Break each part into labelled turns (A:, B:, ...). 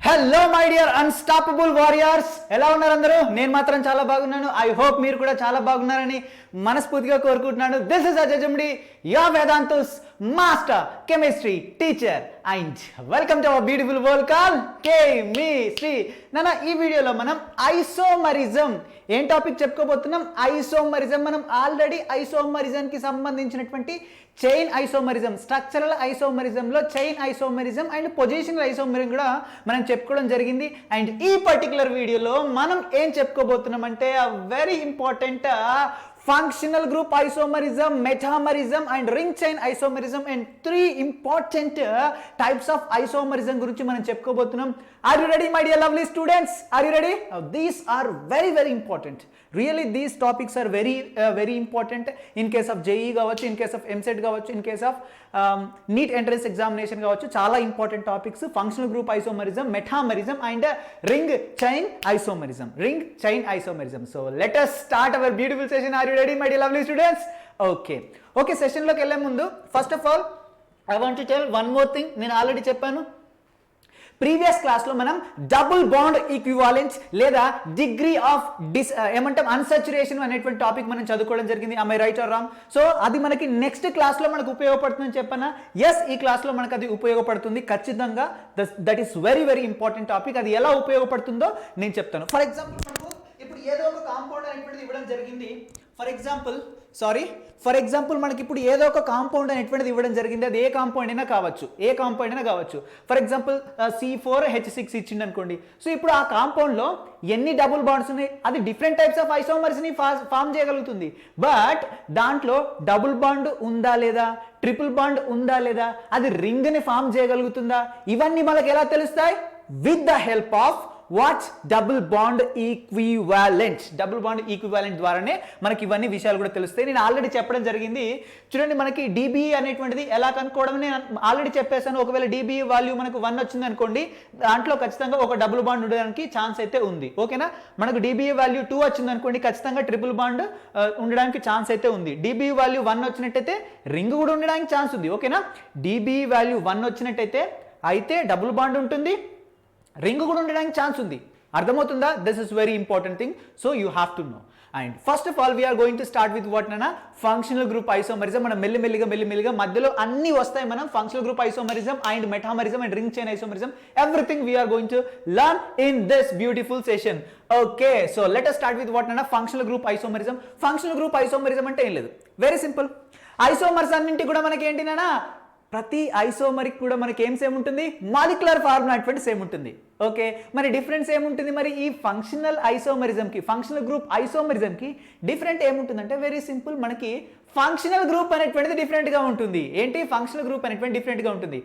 A: Hello my dear unstoppable warriors, ఎలా ఉన్నారు అందరూ? నేను మాత్రం చాలా బాగున్నాను. ఐ హోప్ మీరు కూడా చాలా బాగున్నారని మనస్ఫూర్తిగా కోరుకుంటున్నాను. This is Ajay Jamdi, your Vedantu's master chemistry teacher and welcome to our beautiful world call chemistry. నాన్న, ఈ వీడియోలో మనం ఐసోమరిజం ఏం టాపిక్ చెప్పుకోబోతున్నాం? ఐసోమరిజం. మనం ఆల్రెడీ ఐసోమరిజంకి సంబంధించినటువంటి చైన్ ఐసోమరిజం, స్ట్రక్చరల్ ఐసోమరిజంలో chain isomerism and positional isomerism కూడా మనం చెప్పుకోవడం జరిగింది. అండ్ ఈ పర్టికులర్ వీడియోలో మనం ఏం చెప్పుకోబోతున్నాం అంటే very important functional group isomerism, metamerism and ring chain isomerism and three important types of isomerism గురించి మనం చెప్పుకోబోతున్నాం. Are you ready my dear lovely students? Are you ready? Now, these are very very important. Really these topics are very important in case of JEE కావచ్చు, in case of MSET కావచ్చు, in case of NEET entrance examination కావచ్చు. చాలా important topics functional group isomerism, metamerism and ring chain isomerism. Ring chain isomerism. So let us start our beautiful session. Are you ready my dear lovely students? Okay session లోకి వెళ్ళే ముందు first of all I want to tell one more thing. నేను already చెప్పాను, previous క్లాస్లో మనం double bond equivalence లేదా degree of ఏమంటాం unsaturation అనేటువంటి టాపిక్ మనం చదువుకోవడం జరిగింది. am I right or wrong? So అది మనకి నెక్స్ట్ క్లాస్లో మనకు ఉపయోగపడుతుందని చెప్పానా? ఎస్, ఈ క్లాస్లో మనకు అది ఉపయోగపడుతుంది ఖచ్చితంగా. That is very very important topic. అది ఎలా ఉపయోగపడుతుందో నేను చెప్తాను. ఫర్ ఎగ్జాంపుల్ మనకు ఇప్పుడు ఏదో ఒక కాంపౌండ్ అనేటువంటిది ఇవ్వడం జరిగింది. ఫర్ ఎగ్జాంపుల్ మనకి ఇప్పుడు ఏదో ఒక కాంపౌండ్ అనేటువంటిది ఇవ్వడం జరిగింది. అది ఏ కాంపౌండ్ అయినా కావచ్చు. ఫర్ ఎగ్జాంపుల్ C4H6 ఇచ్చింది అనుకోండి. సో ఇప్పుడు ఆ కాంపౌండ్లో ఎన్ని డబుల్ బాండ్స్ ఉన్నాయి? అది డిఫరెంట్ టైప్స్ ఆఫ్ ఐసోమర్స్ని ఫామ్ చేయగలుగుతుంది. బట్ దాంట్లో డబుల్ బాండ్ ఉందా లేదా, ట్రిపుల్ బాండ్ ఉందా లేదా, అది రింగ్ని ఫామ్ చేయగలుగుతుందా, ఇవన్నీ మనకు ఎలా తెలుస్తాయి? With the help of what? Double bond equivalent ద్వారానే మనకి ఇవన్నీ విషయాలు కూడా తెలుస్తాయి. నేను ఆల్రెడీ చెప్పడం జరిగింది. చూడండి, మనకి డిబిఈ అనేటువంటిది ఎలా కనుక్కోవడం నేను ఆల్రెడీ చెప్పేశాను. ఒకవేళ డిబిఈ వాల్యూ మనకు 1 వచ్చింది అనుకోండి, దాంట్లో ఖచ్చితంగా ఒక డబుల్ బాండ్ ఉండడానికి ఛాన్స్ అయితే ఉంది. ఓకేనా? మనకు డిబిఈ వాల్యూ 2 వచ్చింది అనుకోండి, ఖచ్చితంగా ట్రిపుల్ బాండ్ ఉండడానికి ఛాన్స్ అయితే ఉంది. డిబిఈ వాల్యూ 1 వచ్చినట్టయితే రింగ్ కూడా ఉండడానికి ఛాన్స్ ఉంది. ఓకేనా? డిబిఈ వాల్యూ 1 వచ్చినట్టయితే డబుల్ బాండ్ ఉంటుంది, రింగ్ కూడా ఉండడానికి ఛాన్స్ ఉంది. అర్థమవుతుందా? This is very important thing. So you have to know. And first of all we're going to start with what నానా? Functional group isomerism. మనం మెల్లిమెల్లిగా మధ్యలో అన్ని వస్తాయి. మనం functional group isomerism and metamerism and ring chain isomerism, everything we're going to learn in this beautiful session. Okay, so let us start with what నానా? Functional group isomerism. Functional group isomerism అంటే ఏం లేదు, very simple. Isomers అన్నింటి కూడా మనకి ఏంటి నానా? ప్రతి ఐసోమర్కి కూడా మనకి ఏం సేమ్ ఉంటుంది? మాలిక్యులర్ ఫార్ములా అటువంటి సేమ్ ఉంటుంది. ఓకే, మరి డిఫరెన్స్ ఏముంటుంది? మరి ఈ ఫంక్షనల్ ఐసోమరిజంకి, ఫంక్షనల్ గ్రూప్ ఐసోమరిజంకి డిఫరెంట్ ఏముంటుందంటే వెరీ సింపుల్. మనకి ఫంక్షనల్ గ్రూప్ అనేటువంటిది డిఫరెంట్గా ఉంటుంది. ఏంటి? ఫంక్షనల్ గ్రూప్ అనేటువంటి డిఫరెంట్గా ఉంటుంది.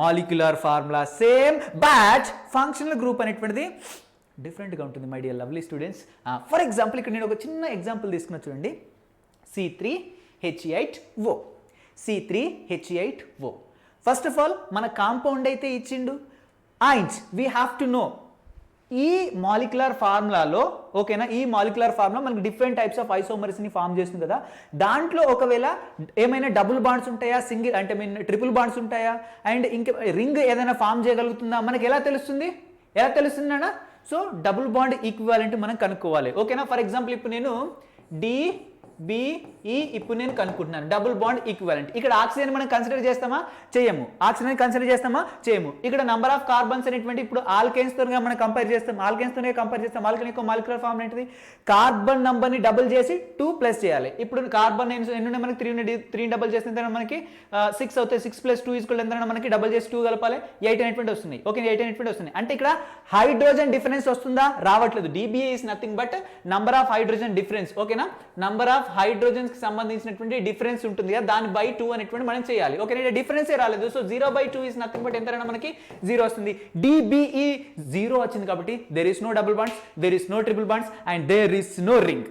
A: Molecular formula same, but functional group అనేటువంటిది డిఫరెంట్గా ఉంటుంది my dear lovely students. For example ఇక్కడ నేను ఒక చిన్న ఎగ్జాంపుల్ తీసుకున్నా చూడండి. C3H8O. C3H8O. First of all మన కాంపౌండ్ అయితే ఇచ్చిండు and we have to no ఈ మాలిక్యులర్ ఫార్ములాలో, ఓకేనా, ఈ మాలిక్యులర్ ఫార్ములా మనకు డిఫరెంట్ టైప్స్ ఆఫ్ ఐసోమర్స్ని ఫామ్ చేస్తుంది కదా. దాంట్లో ఒకవేళ ఏమైనా డబుల్ బాండ్స్ ఉంటాయా, సింగిల్ అంటే ట్రిపుల్ బాండ్స్ ఉంటాయా, అండ్ ఇంకా రింగ్ ఏదైనా ఫామ్ చేయగలుగుతుందా, మనకి ఎలా తెలుస్తుంది అన్న? సో డబుల్ బాండ్ ఈక్వివాలెంట్ మనం కనుక్కోవాలి. ఓకేనా? ఫర్ ఎగ్జాంపుల్ ఇప్పుడు నేను DBE ఇప్పుడు నేను కనుక్కుంటున్నాను డబుల్ బాండ్ ఈక్వివాలెంట్. ఇక్కడ ఆక్సిజన్ మనం కన్సిడర్ చేస్తామా? చేయము. చేయము. ఇక్కడ నంబర్ ఆఫ్ కార్బన్స్ అనేటువంటి ఇప్పుడు ఆల్కేన్స్ తో మనం కంపేర్ చేస్తాం. ఆల్కేన్ యొక్క మాలిక్యులర్ ఫార్మ్ ఏంటిది? కార్బన్ నంబర్ ని డబుల్ చేసి 2 ప్లస్ చేయాలి. ఇప్పుడు కార్బన్ ఎన్ని ఉన్నాయి మనకి? 3 డబుల్ చేసిన మనకి 6 అవుతాయి. 6 + 2 ఎంత? మనకి డబుల్ చేసి 2 కలపాలి, 8 అనేటువంటి వస్తున్నాయి. ఓకే, 8 అనేటువంటి వస్తున్నాయి. అంటే ఇక్కడ హైడ్రోజన్ డిఫరెన్స్ వస్తుందా? రావట్లేదు. DBA is nothing but number of hydrogen difference. ఓకేనా? నంబర్ ఆఫ్ హైడ్రోజన్స్ కి సంబంధించినటువంటి డిఫరెన్స్ ఉంటుంది కదా, దాని బై 2 అనేటువంటి మనం చేయాలి. ఓకే, డిఫరెన్స్ ఏ రాలేదు. సో 0/2 ఈస్ నథింగ్ బట్ ఎంత? మనకి 0 వస్తుంది. DBE 0 వచ్చింది కాబట్టి there is no double bonds, there is no triple bonds and there is no ring.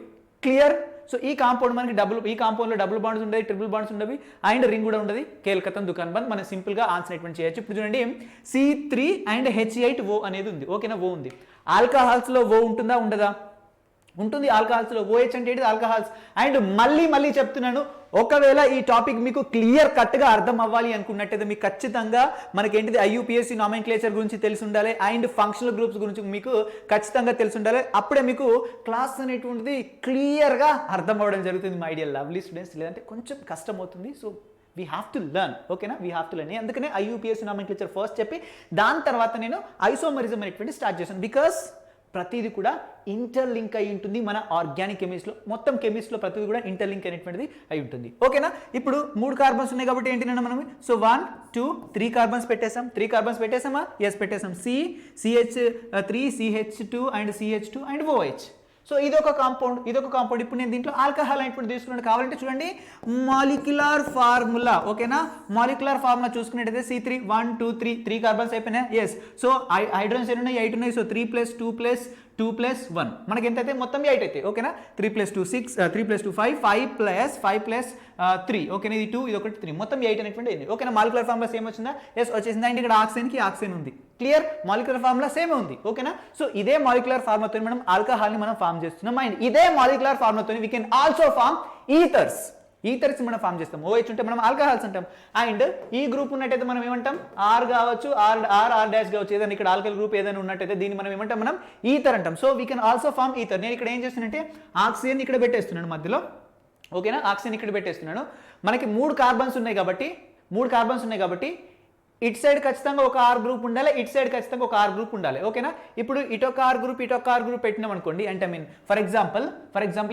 A: Clear? So ఈ కాంపౌండ్ మనకి ఈ కాంపౌండ్లో డబుల్ బాండ్స్ ఉండదు, ట్రిపుల్ బాండ్స్ ఉండవి అండ్ రింగ్ కూడా ఉండదు. కేల్కతం దుకాన్ బంద్. మనం సింపుల్గా ఆన్సర్ అనేటువంటి చేయొచ్చు. ఇప్పుడు చూడండి, C3H8O అనేది ఉంది. ఓకేనా? O ఉంది. ఆల్కహాల్స్లో O ఉంటుందా? ఉండదా? ఉంటుంది. ఆల్కహాల్స్లో OH అంటే ఆల్కహాల్స్. అండ్ మళ్ళీ చెప్తున్నాను, ఒకవేళ ఈ టాపిక్ మీకు క్లియర్ కట్గా అర్థం అవ్వాలి అనుకున్నట్టయితే మీకు ఖచ్చితంగా మనకేంటిది IUPAC నామెన్క్లేచర్ గురించి తెలిసి ఉండాలి అండ్ ఫంక్షనల్ గ్రూప్స్ గురించి మీకు ఖచ్చితంగా తెలిసి ఉండాలి. అప్పుడే మీకు క్లాస్ అనేటువంటిది క్లియర్గా అర్థం అవ్వడం జరుగుతుంది మై డియర్ లవ్లీ స్టూడెంట్స్. లేదంటే కొంచెం కష్టం అవుతుంది. So we have to learn, ఓకేనా, వీ హ్యావ్ టు లెర్న్. అందుకనే IUPAC నామెన్క్లేచర్ ఫస్ట్ చెప్పి దాని తర్వాత నేను ఐసోమరిజం అనేటువంటి స్టార్ట్ చేశాను. బికాస్ ప్రతిదీ కూడా ఇంటర్లింక్ అయి ఉంటుంది మన ఆర్గానిక్ కెమిస్ట్రీలో. మొత్తం కెమిస్ట్రీలో ప్రతిదీ కూడా ఇంటర్లింక్ అనేటువంటిది అయి ఉంటుంది, ఓకేనా. ఇప్పుడు 3 కార్బన్స్ ఉన్నాయి కాబట్టి ఏంటంటే మనం సో 1 2 3 కార్బన్స్ పెట్టేసాం. 3 కార్బన్స్ పెట్టేసామా? ఎస్ పెట్టేసాం. CH3 CH2 and CH2 and OH. So ఇదొక కాంపౌండ్. ఇప్పుడు నేను దీంట్లో ఆల్కహాల్ అనేటువంటి తీసుకున్నాను. కావాలంటే చూడండి మాలిక్యులర్ ఫార్ములా, ఓకేనా. మాలిక్యులర్ ఫార్ములా చూసుకున్నట్టయితే C3 1 2 3 కార్బన్స్ అయిపోయినాయి. ఎస్. సో హైడ్రోజన్స్ ఎన్ని ఉన్నాయి? 8 ఉన్నాయి. సో 3 + 2 + 2 + 1 మనకి ఎంత అయితే మొత్తం 8 అయితే, ఓకేనా. 3 + 2 6 3 + 2 5 5 + 3, ఓకేనా. ఇది 2 ఇది ఒకటి 3 మొత్తం 8 అనేటువంటి అయింది, ఓకేనా. మాలిక్యులర్ ఫార్ములా సేమ్ వచ్చిందా? ఎస్ వచ్చేసింది. అండ్ ఇక్కడ ఆక్సిజన్ ఉంది. క్లియర్, మాలిక్యులర్ ఫార్ములా సేమ్ ఉంది, ఓకేనా. సో ఇదే మాలిక్యులర్ ఫార్ములాతో మనం ఆల్కహాల్ని మనం ఫామ్ చేస్తున్నాం. అండ్ ఇదే మాలిక్యులర్ ఫార్ములాతో we can also form ethers మనం ఫామ్ చేస్తాం. OH ఉంటే మనం ఆల్కహాల్స్ అంటాం. అండ్ ఈ గ్రూప్ ఉన్నట్టయితే మనం ఏమంటాం? R కావచ్చు, R డాష్ కావచ్చు, ఏదైనా ఇక్కడ ఆల్కహాల్ గ్రూప్ ఏదైనా ఉన్నట్టయితే దీన్ని మనం ఏమంటాం? మనం ఈథర్ అంటాం. So we can also form ether. నేను ఇక్కడ ఏం చేస్తానంటే ఆక్సిజన్ ఇక్కడ పెట్టేస్తున్నాను మధ్యలో, ఓకేనా. ఆక్సిజన్ ఇక్కడ పెట్టేస్తున్నాను. మనకి 3 కార్బన్స్ ఉన్నాయి కాబట్టి ఇటు సైడ్ ఖచ్చితంగా ఒక R గ్రూప్ ఉండాలి, ఇటు సైడ్ ఖచ్చితంగా ఒక R గ్రూప్ ఉండాలి, ఓకేనా. ఇప్పుడు ఇటొక R గ్రూప్ పెట్టినాం అనుకోండి. అంటే ఫర్ ఎగ్జాంపుల్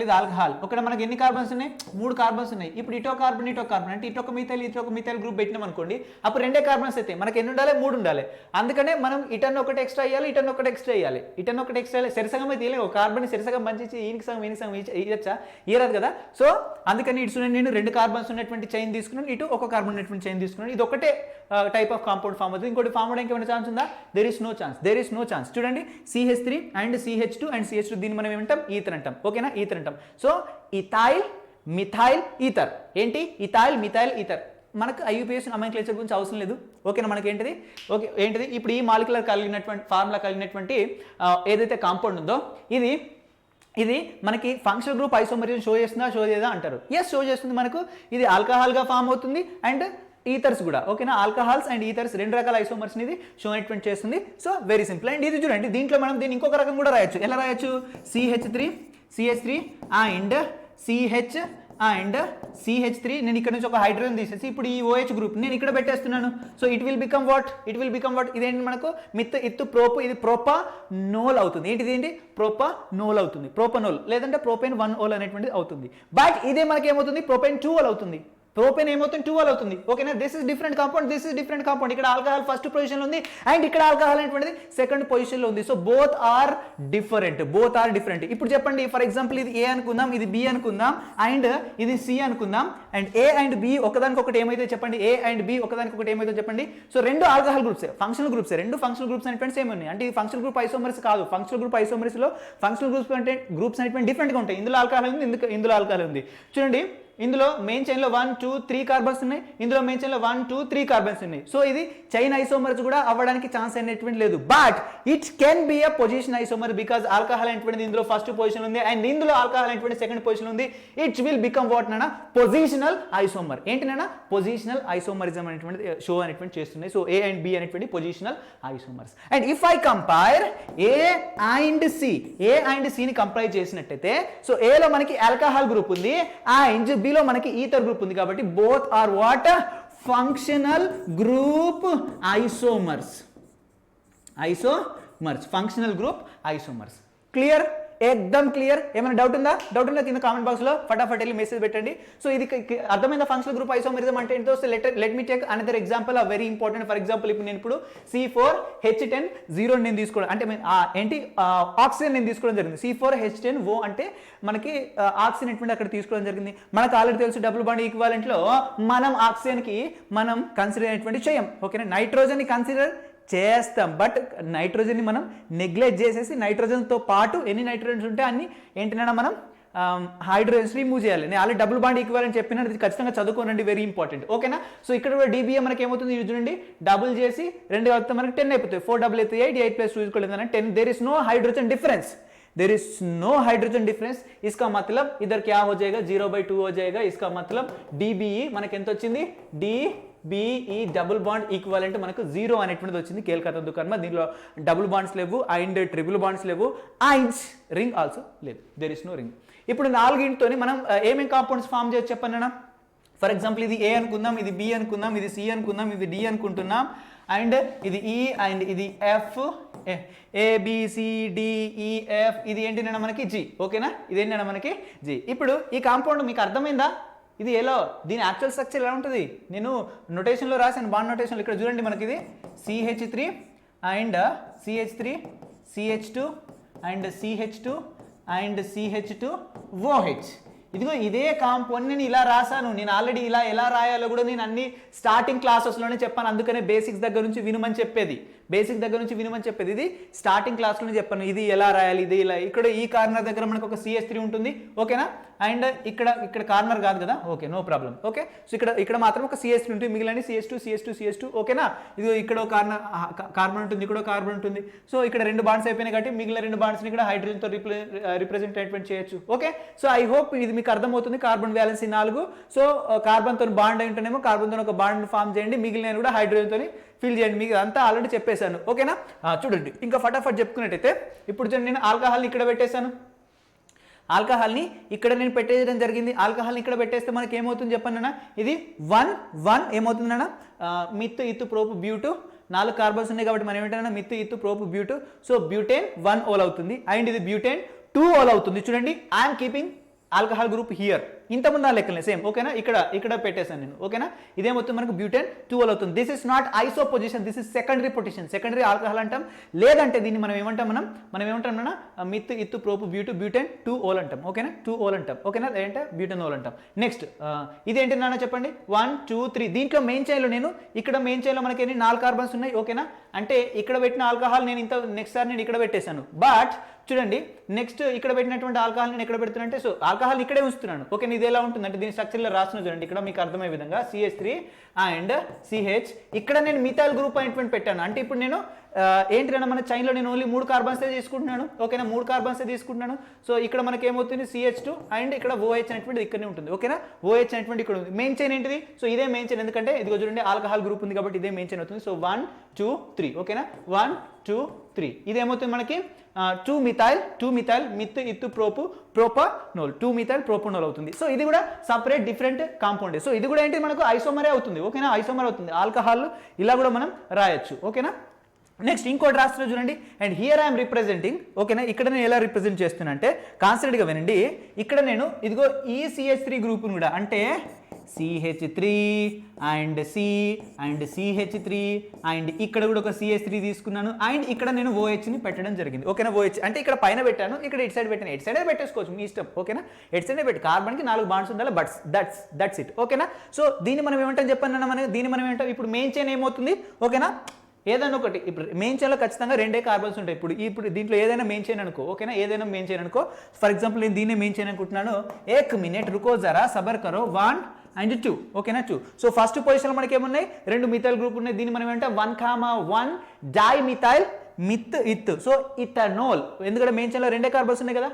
A: ఇది ఆల్కహాల్. ఇక్కడ మనకి ఎన్ని కార్బన్స్ ఉన్నాయి? 3 కార్బన్స్ ఉన్నాయి. ఇప్పుడు ఇటొక కార్బన్ అంటే ఇటొక మిథైల్ గ్రూప్ పెట్టినాం అనుకోండి. అప్పుడు 2 కార్బన్స్ అయితే మనకి ఎన్ని ఉండాలి? 3 ఉండాలి. అందుకనే మనం ఇటన్న ఒకటి ఎక్స్ట్రా అయ్యాలి, ఇటన్న ఒకటి ఎక్స్ట్రా అయ్యాలి. సెరసగం అయితే ఇయ్యలేదు. ఒక కార్బన్ సెరసగం పంచి ఈయనకి సగం ఇయ్యచ్చా? ఇయ్యరాదు కదా. సో అందుకని ఇటు చూడండి, నేను 2 కార్బన్స్ ఉన్నటువంటి చైన్ తీసుకున్నాను, ఇటు ఒక కార్బన్ ఉన్నటువంటి చైన్ తీసుకున్నాను. ఇది ఒకటే టైప్ ఆఫ్ కాంపౌండ్ ఫామ్ అవుతుంది. ఇంకోటి ఫామ్ అవడానికి ఏమైనా ఛాన్స్ ఉందా? There is no chance. చూడండి CH3 and CH2 and CH2 దీన్ని మనం ఏమంటాం? ఈథర్ అంటాం, ఓకేనా. ఈథర్ అంటాం. So ethyl methyl ether. ఏంటి? Ethyl methyl ether. మనకు IUPAC నామెన్క్లేచర్ గురించి అవసరం లేదు, ఓకేనా. మనకి ఏంటిది? ఏంటిది? ఇప్పుడు ఈ మాలిక్యులర్ ఫార్ములా కలిగినటువంటి ఏదైతే కాంపౌండ్ ఉందో ఇది మనకి ఫంక్షనల్ గ్రూప్ ఐసోమరిజం షో చేయదా అంటారు. ఎస్ షో చేస్తుంది. మనకు ఇది ఆల్కహాల్గా ఫామ్ అవుతుంది అండ్ ఈథర్స్ కూడా, ఓకేనా. ఆల్కహాల్స్ అండ్ ఈథర్స్ 2 రకాల ఐసోమర్స్ ని షో అనేటువంటి చేస్తుంది. So very simple. అండ్ ఇది చూడండి, దీంట్లో మనం దీన్ని ఇంకొక రకం కూడా రాయొచ్చు. ఎలా రాయొచ్చు? CH3 అండ్ CH3 నేను ఇక్కడ నుంచి ఒక హైడ్రోజన్ తీసేసి ఇప్పుడు ఈ OH గ్రూప్ నేను ఇక్కడ పెట్టేస్తున్నాను. So it will become what? ఇదేంటి? మనకు ఇత్తు ప్రోప్, ఇది ప్రోపానోల్ అవుతుంది. ఏంటి? ప్రోపానోల్ అవుతుంది. ప్రోపనోల్ లేదంటే ప్రోపేన్ 1 అనేటువంటిది అవుతుంది. బట్ ఇదే మనకి ఏమవుతుంది? ప్రోపేన్ 2 అవుతుంది. ప్రోపేన్ ఏమవుతుంది? 2 అవుతుంది, ఓకేనా. This is different compound. ఇక్కడ ఆల్కహాల్ ఫస్ట్ పొజిషన్ లో ఉంది అండ్ ఇక్కడ ఆల్కహాల్ అనేటువంటిది సెకండ్ పొజిషన్ లో ఉంది. So both are different. ఇప్పుడు చెప్పండి, ఫర్ ఎగ్జాంపుల్ ఇది A అనుకుందాం, ఇది B అనుకుందాం అండ్ ఇది C అనుకుందాం. అండ్ A అండ్ B ఒకదానికొకటి ఏమైతే చెప్పండి? A అండ్ B ఒకదానికొకటి ఏమైతే చెప్పండి? So 2 alcohol groups, functional groups, 2 functional groups అనేటువంటి సేమ్ ఉన్నాయి. అంటే ఇది ఫంక్షనల్ గ్రూప్ ఐసోమర్స్ కాదు. ఫంక్షనల్ గ్రూప్ ఐసోమర్స్ లో ఫంక్షనల్ గ్రూప్స్ అనేటువంటి డిఫరెంట్ గా ఉంటాయి. ఇందులో ఆల్కహాల్ ఉంది, ఇందులో ఆల్కహాల్ ఉంది. చూడండి, ఇందులో మెయిన్ చైన్ లో 1 2 3 కార్బన్స్ ఉన్నాయి, ఇందులో మెయిన్ చైన్ లో 1 2 3 కార్బన్స్ ఉన్నాయి. సో ఇది చైన్ ఐసోమర్స్ కూడా అవ్వడానికి ఛాన్స్ అనేటువంటి లేదు. But it can be a position isomer because alcohol అనేటువంటిది ఇందులో ఫస్ట్ పొజిషన్ ఉంది అండ్ ఇందులో ఆల్కహాల్ అనేటువంటి సెకండ్ పొజిషన్ ఉంది. ఇట్ విల్ బికమ్ వాట్ నానా? Positional isomer. ఏంటి నానా? పొజిషనల్ ఐసోమరిజం అనేటువంటి షో అనేటువంటి చేస్తున్నాయి. సో A అండ్ B అనేటువంటి positional isomers. And if I compare A and C ని కంపేర్ చేసినట్టయితే సో A లో మనకి ఆల్కహాల్ గ్రూప్ ఉంది అండ్ B లో మనకి ఈథర్ గ్రూప్ ఉంది. కాబట్టి both are what? Functional group isomers. Functional group isomers. Clear? एकदम क्लियर ఏమైనా డౌట్ ఉందా కింద కామెంట్ బాక్స్ లో ఫటాఫట్ వెళ్ళి మెసేజ్ పెట్టండి సో ఇది అర్థమైన ఫంక్షనల్ గ్రూప్ ఐసోమెరిజం అంటే ఏంటో so let me take another example ఆ వెరీ ఇంపార్టెంట్ ఫర్ ఎగ్జాంపుల్ ఇప్పుడు నేను C4H10 0 నేను తీసుకోవడం అంటే ఏంటి ఆక్సిజన్ నేను తీసుకోవడం జరిగింది C4H10O అంటే మనకి ఆక్సిజన్ ఎటువంటి అక్కడ తీసుకోవడం జరిగింది మనకు ఆల్రెడీ తెలుసు డబుల్ బాండ్ ఈక్వివాలెంట్ లో మనం ఆక్సిజన్ కి మనం కన్సిడర్ అయినటువంటి చేయం ఓకేనా నైట్రోజన్ ని కన్సిడర్ చేస్తాం బట్ నైట్రోజన్ ని మనం నెగ్లెక్ట్ చేసేసి నైట్రోజన్ తో పాటు ఎన్ని నైట్రోజన్స్ ఉంటే అన్ని ఏంటన్నా మనం హైడ్రోజన్స్ రిమూవ్ చేయాలి నేను ఆల్రెడీ డబుల్ బాండ్ ఈక్వివాలెంట్ చెప్పినా అది ఖచ్చితంగా చదువుకోనండి వెరీ ఇంపార్టెంట్ ఓకేనా సో ఇక్కడ కూడా DBA మనకి ఏమవుతుంది ఇది చూడండి డబుల్ చేసి రెండు కలిపితే మనకి 10 అయిపోతాయి 4 డబుల్ అయితే 8 8 + 2 = 10 there is no hydrogen difference there is no hydrogen difference, इसका मतलब इधर क्या हो जाएगा 0/2 हो जाएगा, इसका मतलब DBE మనకి ఎంత వచ్చింది DBE డబుల్ బాండ్ ఈక్వాలెంట్ మనకు 0 అనేటువంటిది వచ్చింది కేల్కతా దుకాణం. దీనిలో డబుల్ బాండ్స్ లేవు అండ్ ట్రిపుల్ బాండ్స్ లేవు అండ్ రింగ్ ఆల్సో లేదు, దేర్ ఇస్ నో రింగ్. ఇప్పుడు 4 ఇంట్తోని మనం ఏమేం కాంపౌండ్స్ ఫామ్ చేయొచ్చు చెప్పండి అన్న. ఫర్ ఎగ్జాంపుల్ ఇది A అనుకుందాం, ఇది B అనుకుందాం, ఇది C అనుకుందాం, ఇది D అనుకుంటున్నాం అండ్ ఇది E అండ్ ఇది F, ABCDEF, ఇది ఏంటినా మనకి G. ఓకేనా, ఇదేంటన్నా మనకి G. ఇప్పుడు ఈ కాంపౌండ్ మీకు అర్థమైందా? ఇది ఎలా, దీని యాక్చువల్ స్ట్రక్చర్ ఎలా ఉంటుంది నేను నోటేషన్లో రాశాను, బాండ్ నోటేషన్లో. ఇక్కడ చూడండి మనకి ఇది CH3 and CH3 CH2 and CH2 and CH2OH. ఇదిగో ఇదే కాంపౌండ్ నేను ఇలా రాశాను. నేను ఆల్రెడీ ఇలా ఎలా రాయాలో కూడా నేను అన్ని స్టార్టింగ్ క్లాసెస్లోనే చెప్పాను, అందుకనే బేసిక్స్ దగ్గర నుంచి వినమని చెప్పేది, ఇది స్టార్టింగ్ క్లాస్లోనే చెప్పాను ఇది ఎలా రాయాలి, ఇది ఇలా. ఇక్కడ ఈ కార్నర్ దగ్గర మనకు ఒక CH3 ఉంటుంది, ఓకేనా, అండ్ ఇక్కడ కార్నర్ కాదు కదా, okay no problem. Okay, so ఇక్కడ మాత్రం ఒక CH3 ఉంటుంది, మిగిలిన CH2 ఓకేనా. ఇది ఇక్కడ కార్బన్ ఉంటుంది, ఇక్కడ కార్బన్ ఉంటుంది. సో ఇక్కడ 2 బాండ్స్ అయిపోయినాయి కాబట్టి మిగిలిన 2 బాండ్స్ని ఇక్కడ హైడ్రోజన్తో రిప్రజెంటేట్ చేయొచ్చు. ఓకే, సో ఐ హోప్ ఇది మీకు అర్థమవుతుంది. కార్బన్ వ్యాలెన్సీ 4, సో కార్బన్తో బాండ్ అయి ఉంటేనేమో కార్బన్తో ఒక బాండ్ ఫామ్ చేయండి, మిగిలిన కూడా హైడ్రోజన్తో ఫిల్ చేయండి. మీకు అంతా ఆల్రెడీ చెప్పేశాను, ఓకేనా. చూడండి ఇంకా ఫటాఫట్ చెప్పుకున్నట్టయితే ఇప్పుడు చూడండి నేను ఆల్కహాల్ని ఇక్కడ పెట్టేశాను, ఆల్కహాల్ని ఇక్కడ నేను పెట్టేయడం జరిగింది. ఆల్కహాల్ని ఇక్కడ పెట్టేస్తే మనకి ఏమవుతుంది చెప్పండి అన్న, ఇది 1 ఏమవుతుంది అన్న, మిత్ ఇత్తు ప్రోపు బ్యూటు, 4 కార్బన్స్ ఉన్నాయి కాబట్టి మనం ఏమిటన్నా మిత్ ఇత్తు ప్రోపు బ్యూటు, సో బ్యూటేన్ 1 ఓల్ అవుతుంది అండ్ ఇది బ్యూటేన్ 2 ఓల్ అవుతుంది. చూడండి I'm keeping alcohol group here, ఇంతకుముందు ఆ లెక్కలే సేమ్, ఓకేనా. ఇక్కడ పెట్టేశాను నేను, ఓకేనా. ఇదేమవుతుంది మనకు బ్యూటేన్ 2 ఓల్ అవుతుంది. This is not iso position, this is secondary position, secondary alcohol అంటాం. లేదంటే దీన్ని మనం ఏమంటాం మిత్ ఇత్తు ప్రోపు బ్యూటేన్ 2 ఓల్ అంటాం, ఓకేనా, 2 ఓల్ అంటాం, ఓకేనా, లేదంటే బ్యూటెన్ ఓల్ అంటాం. నెక్స్ట్ ఇదేంటి నాన్న చెప్పండి, 1 2 3. దీంట్లో మెయిన్ చైన్లో ఇక్కడ మెయిన్ చైన్లో మనకి 4 కార్బన్స్ ఉన్నాయి, ఓకేనా. అంటే ఇక్కడ పెట్టిన ఆల్కహాల్ నేను నెక్స్ట్ సార్ నేను ఇక్కడ పెట్టేశాను. బట్ చూడండి నెక్స్ట్ ఇక్కడ పెట్టినటువంటి ఆల్కహాల్ నేను ఎక్కడ పెడుతున్నానంటే, సో ఆల్కహాల్ ఇక్కడే ఉంచుతున్నాను, ఓకే. ఇది ఎలా ఉంటుంది అంటే దీని స్ట్రక్చర్లో రాసిన చూడండి, ఇక్కడ మీకు అర్థమయ్యే విధంగా CH3 అండ్ CH, ఇక్కడ నేను మిథైల్ గ్రూప్ అయింట్మెంట్ పెట్టాను. అంటే ఇప్పుడు నేను ఏంటిదన్నా మన చైన్లో నేను ఓన్లీ 3 కార్బన్సే తీసుకుంటున్నాను, ఓకేనా, 3 కార్బన్సే తీసుకుంటున్నాను. సో ఇక్కడ మనకి ఏమవుతుంది CH2 అండ్ ఇక్కడ OH అనేటువంటిది ఇక్కడనే ఉంటుంది, ఓకేనా. OH అనేటువంటి ఇక్కడ ఉంది. మెయిన్ చైన్ ఏంటిది, సో ఇదే మెయిన్ చైన్, ఎందుకంటే ఇదిగో చూడండి ఆల్కహాల్ గ్రూప్ ఉంది కాబట్టి ఇదే మెయిన్ చైన్ అవుతుంది. సో 1 2 3, ఓకేనా, 1 2 3. ఇదేమవుతుంది మనకి 2 మిథైల్ మిత్ ఇత్తు ప్రోపనోల్ 2 మిథైల్ ప్రోపనోల్ అవుతుంది. సో ఇది కూడా సపరేట్ డిఫరెంట్ కాంపౌండ్. సో ఇది కూడా ఏంటి మనకు ఐసోమరే అవుతుంది, ఓకేనా, ఐసోమర్ అవుతుంది. ఆల్కహాల్ ఇలా కూడా మనం రాయొచ్చు, ఓకేనా. నెక్స్ట్ ఇంకోటి రాస్తున్నా చూడండి, అండ్ హియర్ ఐఎమ్ రిప్రజెంటింగ్, ఓకేనా. ఇక్కడ నేను ఎలా రిప్రజెంట్ చేస్తున్నా అంటే కాన్స్టెంట్గా వినండి, ఇక్కడ నేను ఇదిగో ఈ CH3 గ్రూప్ను కూడా అంటే CH3 and C and CH3 and ఇక్కడ కూడా ఒక CH3 తీసుకున్నాను అండ్ ఇక్కడ నేను OHని పెట్టడం జరిగింది, ఓకేనా. OH అంటే ఇక్కడ పైన పెట్టాను, ఇక్కడ ఇటు సైడ్ పెట్టాను, ఇటు సైడే పెట్టేసుకోవచ్చు మీ ఇష్టం, ఓకేనా. ఇటు సైడే పెట్టి కార్బన్కి 4 బాండ్స్ ఉండాలి, బట్ దట్స్ ఇట్, ఓకేనా. సో దీన్ని మనం ఏమంటాం చెప్పండి, దీన్ని మనం ఏమంటాం ఇప్పుడు మెయిన్ చైన్ ఏమవుతుంది, ఓకేనా. ఏదైనా ఒకటి ఇప్పుడు మెయిన్ చైన్లో ఖచ్చితంగా 2 కార్బన్స్ ఉంటాయి. ఇప్పుడు దీంట్లో ఏదైనా మెయిన్ చైన్ అనుకో, ఓకేనా, ఏదైనా మెయిన్ చైన్ అనుకో. ఫర్ ఎగ్జాంపుల్ నేను దీన్నే మెయిన్ చైన్ అనుకుంటున్నాను. 1 మినిట్ రుకో జరా సబర్ కరో 1 అండ్ 2, ఓకేనా, 2. సో ఫస్ట్ పొజిషన్లో మనకి ఏమున్నాయి 2 మిథైల్ గ్రూప్ ఉన్నాయి. దీన్ని మనం ఏమంటాం 1,1 డైమిథైల్ మిత్ ఇత్, సో ఇథనోల్, ఎందుకంటే మెయిన్ చైన్లో 2 కార్బన్స్ ఉన్నాయి కదా,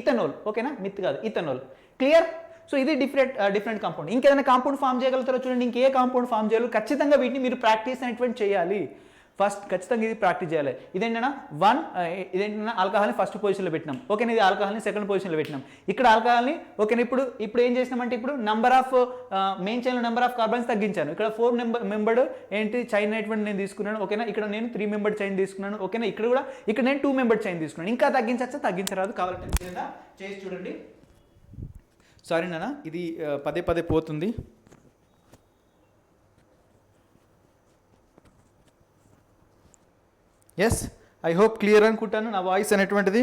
A: ఇథనోల్, ఓకేనా, మిత్ కాదు ఇథనోల్. క్లియర్. సో ఇది డిఫరెంట్ కాంపౌండ్. ఇంకేదైనా కాంపౌండ్ ఫామ్ చేయగలుగుతారో చూడండి, ఇంకే కాంపౌండ్ ఫామ్ చేయాలి, ఖచ్చితంగా వీటిని మీరు ప్రాక్టీస్ అనేటువంటి చేయాలి. ఫస్ట్ ఖచ్చితంగా ఇది ప్రాక్టీస్ చేయాలి. ఇదేంటన్నా ఆల్కహాల్ని ఫస్ట్ పొజిషన్లో పెట్టినాం, ఓకేనా. ఇది ఆల్కహాల్ని సెకండ్ పొజిషన్లో పెట్టినాం. ఇక్కడ ఆల్కహాల్ని, ఓకేనా. ఇప్పుడు ఏం చేసినామంటే ఇప్పుడు నెంబర్ ఆఫ్ మెయిన్ చైన్లో నెంబర్ ఆఫ్ కార్బన్స్ తగ్గించాను. ఇక్కడ 4 మెంబర్డ్ ఏంటి చైన్ అనేటువంటి నేను తీసుకున్నాను, ఓకేనా. ఇక్కడ నేను 3 మెంబర్డ్ చైన్ తీసుకున్నాను, ఓకేనా. ఇక్కడ నేను 2 మెంబర్డ్ చైన్ తీసుకున్నాను. ఇంకా తగ్గించరాదు, కావాలంటే చేసి చూడండి. సారీ నాన్న, ఇది పదే పోతుంది. ఎస్, ఐ హోప్ క్లియర్ అనుకుంటాను నా వాయిస్ అనేటువంటిది.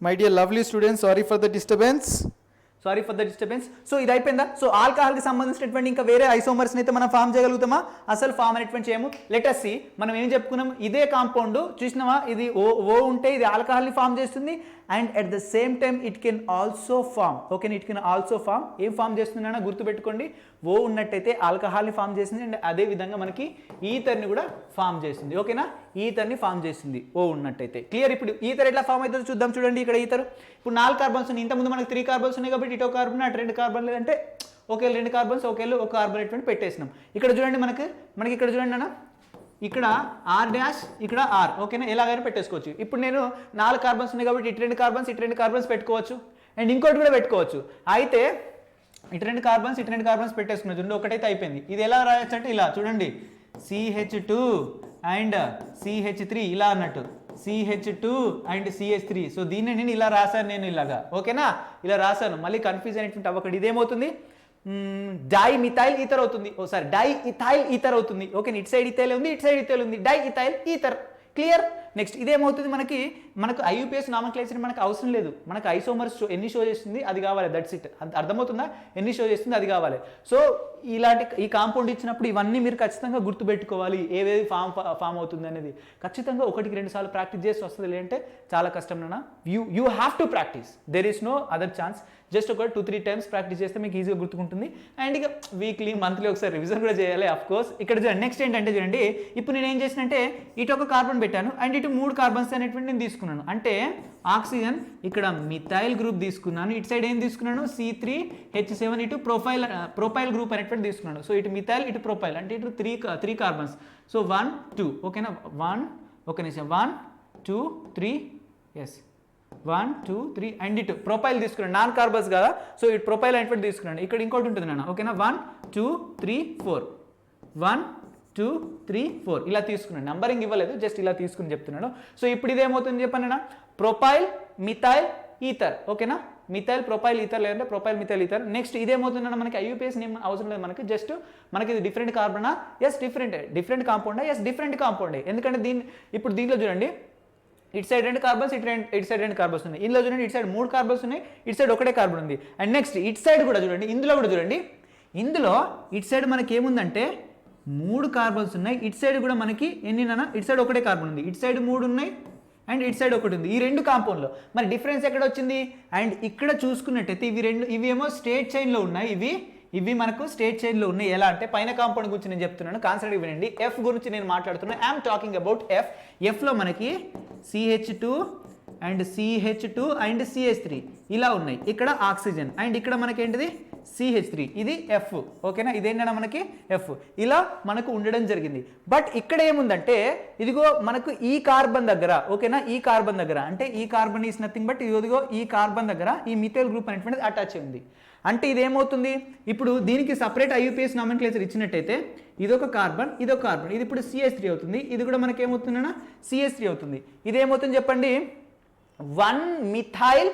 A: My dear lovely students, sorry for the disturbance. So ఇది అయిపోయిందా. సో ఆల్కహాల్కి సంబంధించినటువంటి ఇంకా వేరే ఐసోమర్స్ని అయితే మనం ఫామ్ చేయగలుగుతామా, అసలు ఫామ్ అనేటువంటి చేయము. లెటస్ సి, మనం ఏం చెప్పుకున్నాం, ఇదే కాంపౌండ్ చూసినావా, ఇది ఓ ఉంటే ఇది ఆల్కహాల్ని ఫామ్ చేస్తుంది and at the same time it can also form, okay, it can also form. ఏం ఫామ్ చేస్తుందన్నా గుర్తుపెట్టుకోండి, ఓ ఉన్నట్టయితే ఆల్కహాల్ని ఫామ్ చేసింది అండ్ అదే విధంగా మనకి ఈథర్ని కూడా ఫామ్ చేస్తుంది, ఓకేనా. ఈథర్ని ఫామ్ చేసింది O ఉన్నట్టయితే. క్లియర్? ఇప్పుడు ఈథర్ ఎట్లా ఫామ్ అవుతుందో చూద్దాం. చూడండి ఇక్కడ ఈథర్ ఇప్పుడు 4 కార్బన్స్ ఉన్నాయి. ఇంతకుముందు మనకు 3 కార్బన్స్ ఉన్నాయి కాబట్టి ఇటో కార్బన్ అటు 2 కార్బన్ లేదంటే ఒకే 2 కార్బన్స్ ఒకేళ్ళు ఒక కార్బన్ అనేటువంటి పెట్టేసినాం. ఇక్కడ చూడండి మనకి ఇక్కడ చూడండి అన్న, ఇక్కడ ఆర్ డాష్ ఇక్కడ ఆర్, ఓకేనా, ఎలాగైనా పెట్టేసుకోవచ్చు. ఇప్పుడు నేను 4 కార్బన్స్ ఉన్నాయి కాబట్టి ఇటు 2 కార్బన్స్ పెట్టుకోవచ్చు అండ్ ఇంకోటి కూడా పెట్టుకోవచ్చు. అయితే ఇటు 2 కార్బన్స్ పెట్టేసుకున్నాం చూడండి, ఒకటైతే అయిపోయింది. ఇది ఎలా రాయొచ్చు అంటే ఇలా చూడండి, CH2 అండ్ CH3 ఇలా అన్నట్టు, CH2 అండ్ CH3. సో దీన్ని నేను ఇలా రాశాను, నేను ఇలాగా, ఓకేనా, ఇలా రాశాను. మళ్ళీ కన్ఫ్యూజ్ అయినటువంటి అవ్వకూడదు. ఇదేమవుతుంది, డైమిథైల్ ఈథర్ అవుతుంది. సారీ, డైఇథైల్ ఈథర్ అవుతుంది. ఓకే, ఇటు సైడ్ ఇథైల్ ఉంది, ఇటు సైడ్ ఇథైల్ ఉంది, డైఇథైల్ ఈథర్. క్లియర్? నెక్స్ట్ ఇదేమవుతుంది, మనకు IUPAC నామన్క్లేచర్ మనకు అవసరం లేదు. మనకు ఐసోమర్స్ ఎన్ని షో చేస్తుంది అది కావాలి, దట్స్ ఇట్. అర్థమవుతుందా? ఎన్ని షో చేస్తుంది అది కావాలి. సో ఇలాంటి ఈ కాంపౌండ్ ఇచ్చినప్పుడు ఇవన్నీ మీరు ఖచ్చితంగా గుర్తుపెట్టుకోవాలి, ఏవేది ఫామ్ అవుతుంది అనేది. ఖచ్చితంగా 1-2 సార్లు ప్రాక్టీస్ చేసి వస్తుంది, లేదంటే చాలా కష్టం నాన్న. You have to practise, there is no other chance. Just ఒక 2-3 టైమ్స్ ప్రాక్టీస్ చేస్తే మీకు ఈజీగా గుర్తుకుంటుంది. అండ్ ఇక వీక్లీ మంత్లీ ఒకసారి రివిజన్ కూడా చేయాలి ఆఫ్ కోర్స్. ఇక్కడ చూడండి, నెక్స్ట్ ఏంటంటే చూడండి, ఇప్పుడు నేను ఏం చేసినంటే ఇటు ఒక కార్బన్ పెట్టాను అండ్ ఇటు 3 కార్బన్స్ అనేటువంటి నేను తీసుకున్నాను. అంటే ఆక్సిజన్ ఇక్కడ మిథైల్ గ్రూప్ తీసుకున్నాను, ఇటు సైడ్ ఏం తీసుకున్నాను, C3H7, ఇటు ప్రొపైల్ గ్రూప్ అనేటువంటి తీసుకున్నాను. సో ఇటు మిథైల్ ఇటు ప్రొపైల్, అంటే ఇటు 3 కార్బన్స్. సో 1 2, ఓకేనా, 1 ఒక నిమిషం, 1 2 3, ఎస్ 1 2 3 అండ్ ఇటు ప్రొపైల్ తీసుకున్నాను, నాన్ కార్బన్స్ కదా. సో ఇటు ప్రొపైల్ అనేటువంటి తీసుకున్నాను. ఇక్కడ ఇంకోటి ఉంటుంది నాన్న, ఓకేనా, 1 2 3 4, 1 2 3 4 ఇలా తీసుకున్నాను. నంబరింగ్ ఇవ్వలేదు, జస్ట్ ఇలా తీసుకుని చెప్తున్నాను. సో ఇప్పుడు ఇదేమవుతుంది చెప్పండి, ప్రొపైల్ మిథైల్ ఈథర్, ఓకేనా, మిథైల్ ప్రొపైల్ ఈథర్ లేదంటే ప్రొపైల్ మిథైల్ ఈథర్. నెక్స్ట్ ఇదేమవుతుందన్న మనకి IUPAC నేమ్ అవసరం లేదు మనకి, జస్ట్ మనకి ఇది డిఫరెంట్ కార్బనా, ఎస్ డిఫరెంట్ కాంపౌండా, ఎస్ డిఫరెంట్ కాంపౌండే. ఎందుకంటే ఇప్పుడు దీంట్లో చూడండి, ఇటు సైడ్ 2 కార్బన్స్, ఇటు సైడ్ 2 కార్బన్స్ ఉన్నాయి. ఇందులో చూడండి ఇటు సైడ్ 3 కార్బన్స్ ఉన్నాయి, ఇటు సైడ్ ఒకటే కార్బన్ ఉంది. అండ్ నెక్స్ట్ ఇటు సైడ్ కూడా చూడండి, ఇందులో కూడా చూడండి, ఇందులో ఇటు సైడ్ మనకి ఏముందంటే 3 కార్బన్స్ ఉన్నాయి, ఇటు సైడ్ కూడా మనకి ఎన్నినా, ఇటు సైడ్ ఒకటే కార్బన్ ఉంది, ఇటు సైడ్ 3 ఉన్నాయి అండ్ ఇటు సైడ్ ఒకటి ఉంది. ఈ 2 కాంపౌండ్లో మరి డిఫరెన్స్ ఎక్కడ వచ్చింది? అండ్ ఇక్కడ చూసుకున్నట్టయితే ఇవి ఏమో స్ట్రేట్ చైన్లో ఉన్నాయి, ఇవి మనకు స్ట్రేట్ చైన్లో ఉన్నాయి. ఎలా అంటే పైన కాంపౌండ్ గురించి నేను చెప్తున్నాను, కాన్సెప్ట్ వినండి. F గురించి నేను మాట్లాడుతున్నాను, ఐఎమ్ టాకింగ్ అబౌట్ Fలో మనకి CH2 and CH2 and CH3 ఇలా ఉన్నాయి. ఇక్కడ ఆక్సిజన్ అండ్ ఇక్కడ మనకి ఏంటిది CH3, ఇది F, ఓకేనా, ఇదేంటన్నా మనకి F. ఇలా మనకు ఉండడం జరిగింది. బట్ ఇక్కడ ఏముందంటే ఇదిగో మనకు ఈ కార్బన్ దగ్గర, ఓకేనా, ఈ కార్బన్ దగ్గర, అంటే ఈ కార్బన్ ఈస్ నథింగ్ బట్ ఇదిగో ఈ కార్బన్ దగ్గర ఈ మిథైల్ గ్రూప్ అనేటువంటిది అటాచ్ అయింది. అంటే ఇదేమవుతుంది, ఇప్పుడు దీనికి సపరేట్ IUPAC నామన్క్లేచర్ ఇచ్చినట్టయితే ఇదొక కార్బన్, ఇదొక కార్బన్, ఇది ఇప్పుడు CH3 అవుతుంది, ఇది కూడా మనకి ఏమవుతుందన్నా CH3 అవుతుంది. ఇదేమవుతుంది చెప్పండి, 1 మిథైల్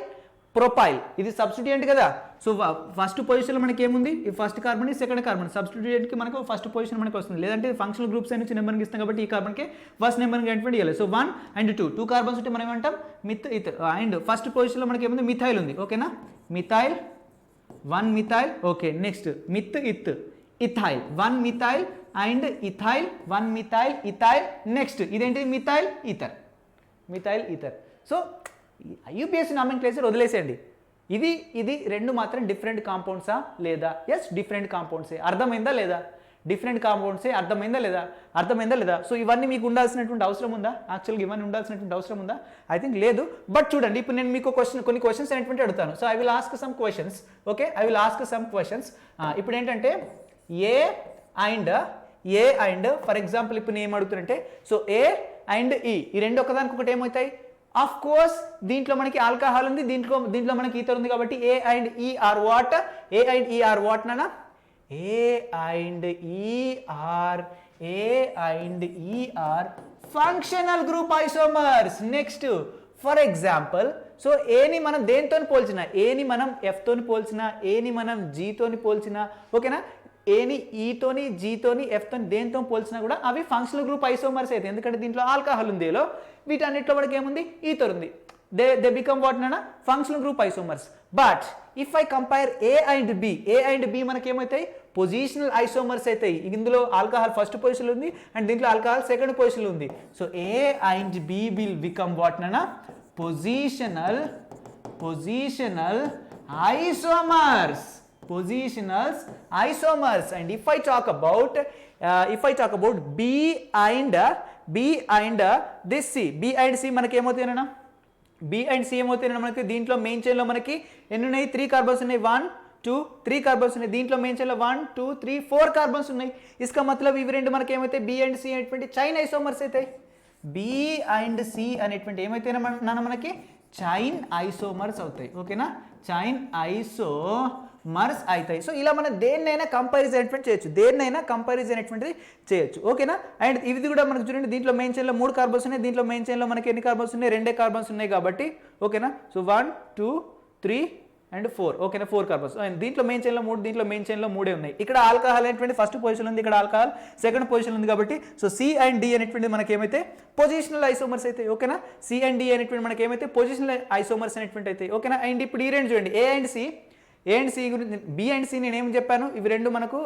A: ప్రొపైల్, ఇది సబ్స్టిట్యూయెంట్ కదా. సో ఫస్ట్ పొజిషన్లో మనకి ఏముంది, ఈ ఫస్ట్ కార్బన్, ఈ సెకండ్ కార్బన్, సబ్స్టిట్యూయెంట్కి మనకు ఫస్ట్ పొజిషన్ మనకు వస్తుంది. లేదంటే ఫంక్షనల్ గ్రూప్స్ నుంచి నెంబర్కి ఇస్తాం కాబట్టి ఈ కార్బన్కి ఫస్ట్ నెంబర్కి అనేటువంటి ఇవ్వాలి. సో 1 అండ్ 2 కార్బన్స్ ఉంటే మనం ఏమంటాం మిత్ ఇథర్. అండ్ ఫస్ట్ పొజిషన్లో మనకి ఏముంది, మిథైల్ ఉంది, ఓకేనా, మిథైల్ 1 మిథైల్, ఓకే. నెక్స్ట్ మిత్ ethyl 1 methyl and ethyl 1 methyl ethyl. Next ఇదేంటిది methyl ether. So IUPAC nomenclature వదిలేసేయండి. ఇది 2 మాత్రం డిఫరెంట్ కాంపౌండ్సా లేదా? ఎస్ డిఫరెంట్ కాంపౌండ్సే. అర్థమైందా లేదా? డిఫరెంట్ కాంపౌండ్సే. అర్థమైందా లేదా? సో ఇవన్నీ మీకు ఉండాల్సినటువంటి అవసరం ఉందా? యాక్చువల్గా ఇవన్నీ ఉండాల్సినటువంటి అవసరం ఉందా? ఐ థింక్ లేదు. బట్ చూడండి, ఇప్పుడు నేను మీకు కొన్ని క్వశ్చన్స్ అనేటువంటి అడుగుతాను. So I will ask some questions, okay, ఇప్పుడు ఏంటంటే ఏ అండ్ ఫర్ ఎగ్జాంపుల్ ఇప్పుడు నేను ఏం అడుగుతానంటే, సో A అండ్ E ఈ 2 ఒకదానికొకటి ఏమవుతాయి? ఆఫ్ కోర్స్ దీంట్లో మనకి ఆల్కహాల్ ఉంది, దీంట్లో మనకి ఈథర్ ఉంది కాబట్టి A and E are what నానా? A and E are functional group isomers. Next, for example, so ఏని మనం దేనితోని పోల్చినా, ఏని మనం F తోని పోల్చినా, ఏని మనం G తోని పోల్చినా, ఓకేనా, ఏని E తోని G తోని F తోని దేనితో పోల్చినా కూడా అవి ఫంక్షనల్ గ్రూప్ ఐసోమర్స్ అయితే. ఎందుకంటే దీంట్లో ఆల్కహాల్ ఉంది, వీటన్నిటిలో మనకి ఏముంది, ఈథర్ ఉంది. they become what nana? Functional group isomers. But if I compare A and B మనకి ఏమవుతాయి, పొజిషనల్ ఐసోమర్స్ అవుతాయి. ఇందులో ఆల్కహాల్ ఫస్ట్ పొజిషన్లో ఉంది అండ్ దీంట్లో ఆల్కహాల్ సెకండ్ పొజిషన్లో ఉంది. So A and B will become what nana? Positional isomers. And if I talk about B and B and this C, B and C మనకి ఏమవుతాయన్నా, B and C ఏమవుతాయన్నా మనకి దీంట్లో మెయిన్ చైన్లో మనకి ఎన్ని ఉన్నాయి, 3 కార్బన్స్ ఉన్నాయి, 1 2 3 కార్బన్స్ ఉన్నాయి, దీంట్లో మెయిన్ చైన్లో 1 2 3 4 కార్బన్స్ ఉన్నాయి. ఇసుక మతలబ్ ఇవి రెండు మనకి ఏమైతే బి అండ్ సి అనేటువంటి చైన్ ఐసోమర్స్ అవుతాయి. బి అండ్ సి అనేటువంటి ఏమైతే మనకి చైన్ ఐసోమర్స్ అవుతాయి. ఓకేనా, చైన్ ఐసోమర్స్ అవుతాయి. సో ఇలా మనం దేన్నైనా కంపారిజన్ అనేటువంటి చేయొచ్చు, దేన్నైనా కంపారిజన్ అనేటువంటిది చేయొచ్చు. ఓకేనా, అండ్ ఇది కూడా మనకు చూడండి దీంట్లో మెయిన్ చైన్లో 3 కార్బన్స్ ఉన్నాయి, దీంట్లో మెయిన్ చైన్లో మనకి ఎన్ని కార్బన్స్ ఉన్నాయి, 2 కార్బన్స్ ఉన్నాయి కాబట్టి. ఓకేనా, సో 1 2 3 అండ్ 4. ఓకేనా, 4 కార్బన్స్. అండ్ దీంట్లో మెయిన్ చైన్లో 3, దీంట్లో మెయిన్ చైన్లో 3 ఉన్నాయి. ఇక్కడ ఆల్కహాల్ అనేటువంటి ఫస్ట్ పొజిషన్ ఉంది, ఇక్కడ ఆల్కహాల్ సెకండ్ పొజిషన్ ఉంది కాబట్టి సో సి అండ్ డి అనేటువంటి మనకి ఏమైతే పొజిషనల్ ఐసోమర్స్ అయితే. ఓకేనా, సి అండ్ డి అనేటువంటి మనకి ఏమైతే పొజిషనల్ ఐసోమర్స్ అనేటువంటి అయితే. ఓకేనా, అండ్ ఇప్పుడు ఈ రెండు చూడండి, ఏ అండ్ సి గురించి, బి అండ్ సి నేను ఏం చెప్పాను, ఇవి రెండు మనకు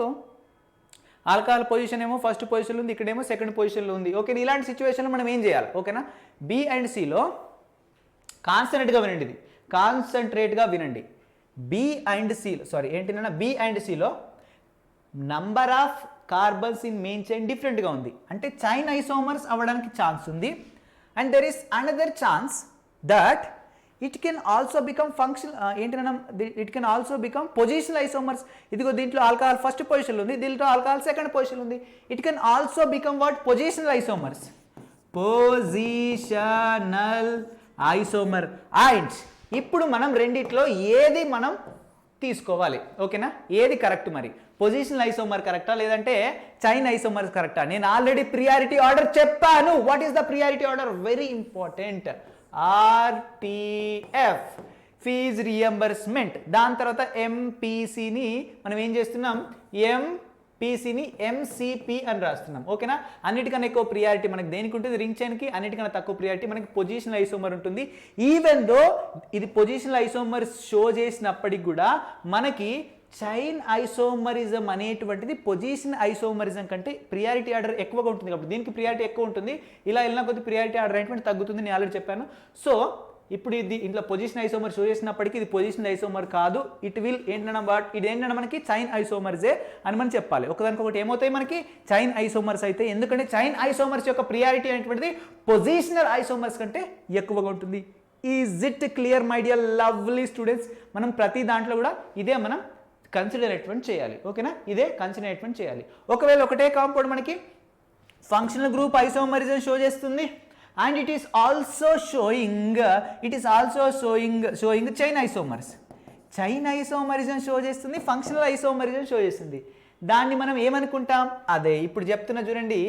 A: ఆల్కహాల్ పొజిషన్ ఏమో ఫస్ట్ పొజిషన్లో ఉంది, ఇక్కడేమో సెకండ్ పొజిషన్లో ఉంది. ఓకేనా, ఇలాంటి సిచ్యువేషన్లో మనం ఏం చేయాలి. ఓకేనా, బి అండ్ సిలో కాన్సన్ట్రేట్గా వినండి, ఇది కాన్సన్ట్రేట్గా వినండి. బి అండ్ సిలో ఏంటన్నా, బి అండ్ సిలో number of carbons in main chain డిఫరెంట్గా ఉంది, అంటే చైన్ ఐసోమర్స్ అవ్వడానికి ఛాన్స్ ఉంది. And there is another chance that it can also become function ఏంటన్నా, it can also become positional isomers. ఇదిగో దీంట్లో ఆల్కహాల్ ఫస్ట్ పొజిషన్లో ఉంది, దీంట్లో ఆల్కహాల్ సెకండ్ పొజిషన్లో ఉంది. It can also become what, positional isomers, positional isomer. And ఇప్పుడు మనం రెండిట్లో ఏది మనం తీసుకోవాలి. ఓకేనా, ఏది కరెక్ట్ మరి, పొజిషనల్ ఐసోమర్ కరెక్టా లేదంటే చైన్ ఐసోమర్ కరెక్టా? నేను ఆల్రెడీ ప్రియారిటీ ఆర్డర్ చెప్పాను. What is the priority order? Very important, RTF, fees reimbursement. దాని తర్వాత ఎంపీసీని మనం ఏం చేస్తున్నాం, ఎంపీసీని ఎంసీపీ అని రాస్తున్నాం. ఓకేనా, అన్నిటికన్నా ఎక్కువ ప్రియారిటీ మనకి దేనికి ఉంటుంది, రింగ్ చైన్కి. అన్నిటికన్నా తక్కువ ప్రియారిటీ మనకి పొజిషనల్ ఐసోమర్ ఉంటుంది. ఈవెన్ దో ఇది పొజిషనల్ ఐసోమర్ షో చేసినప్పటికి కూడా మనకి చైన్ ఐసోమరిజం అనేటువంటిది పొజిషన్ ఐసోమరిజం కంటే ప్రియారిటీ ఆర్డర్ ఎక్కువగా ఉంటుంది కాబట్టి దీనికి ప్రియారిటీ ఎక్కువ ఉంటుంది. ఇలా వెళ్ళిన కొద్ది ప్రియారిటీ ఆర్డర్ అనేటువంటి తగ్గుతుంది, నేను ఆల్రెడీ చెప్పాను. సో ఇప్పుడు ఇది ఇంట్లో పొజిషన్ ఐసోమర్ షో చేసినప్పటికీ ఇది పొజిషన్ ఐసోమర్ కాదు, ఇట్ విల్ ఏంటన్నా ఇది ఏంటన్నా మనకి చైన్ ఐసోమర్సే అని మనం చెప్పాలి. ఒకదానికొకటి ఏమవుతాయి మనకి చైన్ ఐసోమర్స్ అయితే, ఎందుకంటే చైన్ ఐసోమర్స్ యొక్క ప్రియారిటీ అనేటువంటిది పొజిషనల్ ఐసోమర్స్ కంటే ఎక్కువగా ఉంటుంది. Is it clear my dear lovely students? మనం ప్రతి దాంట్లో కూడా ఇదే మనం కన్సిడర్ అటువంటి చేయాలి. ఓకేనా, ఇదే కన్సిడర్ అటువంటి చేయాలి. ఒకవేళ ఒకటే కాంపౌండ్ మనకి ఫంక్షనల్ గ్రూప్ ఐసోమరిజం షో చేస్తుంది and it is also showing chain isomerism show చేస్తుంది, ఫంక్షనల్ ఐసోమరిజం షో చేస్తుంది. దాన్ని మనం ఏమనుకుంటాం, అదే ఇప్పుడు చెప్తున్నా చూడండి,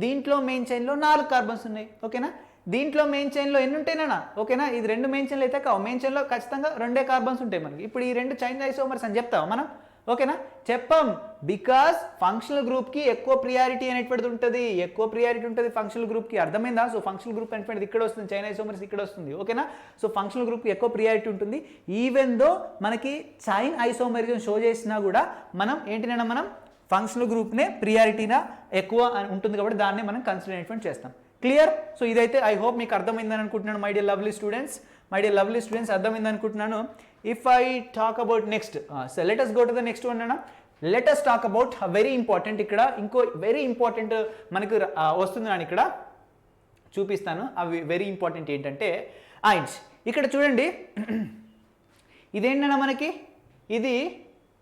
A: దీంట్లో మెయిన్ చైన్లో 4 కార్బన్స్ ఉన్నాయి. ఓకేనా, దీంట్లో మెయిన్ చైన్లో ఎన్ని ఉంటాయినా? ఓకేనా, ఇది 2 మెయిన్ చైన్లు అయితే కావు, మెయిన్ చైన్లో ఖచ్చితంగా 2 కార్బన్స్ ఉంటాయి మనకి. ఇప్పుడు ఈ 2 చైన్ ఐసోమర్స్ అని చెప్తావా మనం? ఓకేనా, చెప్పం. బికాస్ ఫంక్షనల్ గ్రూప్కి ఎక్కువ ప్రియారిటీ అనేటువంటిది ఉంటుంది, ఫంక్షనల్ గ్రూప్కి. అర్థమైందా? సో ఫంక్షనల్ గ్రూప్ అనేటువంటిది ఇక్కడ వస్తుంది, చైన్ ఐసోమర్స్ ఇక్కడ వస్తుంది. ఓకేనా, సో ఫంక్షనల్ గ్రూప్కి ఎక్కువ ప్రియారిటీ ఉంటుంది. ఈవెన్ దో మనకి చైన్ ఐసోమరిజం షో చేసినా కూడా మనం ఏంటినైనా మనం ఫంక్షనల్ గ్రూప్నే ప్రియారిటీనా ఎక్కువ ఉంటుంది కాబట్టి దాన్ని మనం కన్సిడర్ అనేటువంటి చేస్తాం. క్లియర్? సో ఇదైతే ఐ హోప్ మీకు అర్థమైందని అనుకుంటున్నాను మై డియర్ లవ్లీ స్టూడెంట్స్. అర్థమైంది అనుకుంటున్నాను. If I talk about next, so let us go to the next one. Let us talk about very important, ఇక్కడ ఇంకో వెరీ ఇంపార్టెంట్ మనకు వస్తుంది, నేను ఇక్కడ చూపిస్తాను. అవి వెరీ ఇంపార్టెంట్ ఏంటంటే అండ్ ఇక్కడ చూడండి, ఇదేంటన్నా మనకి ఇది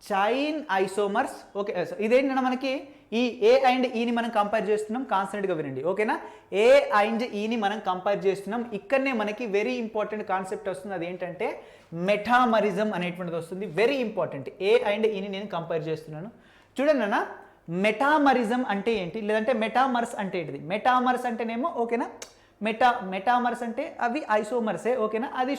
A: చైన్ ఐసోమర్స్. ఓకే, ఇదేంటన్నా మనకి ఈ ఏ అండ్ ఈని మనం కంపేర్ చేస్తున్నాం, కాన్స్టెంట్గా వినండి. ఓకేనా, ఏ అండ్ ఈని మనం కంపేర్ చేస్తున్నాం. ఇక్కడనే మనకి వెరీ ఇంపార్టెంట్ కాన్సెప్ట్ వస్తుంది, అదేంటంటే మెటామరిజం అనేటువంటిది వస్తుంది. వెరీ ఇంపార్టెంట్, ఏ అండ్ ఈని నేను కంపేర్ చేస్తున్నాను. చూడండి అన్న, మెటామరిజం అంటే ఏంటి, లేదంటే మెటామర్స్ అంటే ఏంటిది? మెటామర్స్ అంటేనేమో ఓకేనా, మెటామర్స్ అంటే అవి ఐసోమర్సే. ఓకేనా, అది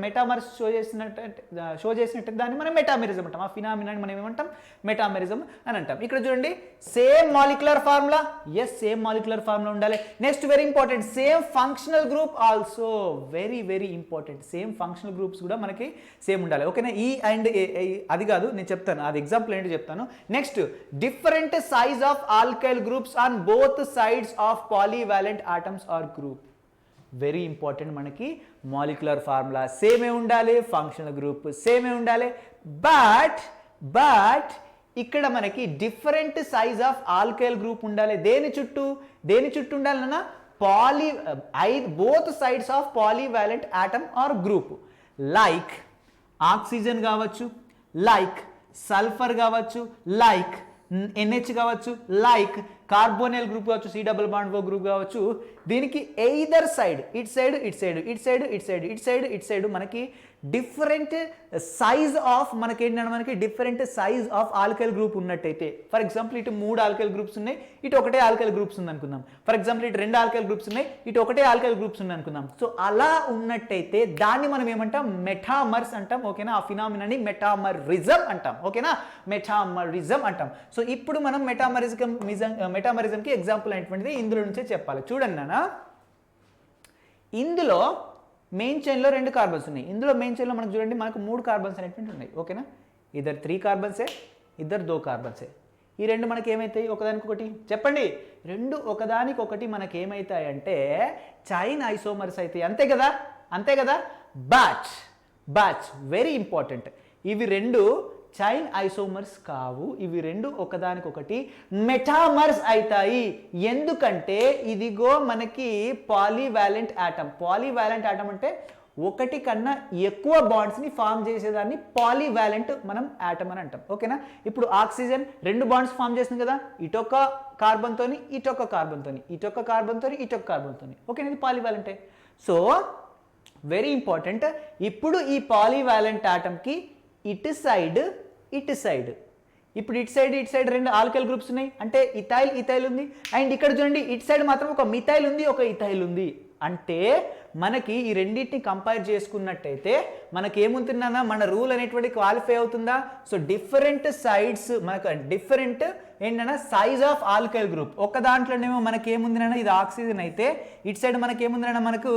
A: మెటామర్స్ షో చేసినట్టు దాన్ని మనం మెటామరిజం అంటాం. ఆ ఫినామినాని మనం ఏమంటాం, మెటామరిజం అని అంటాం. ఇక్కడ చూడండి, same molecular formula. Yes, same molecular formula ఉండాలి. Next very important, same functional group also. Very important, same functional groups కూడా మనకి సేమ్ ఉండాలి. ఓకేనా, ఈ అండ్ అది కాదు, నేను చెప్తాను, అది ఎగ్జాంపుల్ ఏంటో చెప్తాను. Next, different size of alkyl groups on both sides of polyvalent atoms or group. Very important, మనకి మాలిక్యులర్ ఫార్ములా సేమే ఉండాలి, ఫంక్షనల్ గ్రూప్ సేమే ఉండాలి. బట్ ఇక్కడ మనకి different size of alkyl group ఉండాలి. దేని చుట్టూ ఉండాలన్నా both sides of polyvalent atom or group. Like oxygen కావచ్చు, లైక్ సల్ఫర్ కావచ్చు, లైక్ NH కావచ్చు, లైక్ కార్బోనిల్ గ్రూప్ కావచ్చు, C double bond O group కావచ్చు. దీనికి ఎయిదర్ సైడ్ ఇట్ సైడ్ మనకి డిఫరెంట్ సైజ్ ఆఫ్ మనకి different size of alkyl group ఉన్నట్టయితే, for example ఇటు 3 ఆల్కైల్ గ్రూప్స్ ఉన్నాయి, ఇటు ఒకటే ఆల్కైల్ గ్రూప్స్ ఉంది అనుకుందాం. ఫర్ ఎగ్జాంపుల్ ఇటు 2 ఆల్కైల్ గ్రూప్స్ ఉన్నాయి, ఇటు ఒకటే ఆల్కైల్ గ్రూప్స్ ఉంది అనుకుందాం. సో అలా ఉన్నట్టయితే దాన్ని మనం ఏమంటాం, మెటామర్స్ అంటాం. ఓకేనా, ఆ ఫినామినాని మెటామరిజం అంటాం. ఓకేనా, మెటామరిజం అంటాం. సో ఇప్పుడు మనం మెటామరిజంకి ఎగ్జాంపుల్ అయినటువంటిది ఇందులో నుంచే చెప్పాలి. చూడండి నాన్న, ఇందులో మెయిన్ చైన్లో 2 కార్బన్స్ ఉన్నాయి. ఇందులో మెయిన్ చైన్లో మనకు చూడండి, మనకు 3 కార్బన్స్ అనేటువంటి ఉన్నాయి. ఓకేనా, ఇద్దరు 3 కార్బన్సే, ఇద్దరు 2 కార్బన్సే. ఈ 2 మనకి ఏమవుతాయి, ఒకదానికొకటి చెప్పండి, 2 ఒకదానికొకటి మనకి ఏమవుతాయి అంటే చైన్ ఐసోమర్స్ అవుతాయి. అంతే కదా. బట్ వెరీ ఇంపార్టెంట్, ఇవి 2 చైన్ ఐసోమర్స్ కావు. ఇవి 2 ఒకదానికొకటి మెటామర్స్ అవుతాయి. ఎందుకంటే ఇదిగో మనకి పాలీవాలెంట్ ఆటమ్ అంటే ఒకటి కన్నా ఎక్కువ బాండ్స్ని ఫామ్ చేసేదాన్ని పాలీవాలెంట్ మనం ఆటమ్ అని అంటాం. ఓకేనా, ఇప్పుడు ఆక్సిజన్ 2 బాండ్స్ ఫామ్ చేస్తుంది కదా, ఇటొక కార్బన్తోని ఇటొక కార్బన్తోని. ఓకేనా, ఇది పాలీవాలెంటే. సో వెరీ ఇంపార్టెంట్, ఇప్పుడు ఈ పాలీవాలెంట్ ఆటమ్కి ఇటు సైడ్ ఇప్పుడు ఇటు సైడ్ 2 ఆల్కైల్ గ్రూప్స్ ఉన్నాయి, అంటే ఇథైల్ ఉంది. అండ్ ఇక్కడ చూడండి, ఇటు సైడ్ మాత్రం ఒక మిథైల్ ఉంది, ఒక ఇథైల్ ఉంది. అంటే మనకి ఈ రెండింటిని కంపేర్ చేసుకున్నట్టయితే మనకి ఏముంటుందన్నా, మన రూల్ అనేటువంటి క్వాలిఫై అవుతుందా? సో డిఫరెంట్ సైడ్స్ మనకు డిఫరెంట్ ఏంటన్నా సైజ్ ఆఫ్ ఆల్కైల్ గ్రూప్. ఒక దాంట్లోనేమో మనకి ఏముందినా, ఇది ఆక్సిజన్ అయితే ఇటు సైడ్ మనకి ఏముందినా, మనకు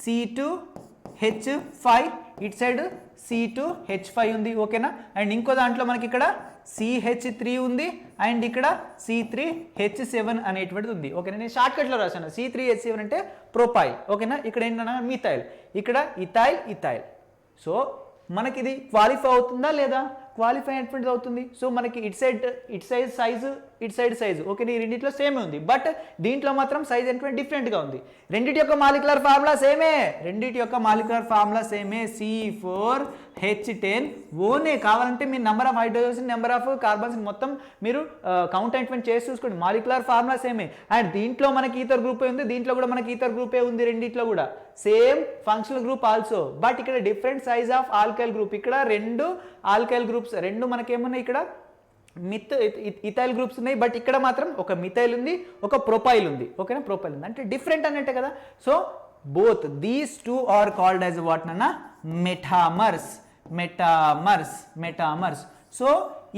A: C2H5, ఇటు సైడ్ C2H5 ఉంది. ఓకేనా, అండ్ ఇంకో దాంట్లో మనకి ఇక్కడ CH3 ఉంది, అండ్ ఇక్కడ C3H7 అనేటువంటిది ఉంది. ఓకేనా, నేను షార్ట్కట్లో రాశాను, C3H7 అంటే ప్రొపైల్. ఓకేనా, ఇక్కడ ఏంటన్నా మిథైల్, ఇక్కడ ఇథైల్. సో మనకి ఇది క్వాలిఫై అవుతుందా లేదా? క్వాలిఫై అయినటువంటిది అవుతుంది. సో మనకి ఇటు సైడ్ సైజు ఓకే, ఈ రెండింటిలో సేమే ఉంది, బట్ దీంట్లో మాత్రం సైజ్ అనేటువంటి డిఫరెంట్గా ఉంది. రెండింటి యొక్క మాలిక్యులర్ ఫార్ములా సేమే, C4H10 ఓనే. కావాలంటే మీరు number of hydrogens, number of carbons మొత్తం మీరు కౌంట్ అయినటువంటి చేసి చూసుకోండి, మాలిక్యులర్ ఫార్ములా సేమే. అండ్ దీంట్లో మనకి ఈథర్ గ్రూపే ఉంది, దీంట్లో కూడా మనకి ఈథర్ గ్రూపే ఉంది, రెండింటిలో కూడా same functional group also. But ఇక్కడ different size of alkyl group, ఇక్కడ 2 ఆల్కైల్ గ్రూప్స్, 2 మనకేమున్నాయి, ఇక్కడ ఇథైల్ గ్రూప్స్ ఉన్నాయి, బట్ ఇక్కడ మాత్రం ఒక మిథైల్ ఉంది, ఒక ప్రొపైల్ ఉంది. ఓకేనా, ప్రొపైల్ ఉంది అంటే డిఫరెంట్ అన్నట్టే కదా. So both these 2 are called as what నన్నా, మెటామర్స్. సో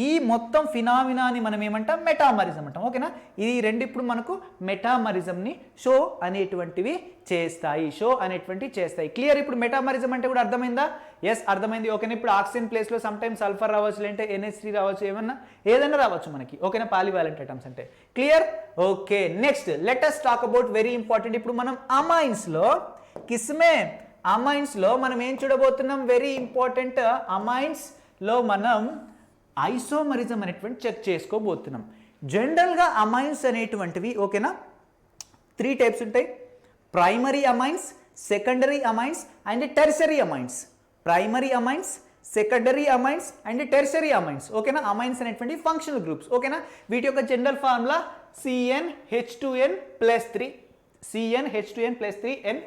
A: ఈ మొత్తం ఫినామినాని మనం ఏమంటాం, మెటామరిజం అంటాం. ఓకేనా, ఈ 2 ఇప్పుడు మనకు మెటామరిజంని షో అనేటువంటివి చేస్తాయి. క్లియర్? ఇప్పుడు మెటామరిజం అంటే కూడా అర్థమైందా? ఎస్, అర్థమైంది. ఓకేనా, ఇప్పుడు ఆక్సిజన్ ప్లేస్లో సమ్ టైమ్ సల్ఫర్ రావచ్చు, లేదంటే NH3 రావచ్చు, ఏదైనా రావచ్చు మనకి. ఓకేనా, పాలీవాలెంట్ ఐటమ్స్ అంటే. Clear? Okay, next let us talk about very important. ఇప్పుడు మనం అమైన్స్లో మనం ఏం చూడబోతున్నాం, వెరీ ఇంపార్టెంట్. అమైన్స్లో మనం ఐసోమరిజం అనేటువంటి చెక్ చేసుకోబోతున్నాం. జనరల్గా అమైన్స్ అనేటువంటివి ఓకేనా 3 టైప్స్ ఉంటాయి, primary amines, secondary amines and tertiary amines. ఓకేనా, అమైన్స్ అనేటువంటి ఫంక్షనల్ గ్రూప్స్. ఓకేనా, వీటి యొక్క జనరల్ ఫార్ములా CnH2n+3.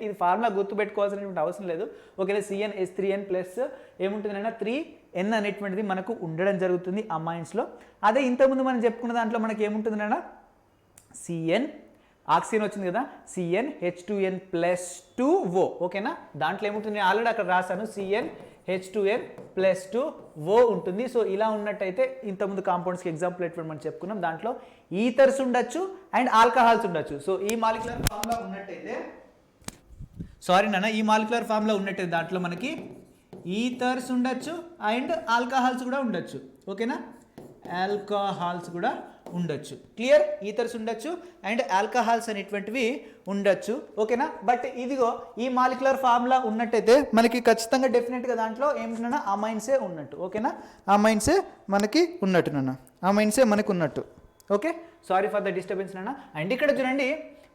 A: ఇది ఫార్ములా గుర్తుపెట్టుకోవాల్సినటువంటి అవసరం లేదు. ఓకేనా, CnH3n ప్లస్ ఏముంటుందన్నా 3n అనేటువంటిది మనకు ఉండడం జరుగుతుంది అమైన్స్లో. అదే ఇంతకుముందు మనం చెప్పుకున్న దాంట్లో మనకి ఏముంటుందన్నా, CN ఆక్సిజన్ వచ్చింది కదా, CnH2n+2O. ఓకేనా, దాంట్లో ఏముంటుంది, నేను ఆల్రెడీ అక్కడ రాశాను, CnH2n+2O ఉంటుంది. సో ఇలా ఉన్నట్టయితే ఇంతకుముందు కాంపౌండ్స్కి ఎగ్జాంపుల్ ఎటువంటి మనం చెప్పుకున్నాం, దాంట్లో ఈథర్స్ ఉండొచ్చు అండ్ ఆల్కహాల్స్ ఉండొచ్చు. సో ఈ మాలిక్యులర్ ఫార్ములా ఉన్నట్టయితే దాంట్లో మనకి ఈథర్స్ ఉండొచ్చు అండ్ ఆల్కహాల్స్ కూడా ఉండొచ్చు. ఓకేనా, ఆల్కహాల్స్ కూడా ఉండొచ్చు. క్లియర్? ఈథర్స్ ఉండొచ్చు అండ్ ఆల్కహాల్స్ అనేటువంటివి ఉండొచ్చు. ఓకేనా? బట్ ఇదిగో ఈ మాలిక్యులర్ ఫార్ములా ఉన్నట్టయితే మనకి ఖచ్చితంగా డెఫినెట్గా దాంట్లో ఏమిటన్నా అమైన్సే ఉన్నట్టు. ఓకేనా? అమైన్సే మనకి ఉన్నట్టు నాన్న, అమైన్సే మనకు ఉన్నట్టు. Okay, sorry for the disturbance నాన్న. అండ్ ఇక్కడ చూడండి,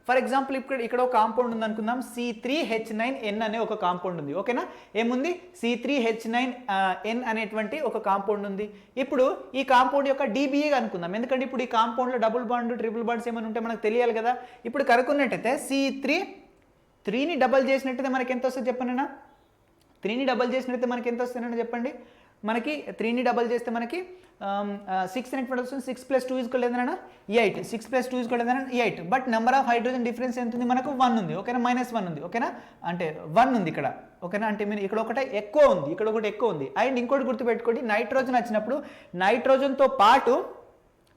A: ఫర్ ఎగ్జాంపుల్ ఇక్కడ ఒక కాంపౌండ్ ఉంది అనుకుందాం, C3H9N అనే ఒక కాంపౌండ్ ఉంది. ఓకేనా? ఏముంది? C3H9N అనేటువంటి ఒక కాంపౌండ్ ఉంది. ఇప్పుడు ఈ కాంపౌండ్ యొక్క DBA అనుకుందాం, ఎందుకంటే ఇప్పుడు ఈ కాంపౌండ్లో డబుల్ బాండ్ ట్రిపుల్ బాండ్స్ ఏమైనా ఉంటే మనకు తెలియాలి కదా. ఇప్పుడు కనుక్కున్నట్టయితే C3ని డబల్ చేసినట్టయితే మనకి ఎంత వస్తుంది చెప్పండి. 3ని డబల్ చేసినట్టయితే మనకి ఎంత వస్తుందని చెప్పండి. మనకి 3ని డబల్ చేస్తే మనకి 6 అనేటువంటి వస్తుంది. 6 + 2 = 8. 6 + 2 = 8. But number of hydrogen difference ఎంత ఉంది? మనకు 1 ఉంది. ఓకేనా? -1 ఉంది. ఓకేనా? అంటే 1 ఉంది ఇక్కడ. ఓకేనా? అంటే మీరు ఇక్కడ ఒకటి ఎక్కువ ఉంది, ఇక్కడ ఒకటి ఎక్కువ ఉంది. అండ్ ఇంకోటి గుర్తుపెట్టుకోండి, నైట్రోజన్ వచ్చినప్పుడు నైట్రోజన్తో పాటు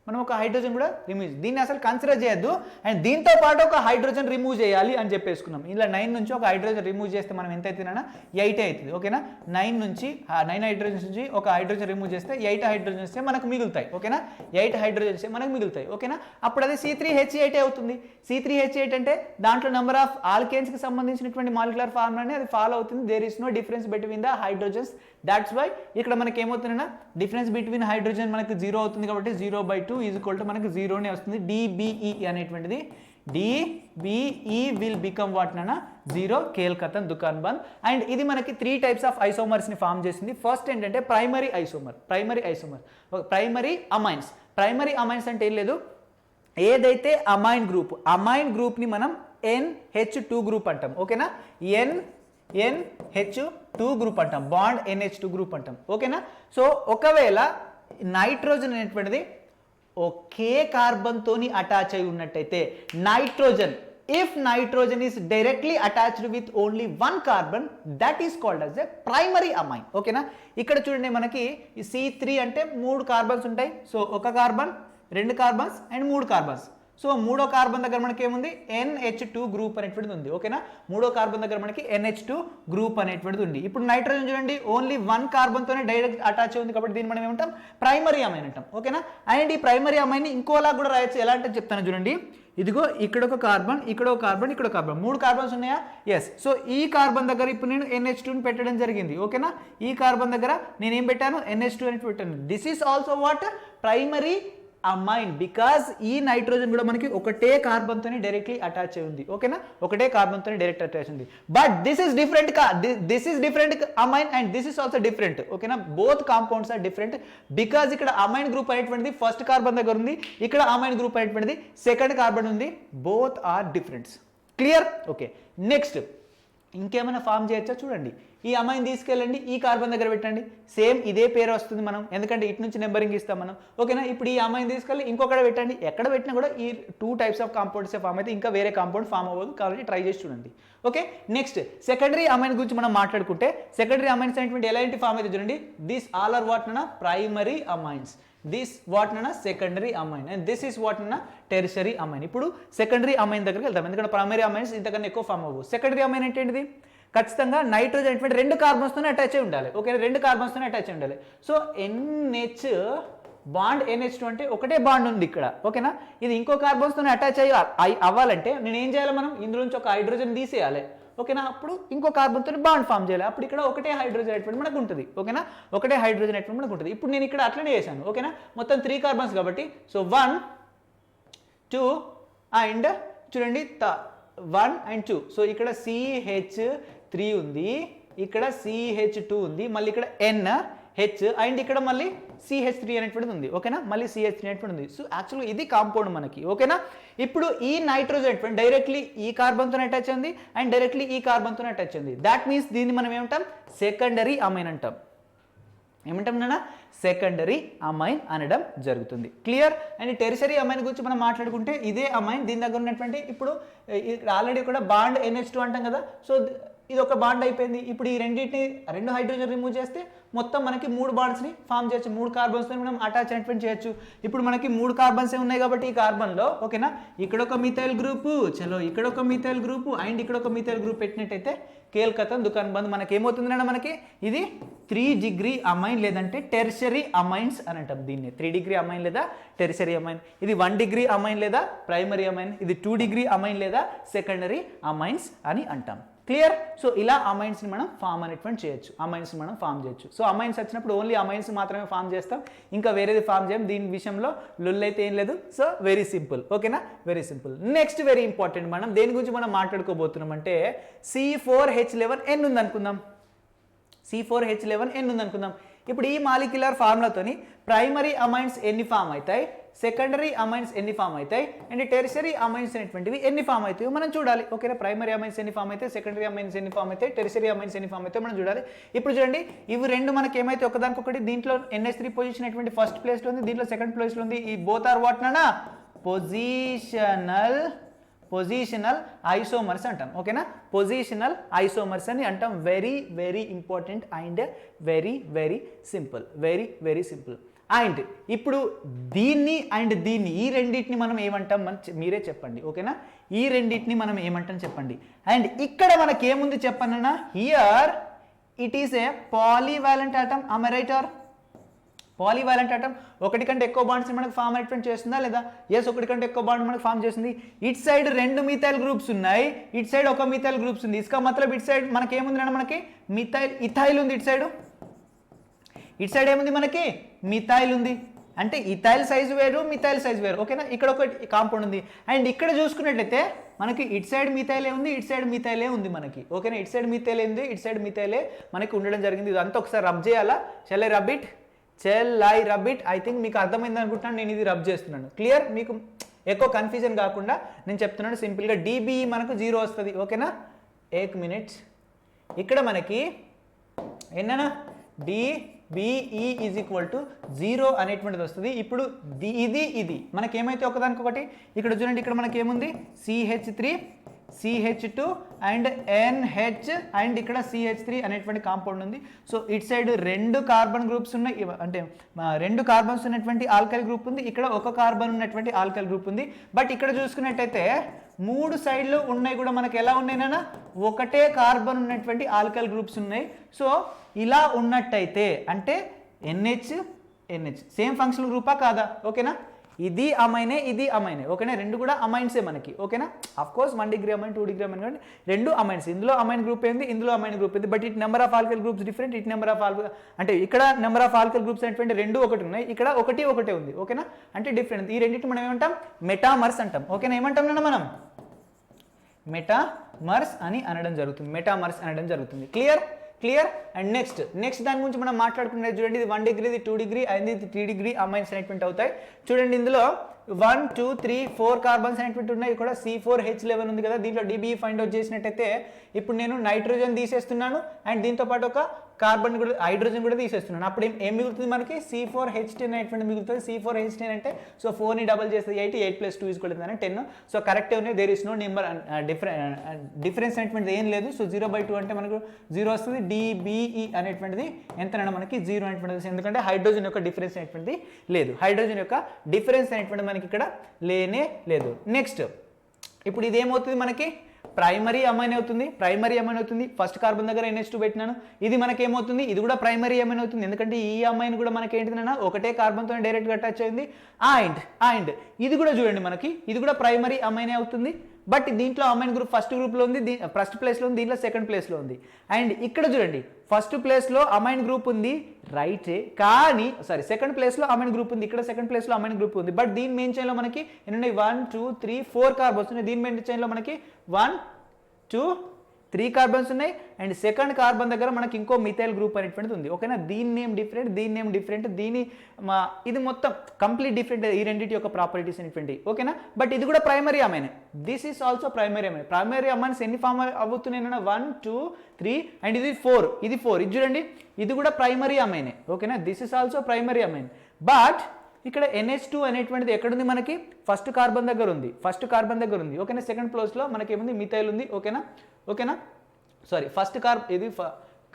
A: మనం ఒక హైడ్రోజన్ కూడా రిమూవ్, దీన్ని అసలు కన్సిడర్ చేయొద్దు. అండ్ దీంతో పాటు ఒక హైడ్రోజన్ రిమూవ్ చేయాలి అని చెప్పేసుకున్నాం. ఇలా 9 నుంచి ఒక హైడ్రోజన్ రిమూవ్ చేస్తే మనం ఎంత అవుతుందన్నా 8 అవుతుంది. ఓకేనా? 9 హైడ్రోజన్స్ నుంచి ఒక హైడ్రోజన్ రిమూవ్ చేస్తే 8 హైడ్రోజన్స్ వస్తే మనకు మిగులుతాయి. ఓకేనా? 8 హైడ్రోజన్స్ మనకు మిగులుతాయి. ఓకేనా? అప్పుడు అది C3H8 అవుతుంది. C3H8 అంటే దాంట్లో నెంబర్ ఆఫ్ ఆల్కేన్స్కి సంబంధించినటువంటి మాలిక్యులర్ ఫార్ములాని అది ఫాలో అవుతుంది. There is no difference between the hydrogens. That's why ఇక్కడ మనకి ఏమవుతుందన్నా డిఫరెన్స్ బిట్వీన్ హైడ్రోజన్ మనకి 0 అవుతుంది. కాబట్టి 0/2 = మనకి 0నే వస్తుంది. DBE అనేటువంటిది DBE విల్ బికమ్ వాట్ నాన్న 0. కేల్కతన్ దుకాన్ బంద్. అండ్ ఇది మనకి 3 టైప్స్ ఆఫ్ ఐసోమర్స్ని ఫామ్ చేసింది. ఫస్ట్ ఏంటంటే primary isomer, primary amines. Primary amines అంటే ఏం లేదు, ఏదైతే అమైన్ గ్రూప్ని మనం NH2 గ్రూప్ అంటాం. ఓకేనా? NH2 గ్రూప్ అంటాం, బాండ్ NH2 గ్రూప్ అంటాం. ఓకేనా? సో ఒకవేళ నైట్రోజన్ అనేటువంటిది ఒకే కార్బన్తోని అటాచ్ అయి ఉన్నట్టయితే nitrogen, if nitrogen is directly attached with only one carbon, that is called as a primary amine. ఓకేనా? ఇక్కడ చూడండి, మనకి C3 అంటే 3 కార్బన్స్ ఉంటాయి. సో ఒక carbon, 2 carbons and 3 carbons. So మూడో కార్బన్ దగ్గర మనకి ఏముంది? NH2 గ్రూప్ అనేటువంటిది ఉంది. ఓకేనా? మూడో కార్బన్ దగ్గర మనకి NH2 గ్రూప్ అనేటువంటిది ఉంది. ఇప్పుడు నైట్రోజన్ చూడండి, ఓన్లీ 1 కార్బన్తోనే డైరెక్ట్ అటాచ్ ఉంది కాబట్టి దీన్ని మనం ఏమంటాం? ప్రైమరీ అమైన్ అంటాం. ఓకేనా? అండ్ ఈ ప్రైమరీ అమైన్ని ఇంకోలా కూడా రాయొచ్చు. ఎలా అంటే చెప్తాను చూడండి. ఇదిగో ఇక్కడ ఒక కార్బన్, ఇక్కడ ఒక కార్బన్, ఇక్కడ ఒక కార్బన్, 3 కార్బన్స్ ఉన్నాయా? ఎస్. సో ఈ కార్బన్ దగ్గర ఇప్పుడు నేను NH2ని పెట్టడం జరిగింది. ఓకేనా? ఈ కార్బన్ దగ్గర నేను ఏం పెట్టాను? NH2 అని పెట్టాను. This is also what? Primary amine, because ఈ నైట్రోజన్ కూడా మనకి ఒకటే కార్బన్తోనే డైరెక్ట్లీ అటాచ్ అయి ఉంది. ఓకేనా? ఒకటే కార్బన్తోనే డైరెక్ట్ అటాచ్ ఉంది. But this is different amine and this is also different. ఓకేనా? Both compounds are different because ఇక్కడ అమైన్ గ్రూప్ అనేటువంటిది ఫస్ట్ కార్బన్ దగ్గర ఉంది, ఇక్కడ అమైన్ గ్రూప్ అనేటువంటిది సెకండ్ కార్బన్ ఉంది. Both are differents. Clear? Okay. Next ఇంకేమైనా ఫామ్ చేయొచ్చా చూడండి. ఈ అమైన్ తీసుకెళ్ళండి, ఈ కార్బన్ దగ్గర పెట్టండి, సేమ్ ఇదే పేరు వస్తుంది మనం, ఎందుకంటే ఇటు నుంచి నెంబరింగ్ ఇస్తాం మనం. ఓకేనా? ఇప్పుడు ఈ అమైన్ తీసుకెళ్ళి ఇంకొకటి పెట్టండి, ఎక్కడ పెట్టినా కూడా ఈ 2 టైప్స్ ఆఫ్ కాంపౌండ్స్ ఫామ్ అయితే ఇంకా వేరే కాంపౌండ్ ఫామ్ అవ్వదు. కాబట్టి ట్రై చేసి చూడండి. ఓకే. నెక్స్ట్ సెకండరీ అమైన్ గురించి మనం మాట్లాడుకుంటే, సెకండరీ అమైన్స్ అనేటువంటి ఎలాంటి ఫామ్ అయితే చూడండి. దిస్ ఆల్ ఆర్ వాట్ నా ప్రైమరీ అమైన్స్, దిస్ వాట్ నా secondary amine and this is what నా టెరిషరీ అమైన్. ఇప్పుడు సెకండరీ అమైన్ దగ్గరికి వెళ్తాం, ఎందుకంటే ప్రైమరీ అమైన్స్ ఇంతకన్నా ఎక్కువ ఫామ్ అవ్వవు. సెకండరీ అమైన్ అంటే ఏంటిది? ఖచ్చితంగా నైట్రోజన్ అనేటువంటి 2 కార్బన్స్తోనే అటాచ్ అయి ఉండాలి. ఓకే, 2 కార్బన్స్తోనే అటాచ్ అయి ఉండాలి. సో NH బాండ్ NH2 అంటే ఒకటే బాండ్ ఉంది ఇక్కడ. ఓకేనా? ఇది ఇంకో కార్బన్స్తోనే అటాచ్ అవ్వాలంటే నేను ఏం చేయాలి? మనం ఇందులో నుంచి ఒక హైడ్రోజన్ తీసేయాలి. ఓకేనా? అప్పుడు ఇంకో కార్బన్తో బాండ్ ఫామ్ చేయాలి. అప్పుడు ఇక్కడ ఒకటే హైడ్రోజన్ అనేటువంటి మనకు ఉంటుంది. ఓకేనా? ఒకటే హైడ్రోజన్ అనేటువంటి మనకు ఉంటుంది. ఇప్పుడు నేను ఇక్కడ అట్లనే చేశాను. ఓకేనా? మొత్తం 3 కార్బన్స్ కాబట్టి సో 1 2 అండ్ చూడండి 1 and 2. సో ఇక్కడ CH3 ఉంది, ఇక్కడ CH2 ఉంది, మళ్ళీ ఇక్కడ NH అండ్ ఇక్కడ మళ్ళీ CH3 అనేటువంటిది ఉంది. ఓకేనా? మళ్ళీ CH3 అనేటువంటి ఉంది. సో యాక్చువల్గా ఇది కాంపౌండ్ మనకి. ఓకేనా? ఇప్పుడు ఈ నైట్రోజన్ అనేటువంటి డైరెక్ట్లీ ఈ కార్బన్తో అటాచ్ అయింది అండ్ డైరెక్ట్లీ ఈ కార్బన్తో అటాచ్ అయింది. దాట్ మీన్స్ దీన్ని మనం ఏమంటాం? సెకండరీ అమైన్ అంటాం. ఏమంటాం నాన్న? సెకండరీ అమైన్ అనడం జరుగుతుంది. క్లియర్? అండ్ టెరిషరీ అమైన్ గురించి మనం మాట్లాడుకుంటే ఇదే అమైన్, దీని దగ్గర ఉన్నటువంటి ఇప్పుడు ఆల్రెడీ కూడా బాండ్ NH2 అంటాం కదా. సో ఇది ఒక బాండ్ అయిపోయింది. ఇప్పుడు ఈ రెండు హైడ్రోజన్ రిమూవ్ చేస్తే మొత్తం మనకి 3 బాండ్స్ని ఫామ్ చేయొచ్చు, 3 కార్బన్స్ని మనం అటాచ్ అయినటువంటి చేయొచ్చు. ఇప్పుడు మనకి 3 కార్బన్స్ ఉన్నాయి కాబట్టి ఈ కార్బన్లో ఓకేనా ఇక్కడ ఒక మిథైల్ గ్రూపు, చలో ఇక్కడ ఒక మిథైల్ గ్రూపు అండ్ ఇక్కడ ఒక మిథైల్ గ్రూప్ పెట్టినట్టయితే కేల్కతం దుకాన్ బంద్. మనకి ఏమవుతుందన్నా మనకి ఇది 3 డిగ్రీ అమైన్ లేదంటే టెర్షరీ అమైన్స్ అని అంటాం దీన్ని. 3 డిగ్రీ అమైన్ లేదా టెర్షరీ అమైన్. ఇది 1 డిగ్రీ అమైన్ లేదా ప్రైమరీ అమైన్. ఇది 2 డిగ్రీ అమైన్ లేదా సెకండరీ అమైన్స్ అని అంటాం. క్లియర్? సో ఇలా అమైన్స్ని మనం ఫామ్ అనేటువంటి చేయొచ్చు, అమైన్స్ని మనం ఫామ్ చేయొచ్చు. సో అమైన్స్ వచ్చినప్పుడు ఓన్లీ అమైన్స్ మాత్రమే ఫామ్ చేస్తాం, ఇంకా వేరేది ఫామ్ చేయం. దీని విషయంలో లొల్ అయితే ఏం లేదు. సో వెరీ సింపుల్, ఓకేనా, very simple. Next very important, మనం దేని గురించి మనం మాట్లాడుకోబోతున్నాం అంటే C4H11N ఉంది అనుకుందాం. C4H11N ఉంది అనుకుందాం. ఇప్పుడు ఈ మాలిక్యులర్ ఫార్ములాతోని ప్రైమరీ అమైన్స్ ఎన్ని ఫామ్ అవుతాయి, సెకండరీ అమైన్స్ ఎన్ని ఫామ్ అవుతాయి అండ్ టెర్షరీ అమైన్స్ అనేటువంటివి ఎన్ని ఫామ్ అవుతాయో మనం చూడాలి. ఓకేనా, ప్రైమరీ అమైన్స్ ఎన్ని ఫామ్ అవుతాయి, సెకండరీ అమైన్స్ ఎన్ని ఫామ్ అవుతాయి, టెర్షరీ అమైన్స్ ఎన్ని ఫామ్ అవుతాయో మనం చూడాలి. ఇప్పుడు చూడండి, ఇవి రెండు మనకి ఏమైతే ఒకదానికొకటి, దీంట్లో NH3 పొజిషన్ అనేటువంటి ఫస్ట్ ప్లేస్లో ఉంది, దీంట్లో సెకండ్ ప్లేస్లో ఉంది. ఈ బోత్ ఆర్ వాట్ నానా పొజిషనల్ ఐసోమర్స్ అంటాం. ఓకేనా, పొజిషనల్ ఐసోమర్స్ అని అంటాం. Very very important and very very simple, very very simple. And ఇప్పుడు దీన్ని అండ్ దీన్ని ఈ రెండింటిని మనం ఏమంటాం మీరే చెప్పండి. ఓకేనా, ఈ రెండింటిని మనం ఏమంటాం చెప్పండి. అండ్ ఇక్కడ మనకి ఏముంది చెప్పన్నా, here it is a polyvalent atom. Am I right or? Polyvalent atom ఒకటి కంటే ఎక్కువ బాండ్స్ని మనకు ఫామ్ అయినటువంటి చేస్తుందా లేదా? ఎస్, ఒకటి కంటే ఎక్కువ బాండ్ మనకు ఫామ్ చేస్తుంది. ఇట్ సైడ్ 2 మిథైల్ గ్రూప్స్ ఉన్నాయి, ఇట్ సైడ్ ఒక మిథైల్ గ్రూప్స్ ఉంది. ఇసుక మతలబ్ ఇట్ సైడ్ మనకి ఏముంది అన్న, మనకి ఇథైల్ ఉంది. ఇట్ సైడ్ ఏముంది మనకి మిథైల్ ఉంది. అంటే ఇథైల్ సైజ్ వేరు, మిథైల్ సైజ్ వేరు. ఓకేనా, ఇక్కడ ఒక కాంపౌండ్ ఉంది. అండ్ ఇక్కడ చూసుకున్నట్లయితే మనకి ఇట్ సైడ్ మిథైలే ఉంది, ఇట్ సైడ్ మిథైలే ఉంది మనకి. ఓకేనా, ఇట్ సైడ్ మిథైలే ఉంది, ఇట్ సైడ్ మిథైలే మనకి ఉండడం జరిగింది. ఇదంతా ఒకసారి రబ్ చేయాలా? Shall I rub it. I think మీకు అర్థమైంది అనుకుంటున్నాను, నేను ఇది రబ్ చేస్తున్నాను. క్లియర్? మీకు ఎక్కువ కన్ఫ్యూజన్ కాకుండా నేను చెప్తున్నాను సింపుల్గా. DBE మనకు 0 వస్తుంది. ఓకేనా, 1 మినిట్. ఇక్కడ మనకి ఎన్ననా DBE ఈజ్ ఈక్వల్ టు 0 అనేటువంటిది వస్తుంది. ఇప్పుడు ఇది మనకేమైతే ఒకదానికొకటి, ఇక్కడ చూడండి, ఇక్కడ మనకి ఏముంది CH3 CH2 and NH and ఇక్కడ CH3 అనేటువంటి కాంపౌండ్ ఉంది. So it side 2 carbon groups ఉన్నాయి, అంటే 2 కార్బన్స్ ఉన్నటువంటి ఆల్కైల్ గ్రూప్ ఉంది, ఇక్కడ ఒక కార్బన్ ఉన్నటువంటి ఆల్కైల్ గ్రూప్ ఉంది. బట్ ఇక్కడ చూసుకున్నట్టయితే 3 సైడ్లు ఉన్నాయి కూడా మనకి ఎలా ఉన్నాయినా, ఒకటే కార్బన్ ఉన్నటువంటి ఆల్కైల్ గ్రూప్స్ ఉన్నాయి. సో ఇలా ఉన్నట్టయితే అంటే NH సేమ్ ఫంక్షనల్ గ్రూపా కాదా? ఓకేనా, ఇది అమైనే, ఇది అమైనే. ఓకేనా, రెండు కూడా అమైన్సే మనకి. ఓకేనా, of course 1 degree amine, 2 degree amine కానీ రెండు అమైన్స్. ఇందులో అమైన్ గ్రూప్ ఏంది, ఇందులో అమైన్ గ్రూప్ ఏంది. But it number of alkyl groups different, it number of అంటే ఇక్కడ నెంబర్ ఆఫ్ ఆల్కైల్ గ్రూప్స్ అనేటువంటి 2 ఒకటి ఉన్నాయి, ఇక్కడ ఒకటే ఉంది. ఓకేనా, అంటే డిఫరెంట్. ఈ రెండింటి మనం ఏమంటాం, మెటామర్స్ అంటాం. ఓకేనా, ఏమంటాం మనం మెటామర్స్ అని అనడం జరుగుతుంది, మెటామర్స్ అనడం జరుగుతుంది. క్లియర్? అండ్ నెక్స్ట్ దాని గురించి మనం మాట్లాడుకునేది చూడండి. ఇది 1 డిగ్రీ, ఇది 2 డిగ్రీ అండ్ ఇది 3 డిగ్రీ అమైన్స్ అనేటువంటి అవుతాయి. చూడండి, ఇందులో 1 2 3 4 కార్బన్స్ అనేటువంటి ఉన్నాయి. ఇక్కడ C4H11 ఉంది కదా, దీంట్లో DBE ఫైండ్ అవుట్ చేసినట్టయితే ఇప్పుడు నేను నైట్రోజన్ తీసేస్తున్నాను అండ్ దీంతో పాటు ఒక కార్బన్ కూడా, హైడ్రోజన్ కూడా తీసేస్తున్నాను. అప్పుడు ఏం మిగులుతుంది మనకి, C4H10 అనేటువంటి మిగులుతుంది. C4H10 అంటే సో 4ని డబల్ చేస్తే 8, 8 + 2 = 10. సో కరెక్టే ఉన్నాయి, there is no number difference అనేటువంటిది ఏం లేదు. సో 0/2 అంటే మనకు 0 వస్తుంది. DBE అనేటువంటిది ఎంతనైనా మనకి 0 అనేటువంటిది, ఎందుకంటే హైడ్రోజన్ యొక్క డిఫరెన్స్ అనేటువంటిది లేదు. హైడ్రోజన్ యొక్క డిఫరెన్స్ అనేటువంటిది మనకి ఇక్కడ లేనే లేదు. నెక్స్ట్ ఇప్పుడు ఇది ఏమవుతుంది మనకి, ప్రైమరీ అమైన్ అవుతుంది. ఫస్ట్ కార్బన్ దగ్గర NH2 పెట్టినాను. ఇది మనకి ఏమవుతుంది, ఇది కూడా ప్రైమరీ అమైన్ అవుతుంది. ఎందుకంటే ఈ అమైన్ కూడా మనకి ఏంటిదన్నా ఒకటే కార్బన్తో డైరెక్ట్గా అటాచ్ అయింది. అండ్ ఇది కూడా చూడండి మనకి, ఇది కూడా ప్రైమరీ అమైనే అవుతుంది. బట్ దీంట్లో అమైన్ గ్రూప్ ఫస్ట్ గ్రూప్లో ఉంది, ఫస్ట్ ప్లేస్లో ఉంది, దీంట్లో సెకండ్ ప్లేస్లో ఉంది. అండ్ ఇక్కడ చూడండి, ఫస్ట్ ప్లేస్లో అమైన్ గ్రూప్ ఉంది రైటే, కానీ సెకండ్ ప్లేస్లో అమైన్ గ్రూప్ ఉంది, ఇక్కడ సెకండ్ ప్లేస్లో అమైన్ గ్రూప్ ఉంది. బట్ దీని మెయిన్ చైన్లో మనకి ఎన్ని ఉన్నాయి, 1 2 3 4 కార్బన్స్ ఉన్నాయి. దీని మెయిన్ చైన్లో మనకి 1 2 3 కార్బన్స్ ఉన్నాయి. అండ్ సెకండ్ కార్బన్ దగ్గర మనకి ఇంకో మిథైల్ గ్రూప్ అనేటువంటిది ఉంది. ఓకేనా, దీని నేమ్ డిఫరెంట్, ఇది మొత్తం కంప్లీట్ డిఫరెంట్, ఈ రెండింటి యొక్క ప్రాపర్టీస్ అనేటువంటి. ఓకేనా, బట్ ఇది కూడా primary amine. This is also primary amine. Primary amines ఎన్ని ఫామ్ అవుతున్నాయి, 1 2 3 అండ్ ఇది 4. ఇది చూడండి, ఇది కూడా ప్రైమరీ అమైనే. ఓకేనా, this is also primary amine. But ఇక్కడ NH2 అనేటువంటిది ఎక్కడుంది మనకి, ఫస్ట్ కార్బన్ దగ్గర ఉంది. ఓకేనా, సెకండ్ ప్లేస్లో మనకి ఏముంది, మిథైల్ ఉంది. ఓకేనా సారీ ఫస్ట్ ఇది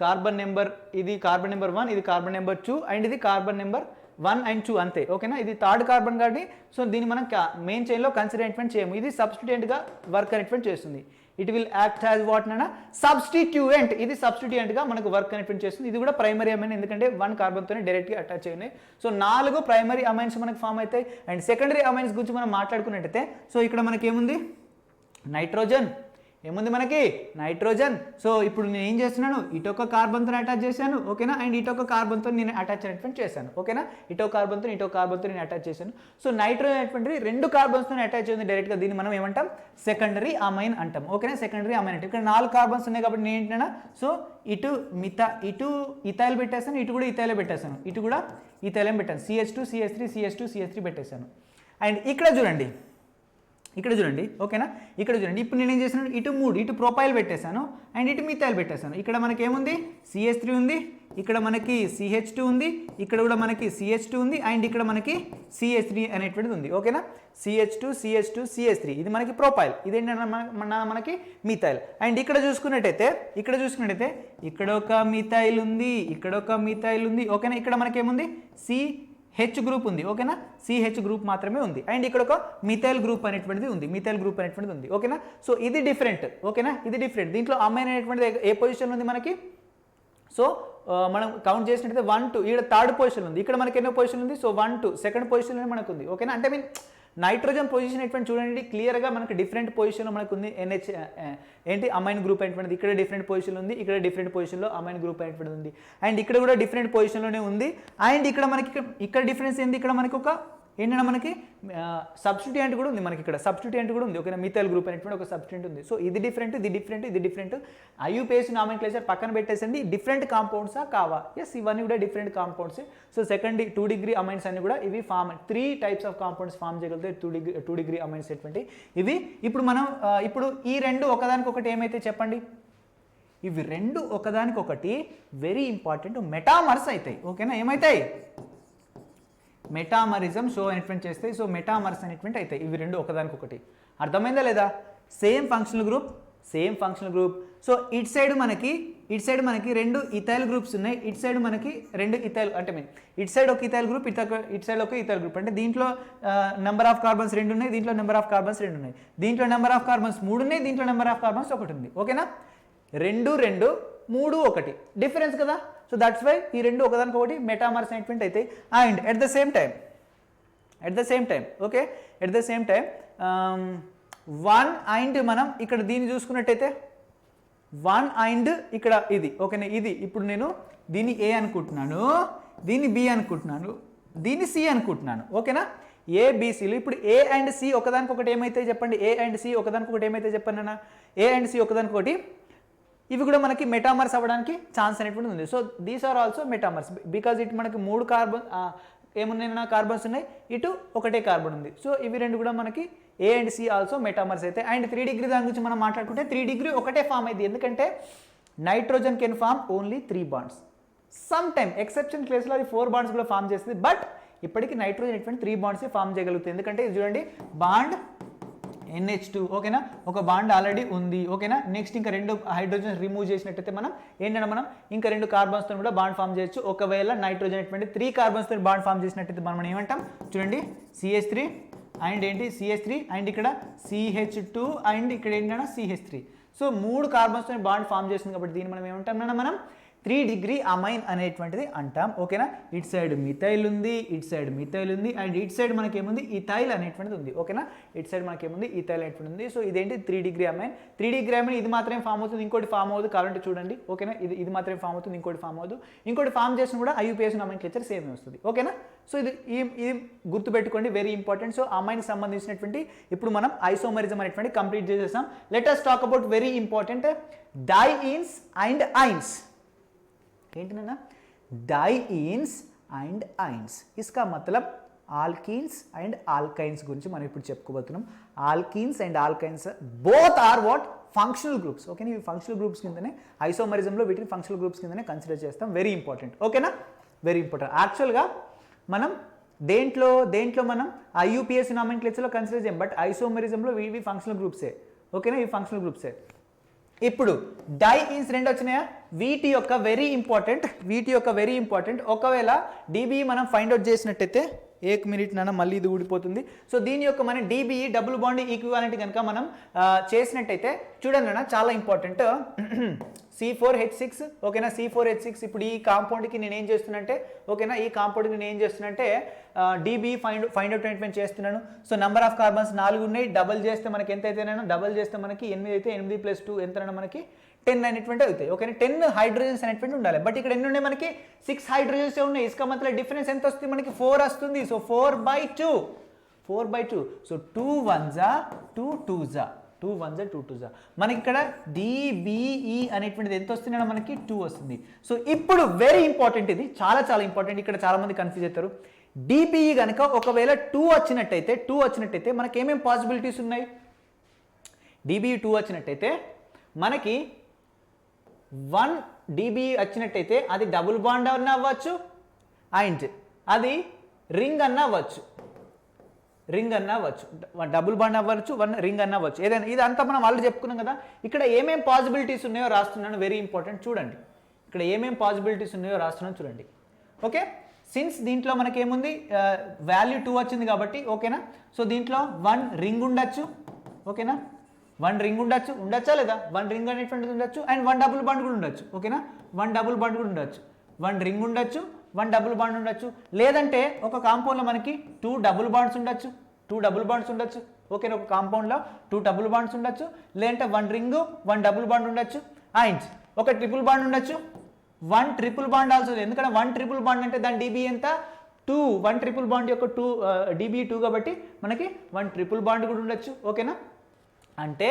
A: కార్బన్ నెంబర్, ఇది కార్బన్ నెంబర్ 1, ఇది కార్బన్ నెంబర్ 2 అండ్ ఇది కార్బన్ నెంబర్ 1 and 2 అంతే. ఓకేనా, ఇది థర్డ్ కార్బన్ కాబట్టి సో దీన్ని మనం మెయిన్ చైన్లో కన్సిడర్ అనేటువంటి చేయము. ఇది సబ్స్టిట్యూయెంట్గా వర్క్ అనేటువంటి చేస్తుంది. It will act as what అన్న సబ్స్టిట్యూయెంట్. ఇది సబ్స్టిట్యూయెంట్గా మనకు వర్క్ అనేటువంటి చేస్తుంది. ఇది కూడా ప్రైమరీ అమైన్, ఎందుకంటే 1 కార్బన్తోనే డైరెక్ట్గా అటాచ్ అయినాయి. సో 4 ప్రైమరీ అమైన్స్ మనకు ఫామ్ అవుతాయి. అండ్ సెకండరీ అమైన్స్ గురించి మనం మాట్లాడుకున్నట్టయితే సో ఇక్కడ మనకి ఏముంది, నైట్రోజన్ ఏముంది మనకి, నైట్రోజన్. సో ఇప్పుడు నేను ఏం చేస్తున్నాను, ఇటొక కార్బన్తో అటాచ్ చేశాను. ఓకేనా, అండ్ ఇటొక కార్బన్తో నేను అటాచ్ అనేటువంటి చేశాను. ఓకేనా, ఇటో కార్బన్తో నేను అటాచ్ చేశాను. సో నైట్రోజన్ అనేటువంటిది 2 కార్బన్స్తో అటాచ్ అయింది డైరెక్ట్గా. దీన్ని మనం ఏమంటాం, సెకండరీ అమైన్ అంటాం. ఓకేనా, సెకండరీ అమైన్ అంటే ఇక్కడ 4 కార్బన్స్ ఉన్నాయి కాబట్టి నేను ఏంటన్నా సో ఇటు ఇథైల్ పెట్టేస్తాను, ఇటు కూడా ఇథైలే పెట్టేస్తాను, ఇటు కూడా ఇథైలేం పెట్టాను, CH2 CH3 CH2 CH3 పెట్టేశాను. అండ్ ఇక్కడ చూడండి, ఓకేనా, ఇక్కడ చూడండి. ఇప్పుడు నేను ఏం చేశాను, ఇటు 3 ఇటు ప్రొపైల్ పెట్టేశాను అండ్ ఇటు మిథైల్ పెట్టేశాను. ఇక్కడ మనకి ఏముంది, CH3 ఉంది, ఇక్కడ మనకి CH2 ఉంది, ఇక్కడ కూడా మనకి CH2 ఉంది అండ్ ఇక్కడ మనకి CH3 అనేటువంటిది ఉంది. ఓకేనా, CH2 CH2 CH3 ఇది మనకి ప్రొపైల్, ఇదేంటంటే మనకి మిథైల్. అండ్ ఇక్కడ చూసుకున్నట్టయితే ఇక్కడ ఒక మిథైల్ ఉంది, ఇక్కడ ఒక మిథైల్ ఉంది. ఓకేనా, ఇక్కడ మనకి ఏముంది, CH గ్రూప్ ఉంది. ఓకేనా, CH గ్రూప్ మాత్రమే ఉంది. అండ్ ఇక్కడ ఒక మిథైల్ గ్రూప్ అనేటువంటిది ఉంది. ఓకేనా, సో ఇది డిఫరెంట్. ఓకేనా, ఇది డిఫరెంట్. దీంట్లో అమైన్ అనేటువంటిది ఏ పొజిషన్లో ఉంది మనకి, సో మనం కౌంట్ చేసినట్టయితే 1 2 ఇక్కడ థర్డ్ పొజిషన్ ఉంది. ఇక్కడ మనకి ఎన్నో పొజిషన్ ఉంది, సో 1 2 సెకండ్ పొజిషన్లోనే మనకు ఉంది. ఓకేనా, అంటే నైట్రోజన్ పొజిషన్ అనేటువంటి చూడండి, క్లియర్గా మనకి డిఫరెంట్ పొజిషన్లో మనకు ఉంది. ఏంటి అమైన్ గ్రూప్ అనేటువంటిది ఇక్కడ డిఫరెంట్ పొజిషన్ ఉంది, ఇక్కడ డిఫరెంట్ పొజిషన్లో అమైన్ గ్రూప్ అనేటువంటిది ఉంది. అండ్ ఇక్కడ కూడా డిఫరెంట్ పొజిషన్లోనే ఉంది. అండ్ ఇక్కడ మనకి ఇక్కడ డిఫరెన్స్ ఏంటి, ఇక్కడ మనకి ఒక ఏంటంటే మనకి సబ్స్టిట్యూయెంట్ కూడా ఉంది, మనకి ఇక్కడ సబ్స్టిట్యూయెంట్ కూడా ఉంది. ఓకేనా, మిథైల్ గ్రూప్ అనేటువంటి ఒక సబ్స్టిట్యూయెంట్ ఉంది. సో ఇది డిఫరెంట్, ఇది డిఫరెంట్. IUPAC నామెన్క్లేచర్ పక్కన పెట్టేసండి. డిఫరెంట్ కాంపౌండ్సా కావా, ఎస్ ఇవన్నీ కూడా different compounds. So second 2 degree amines అన్ని కూడా ఇవి 3 టైప్స్ ఆఫ్ కాంపౌండ్స్ ఫామ్ చేయగలుగుతాయి. 2 డిగ్రీ అమైన్స్ అనేటువంటి ఇవి. ఇప్పుడు మనం ఇప్పుడు ఈ రెండు ఒకదానికొకటి ఏమైతే చెప్పండి, ఇవి రెండు ఒకదానికొకటి వెరీ ఇంపార్టెంట్ మెటామర్స్ అవుతాయి. ఓకేనా, ఏమవుతాయి, మెటామరిజం షో అనేటువంటి చేస్తాయి. సో మెటామర్స్ అనేటువంటి అవుతాయి ఇవి రెండు ఒకదానికొకటి. అర్థమైందా లేదా, same functional group. So it side మనకి 2 ఇథైల్ గ్రూప్స్ ఉన్నాయి, ఇట్ సైడ్ మనకి 2 ఇథైల్ అంటే ఇట్ సైడ్ ఒక ఇథైల్ గ్రూప్, ఇట్ సైడ్ ఒక ఇథైల్ గ్రూప్. అంటే దీంట్లో నెంబర్ ఆఫ్ కార్బన్స్ 2 ఉన్నాయి, దీంట్లో నెంబర్ ఆఫ్ కార్బన్స్ 2 ఉన్నాయి, దీంట్లో నెంబర్ ఆఫ్ కార్బన్స్ 3 ఉన్నాయి, దీంట్లో నెంబర్ ఆఫ్ కార్బన్స్ 1 ఉంది. ఓకేనా, 2 2 3 1 డిఫరెన్స్ కదా. సో దట్స్ వై ఈ రెండు ఒకదానికొకటి మెటామర్స్ అనేటువంటి అవుతాయి. And at the same time okay, at the same time 1 and మనం ఇక్కడ దీన్ని చూసుకున్నట్టయితే 1 అండ్ ఇక్కడ ఇది. ఓకేనా, ఇది ఇప్పుడు నేను దీన్ని A అనుకుంటున్నాను, దీన్ని B అనుకుంటున్నాను, దీన్ని C అనుకుంటున్నాను. ఓకేనా, ABCలు. ఇప్పుడు A అండ్ C ఒకదానికొకటి ఏమైతే చెప్పండి, A అండ్ C ఒకదానికొకటి ఏమైతే చెప్పండి అన్న, A అండ్ C ఒకదానికొకటి ఇవి కూడా మనకి మెటామర్స్ అవ్వడానికి ఛాన్స్ అనేటువంటి ఉంది. So these are also metamers because ఇటు మనకి 3 కార్బన్ ఏమున్నాయి కార్బన్స్ ఉన్నాయి, ఇటు ఒకటే కార్బన్ ఉంది. సో ఇవి రెండు కూడా మనకి A అండ్ C ఆల్సో మెటామర్స్ అయితే. అండ్ 3 డిగ్రీ దాని గురించి మనం మాట్లాడుకుంటే 3 డిగ్రీ ఒకటే ఫామ్ అయింది, ఎందుకంటే nitrogen can form only 3 bonds. Some time exception కేసులో అది 4 బాండ్స్ కూడా ఫామ్ చేస్తుంది. బట్ ఇప్పటికీ నైట్రోజన్ అనేటువంటి 3 బాండ్స్ ఫామ్ చేయగలుగుతుంది. ఎందుకంటే ఇది చూడండి, బాండ్ NH2. ఓకేనా, ఒక బాండ్ ఆల్రెడీ ఉంది. ఓకేనా, నెక్స్ట్ ఇంకా 2 హైడ్రోజన్ రిమూవ్ చేసినట్టయితే మనం ఏంటంటే మనం ఇంకా 2 కార్బన్స్తో కూడా బాండ్ ఫామ్ చేయొచ్చు. ఒకవేళ నైట్రోజన్ అనేటువంటి 3 కార్బన్స్తో బాండ్ ఫామ్ చేసినట్టయితే మనం ఏమంటాం చూడండి, CH3 అండ్ ఏంటి CH3 అండ్ ఇక్కడ CH2 అండ్ ఇక్కడ ఏంటంటే CH3. సో 3 కార్బన్స్తో బాండ్ ఫామ్ చేస్తుంది కాబట్టి దీన్ని మనం ఏమంటాం, మనం 3 డిగ్రీ అమైన్ అనేటువంటిది అంటాం. ఓకేనా, ఇట్ సైడ్ మిథైల్ ఉంది, అండ్ ఇట్ సైడ్ మనకి ఏముంది, ఇథైల్ అనేటువంటిది ఉంది. ఓకేనా, ఇట్ సైడ్ మనకి ఏముంది, ఇథైల్ అనేటువంటిది ఉంది. సో ఇదేంటి 3 డిగ్రీ అమైన్. 3 డిగ్రీ అమైన్ ఇది మాత్రమే ఫామ్ అవుతుంది, ఇంకోటి ఫామ్ అవ్వదు. కాబట్టి చూడండి, ఓకేనా, ఇది మాత్రమే ఫామ్ అవుతుంది, ఇంకోటి ఫామ్ అవ్వదు. ఇంకోటి ఫామ్ చేసిన కూడా IUPAC నామెన్క్లేచర్ సేమ్ వస్తుంది. ఓకేనా, సో ఇది గుర్తుపెట్టుకోండి, వెరీ ఇంపార్టెంట్. సో అమైన్కి సంబంధించినటువంటి ఇప్పుడు మనం ఐసోమరిజం అనేటువంటి కంప్లీట్ చేసేసాం. Let us talk about very important dienes and ynes. ఏంటి నాన్న, డైఈన్స్ అండ్ ఐన్స్. ఇస్కా మతలబ్ ఆల్కీన్స్ అండ్ ఆల్కైన్స్ గురించి మనం ఇప్పుడు చెప్పుకోబోతున్నాం. Alkenes and alkynes both are what functional groups. ఓకేనా, ఇవి ఫంక్షనల్ గ్రూప్స్ కిందనే ఐసోమరిజంలో వీటిని ఫంక్షనల్ గ్రూప్స్ కిందనే కన్సిడర్ చేస్తాం. Very important. ఓకేనా, వెరీ ఇంపార్టెంట్. యాక్చువల్గా మనం దేంట్లో మనం IUPAC నామెన్క్లేచర్లో కన్సిడర్ చేయం, బట్ ఐసోమరిజంలో ఇవి ఫంక్షనల్ గ్రూప్సే. ఓకేనా, ఇవి ఫంక్షనల్ గ్రూప్సే. ఇప్పుడు డైఈన్స్ రెండు వచ్చినాయా, వీటి యొక్క వెరీ ఇంపార్టెంట్ ఒకవేళ డిబిఈ మనం ఫైండ్ అవుట్ చేసినట్టయితే 1 మినిట్ నాన్న మళ్ళీ ఇది ఊడిపోతుంది. సో దీని యొక్క మనం డిబిఈ డబుల్ బాండ్ ఈక్వివాలెంట్ కనుక మనం చేసినట్టయితే చూడండి అన్న చాలా ఇంపార్టెంట్ C4H6 ఓకేనా, C4H6 ఇప్పుడు ఈ కాంపౌండ్కి నేను ఏం చేస్తున్నానంటే ఓకేనా, ఈ కాంపౌండ్కి నేను ఏం చేస్తున్నానంటే డిబిఈ ఫైండ్ అవుట్ అనేది చేస్తున్నాను. సో నెంబర్ ఆఫ్ కార్బన్స్ 4 ఉన్నాయి, డబల్ చేస్తే మనకి ఎంత అయితే డబల్ చేస్తే మనకి 8 అయితే 8 + 2 ఎంత మనకి 10 అనేటువంటి అవుతాయి ఓకేనా. 10 హైడ్రోజన్స్ అనేటువంటి ఉండాలి, బట్ ఇక్కడ ఎన్ని ఉన్నాయి మనకి 6 హైడ్రోజన్స్ ఉన్నాయి. ఇసుక మధ్యలో డిఫరెన్స్ ఎంత వస్తుంది మనకి 4 వస్తుంది. So 4/2 so 2 1s 2 2s 2 1s 2 2s మనకి ఇక్కడ డిబిఈ అనేటువంటిది ఎంత వస్తుంది మనకి 2 వస్తుంది. సో ఇప్పుడు వెరీ ఇంపార్టెంట్, ఇది చాలా ఇంపార్టెంట్, ఇక్కడ చాలా మంది కన్ఫ్యూజ్ అవుతారు. డిబిఈ కనుక ఒకవేళ 2 వచ్చినట్టయితే మనకి ఏమేమి పాసిబిలిటీస్ ఉన్నాయి, డిబిఈ 2 వచ్చినట్టయితే మనకి 1 డిబిఈ వచ్చినట్టయితే అది డబుల్ బాండ్ అన్న అవ్వచ్చు అండ్ అది రింగ్ అన్న అవ్వచ్చు, డబుల్ బాండ్ అవ్వచ్చు, 1 రింగ్ అన్న అవ్వచ్చు, ఏదైనా. ఇది అంతా మనం ఆల్రెడీ చెప్పుకున్నాం కదా. ఇక్కడ ఏమేం పాసిబిలిటీస్ ఉన్నాయో రాస్తున్నాను, వెరీ ఇంపార్టెంట్ చూడండి. ఇక్కడ ఏమేం పాసిబిలిటీస్ ఉన్నాయో రాస్తున్నాను చూడండి. ఓకే, సిన్స్ దీంట్లో మనకి ఏముంది వాల్యూ 2 వచ్చింది కాబట్టి ఓకేనా. సో దీంట్లో 1 రింగ్ ఉండొచ్చు ఓకేనా, 1 రింగ్ ఉండొచ్చా లేదా, 1 రింగ్ అనేటువంటిది ఉండొచ్చు అండ్ 1 డబుల్ బాండ్ కూడా ఉండొచ్చు ఓకేనా, 1 డబుల్ బాండ్ కూడా ఉండొచ్చు, 1 రింగ్ ఉండొచ్చు, 1 డబుల్ బాండ్ ఉండొచ్చు. లేదంటే ఒక కాంపౌండ్లో మనకి 2 డబుల్ బాండ్స్ ఉండొచ్చు ఓకేనా, ఒక కాంపౌండ్లో 2 డబుల్ బాండ్స్ ఉండొచ్చు, లేదంటే 1 రింగ్ 1 డబుల్ బాండ్ ఉండొచ్చు అండ్ ఒక ట్రిపుల్ బాండ్ ఉండొచ్చు, 1 ట్రిపుల్ బాండ్ ఆల్సో. ఎందుకంటే 1 ట్రిపుల్ బాండ్ అంటే దాని డిబి ఎంత 2, 1 ట్రిపుల్ బాండ్ యొక్క 2 డిబి 2 కాబట్టి మనకి 1 ట్రిపుల్ బాండ్ కూడా ఉండొచ్చు ఓకేనా. అంటే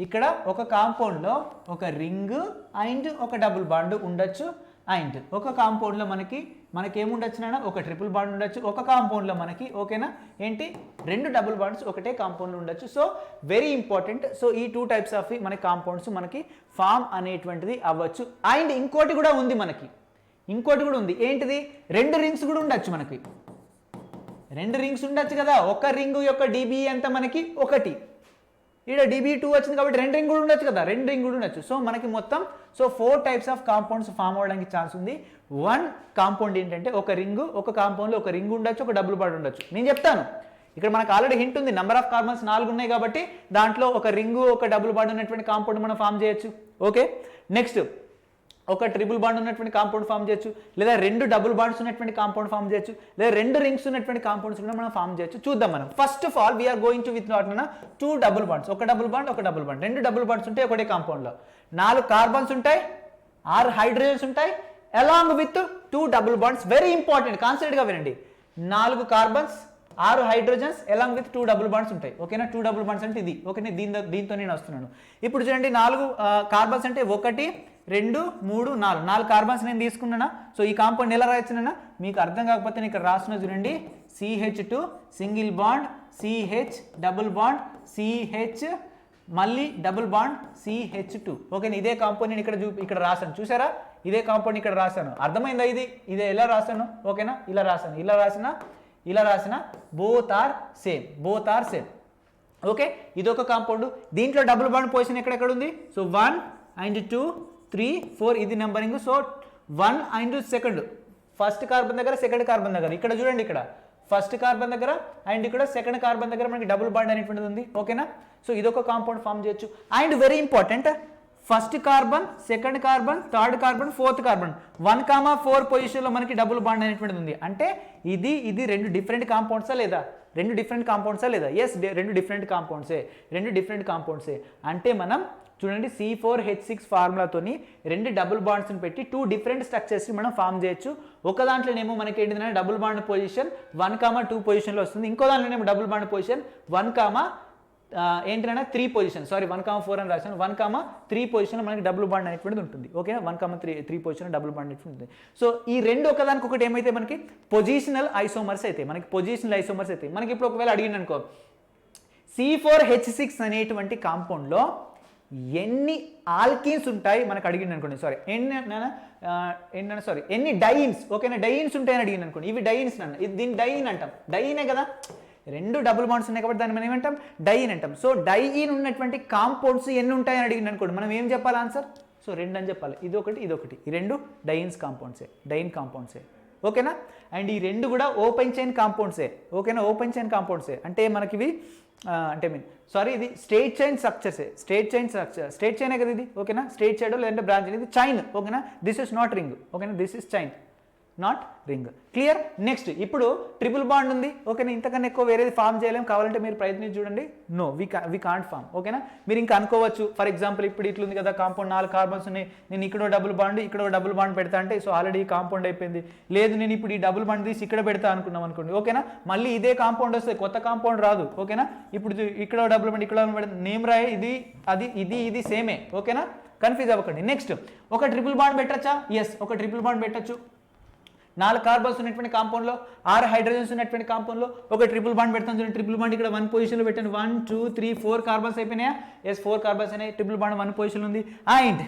A: ఇక్కడ ఒక కాంపౌండ్లో ఒక రింగ్ అండ్ ఒక డబుల్ బాండ్ ఉండొచ్చు అండ్ ఒక కాంపౌండ్లో మనకి ఏముండొచ్చు నాన్న, ఒక ట్రిపుల్ బాండ్ ఉండొచ్చు, ఒక కాంపౌండ్లో మనకి ఓకేనా ఏంటి 2 డబుల్ బాండ్స్ ఒకటే కాంపౌండ్లో ఉండొచ్చు. So very important. సో ఈ 2 టైప్స్ ఆఫ్ మనకి కాంపౌండ్స్ మనకి ఫామ్ అనేటువంటిది అవ్వచ్చు. అండ్ ఇంకోటి కూడా ఉంది ఏంటిది 2 రింగ్స్ కూడా ఉండొచ్చు మనకి, 2 రింగ్స్ ఉండొచ్చు కదా. ఒక రింగ్ యొక్క డిబి ఎంత మనకి 1, ఇక్కడ డిబి 2 వచ్చింది కాబట్టి 2 రింగ్ కూడా ఉండొచ్చు కదా, 2 రింగ్ కూడా ఉండొచ్చు. సో మనకి మొత్తం 4 టైప్స్ ఆఫ్ కాంపౌండ్స్ ఫామ్ అవ్వడానికి ఛాన్స్ ఉంది. 1 కాంపౌండ్ ఏంటంటే ఒక కాంపౌండ్లో ఒక రింగ్ ఉండొచ్చు, ఒక డబుల్ బాండ్ ఉండొచ్చు. నేను చెప్తాను, ఇక్కడ మనకు ఆల్రెడీ హింట్ ఉంది, నెంబర్ ఆఫ్ కార్బన్స్ 4 ఉన్నాయి కాబట్టి దాంట్లో ఒక రింగ్ ఒక డబుల్ బాండ్ ఉన్నటువంటి కాంపౌండ్ మనం ఫామ్ చేయొచ్చు ఓకే. నెక్స్ట్ ఒక ట్రిపుల్ బాండ్ ఉన్నటువంటి కాంపౌండ్ ఫామ్ చేయొచ్చు, లేదా 2 డబుల్ బాండ్స్ ఉన్నటువంటి కాంపౌండ్ ఫామ్ చేయొచ్చు, లేదా 2 రింగ్స్ ఉన్నటువంటి కాంపౌండ్స్ కూడా మనం ఫామ్ చేయొచ్చు. చూద్దాం మనం. First of all we're going to with not 2 double bonds, ఒక డబుల్ బాండ్ 2 డబుల్ బాండ్స్ ఉంటాయి ఒకటే కాంపౌండ్లో, 4 కార్బన్స్ ఉంటాయి, 6 హైడ్రోజన్స్ ఉంటాయి along with 2 double bonds. Very important, కాన్సెప్ట్గా వినండి. 4 carbons 6 hydrogens along with 2 double bonds ఉంటాయి ఓకేనా. 2 డబుల్ బాండ్స్ అంటే ఇది ఓకేనా, దీంతో నేను వస్తున్నాను. ఇప్పుడు చూడండి 4 కార్బన్స్ అంటే 1 2 3 4 కార్బన్స్ నేను తీసుకున్నానా. సో ఈ కాంపౌండ్ ఎలా రాయొచ్చునా, మీకు అర్థం కాకపోతే నేను ఇక్కడ రాస్తున్నా చూడండి. CH2 single bond, CH double bond, CH మళ్ళీ డబుల్ బాండ్, CH2 ఓకేనా. ఇదే కాంపౌండ్ నేను ఇక్కడ రాశాను, చూసారా, ఇదే కాంపౌండ్ ఇక్కడ రాశాను. అర్థమైందా, ఇదే ఎలా రాశాను ఓకేనా, ఇలా రాసిన బోత్ ఆర్ సేమ్ ఓకే. ఇదొక కాంపౌండ్, దీంట్లో డబుల్ బాండ్ పొజిషన్ ఎక్కడెక్కడ ఉంది. సో 1 and 2 3 4 ఇది numbering. So 1 and 2 first carbon దగ్గర సెకండ్ కార్బన్ దగ్గర, ఇక్కడ చూడండి, ఇక్కడ ఫస్ట్ కార్బన్ దగ్గర అండ్ ఇక్కడ సెకండ్ కార్బన్ దగ్గర మనకి డబుల్ బాండ్ అనేటువంటిది ఉంది ఓకేనా. సో ఇదొక కాంపౌండ్ ఫామ్ చేయొచ్చు. And very important, first carbon, second carbon, third carbon, fourth carbon 1,4 పొజిషన్లో మనకి డబుల్ బాండ్ అనేటువంటిది ఉంది. అంటే ఇది 2 డిఫరెంట్ కాంపౌండ్సా లేదా, 2 డిఫరెంట్ కాంపౌండ్సా లేదా, ఎస్ 2 డిఫరెంట్ కాంపౌండ్సే. అంటే మనం చూడండి C4H6 ఫార్ములాతోని 2 డబుల్ బాండ్స్ని పెట్టి 2 డిఫరెంట్ స్ట్రక్చర్స్ని మనం ఫామ్ చేయొచ్చు. ఒక దాంట్లోనేమో మనకి ఏంటిదంటే డబుల్ బాండ్ పొజిషన్ 1,2 పొజిషన్లో వస్తుంది, ఇంకో దాంట్లోనేమో double bond position 1,3 position, sorry 1,4 అని రాశాను, 1,3 పొజిషన్లో మనకి డబుల్ బాండ్ అనేటువంటిది ఉంటుంది ఓకేనా. 1,3 పొజిషన్ డబుల్ బాండ్ అనేటువంటిది ఉంటుంది. సో ఈ 2 ఒకదానికి ఒకటి ఏమైతే మనకి పొజిషనల్ ఐసోమర్స్ అయితే, మనకి ఇప్పుడు ఒకవేళ అడిగింది అనుకో, C4H6 అనేటువంటి కాంపౌండ్లో ఎన్ని ఆల్కీన్స్ ఉంటాయి మనకు అడిగింది అనుకోండి, ఎన్ని డైన్స్ ఓకేనా, డైన్స్ ఉంటాయని అడిగింది అనుకోండి. ఇవి డైన్స్ దీన్ని డైన్ అంటాం, డైనే కదా. రెండు డబుల్ బాండ్స్ ఉన్నాయి కాబట్టి దాన్ని మనం ఏమంటాం డైఈన్ అంటాం. సో డైఈన్ ఉన్నటువంటి కాంపౌండ్స్ ఎన్ని ఉంటాయని అడిగింది అనుకోండి, మనం ఏం చెప్పాలి ఆన్సర్? సో 2 అని చెప్పాలి. ఇదొకటి ఇదొకటి, ఈ రెండు డైయిన్స్ కాంపౌండ్సే, డైయిన్ కాంపౌండ్సే. ఓకేనా? అండ్ ఈ రెండు కూడా ఓపెన్ చైన్ కాంపౌండ్సే. ఓకేనా? ఓపెన్ చైన్ కాంపౌండ్సే అంటే మనకి ఇవి అంటే ఇది స్ట్రెయిట్ చైన్ స్ట్రక్చర్సే. స్ట్రెయిట్ చైనే కదా ఇది. ఓకేనా? స్ట్రెయిట్ చైన్ లేదంటే బ్రాంచ్ ఇది చైన్. ఓకేనా? This is not ring. ఓకేనా? This is chain, not ring. Clear? Next ఇప్పుడు ట్రిపుల్ బాండ్ ఉంది. ఓకేనా? ఇంతకన్నా ఎక్కువ వేరేది ఫామ్ చేయలేం. కావాలంటే మీరు ప్రయత్నించి చూడండి. No, we can't form. ఓకేనా? మీరు ఇంకా అనుకోవచ్చు, ఫర్ ఎగ్జాంపుల్ ఇప్పుడు ఇట్లుంది కదా కాంపౌండ్, 4 కార్బన్స్ ఉన్నాయి, నేను ఇక్కడ డబుల్ బాండ్ పెడతా అంటే సో ఆల్రెడీ కాంపౌండ్ అయిపోయింది. లేదు నేను ఇప్పుడు ఈ డబుల్ బాండ్ తీసి ఇక్కడ పెడతా అనుకున్నాం అనుకోండి. ఓకేనా? మళ్ళీ ఇదే కాంపౌండ్ వస్తుంది, కొత్త కాంపౌండ్ రాదు. ఓకేనా? ఇప్పుడు ఇక్కడ డబుల్ బాండ్ ఇక్కడ పెడతా, నేమ్ రాయి, ఇది సేమే. ఓకేనా? కన్ఫ్యూజ్ అవ్వకండి. నెక్స్ట్ ఒక ట్రిపుల్ బాండ్ పెట్టచ్చా? ఎస్, ఒక ట్రిపుల్ బాండ్ పెట్టచ్చు. 4 కార్బన్స్ ఉన్నటువంటి కాంపౌండ్లో 6 హైడ్రోజన్స్ ఉన్నటువంటి కాంపౌండ్లో ఒక ట్రిపుల్ బాండ్ పెడతాను చూడండి. ట్రిపుల్ బాండ్ ఇక్కడ 1 పొజిషన్లో పెట్టాను. 1 2 3 4 కార్బన్స్ అయిపోయినాయా? ఎస్, 4 కార్బన్స్ అయినాయి. ట్రిపుల్ బాండ్ 1 పొజిషన్లో ఉంది. అండ్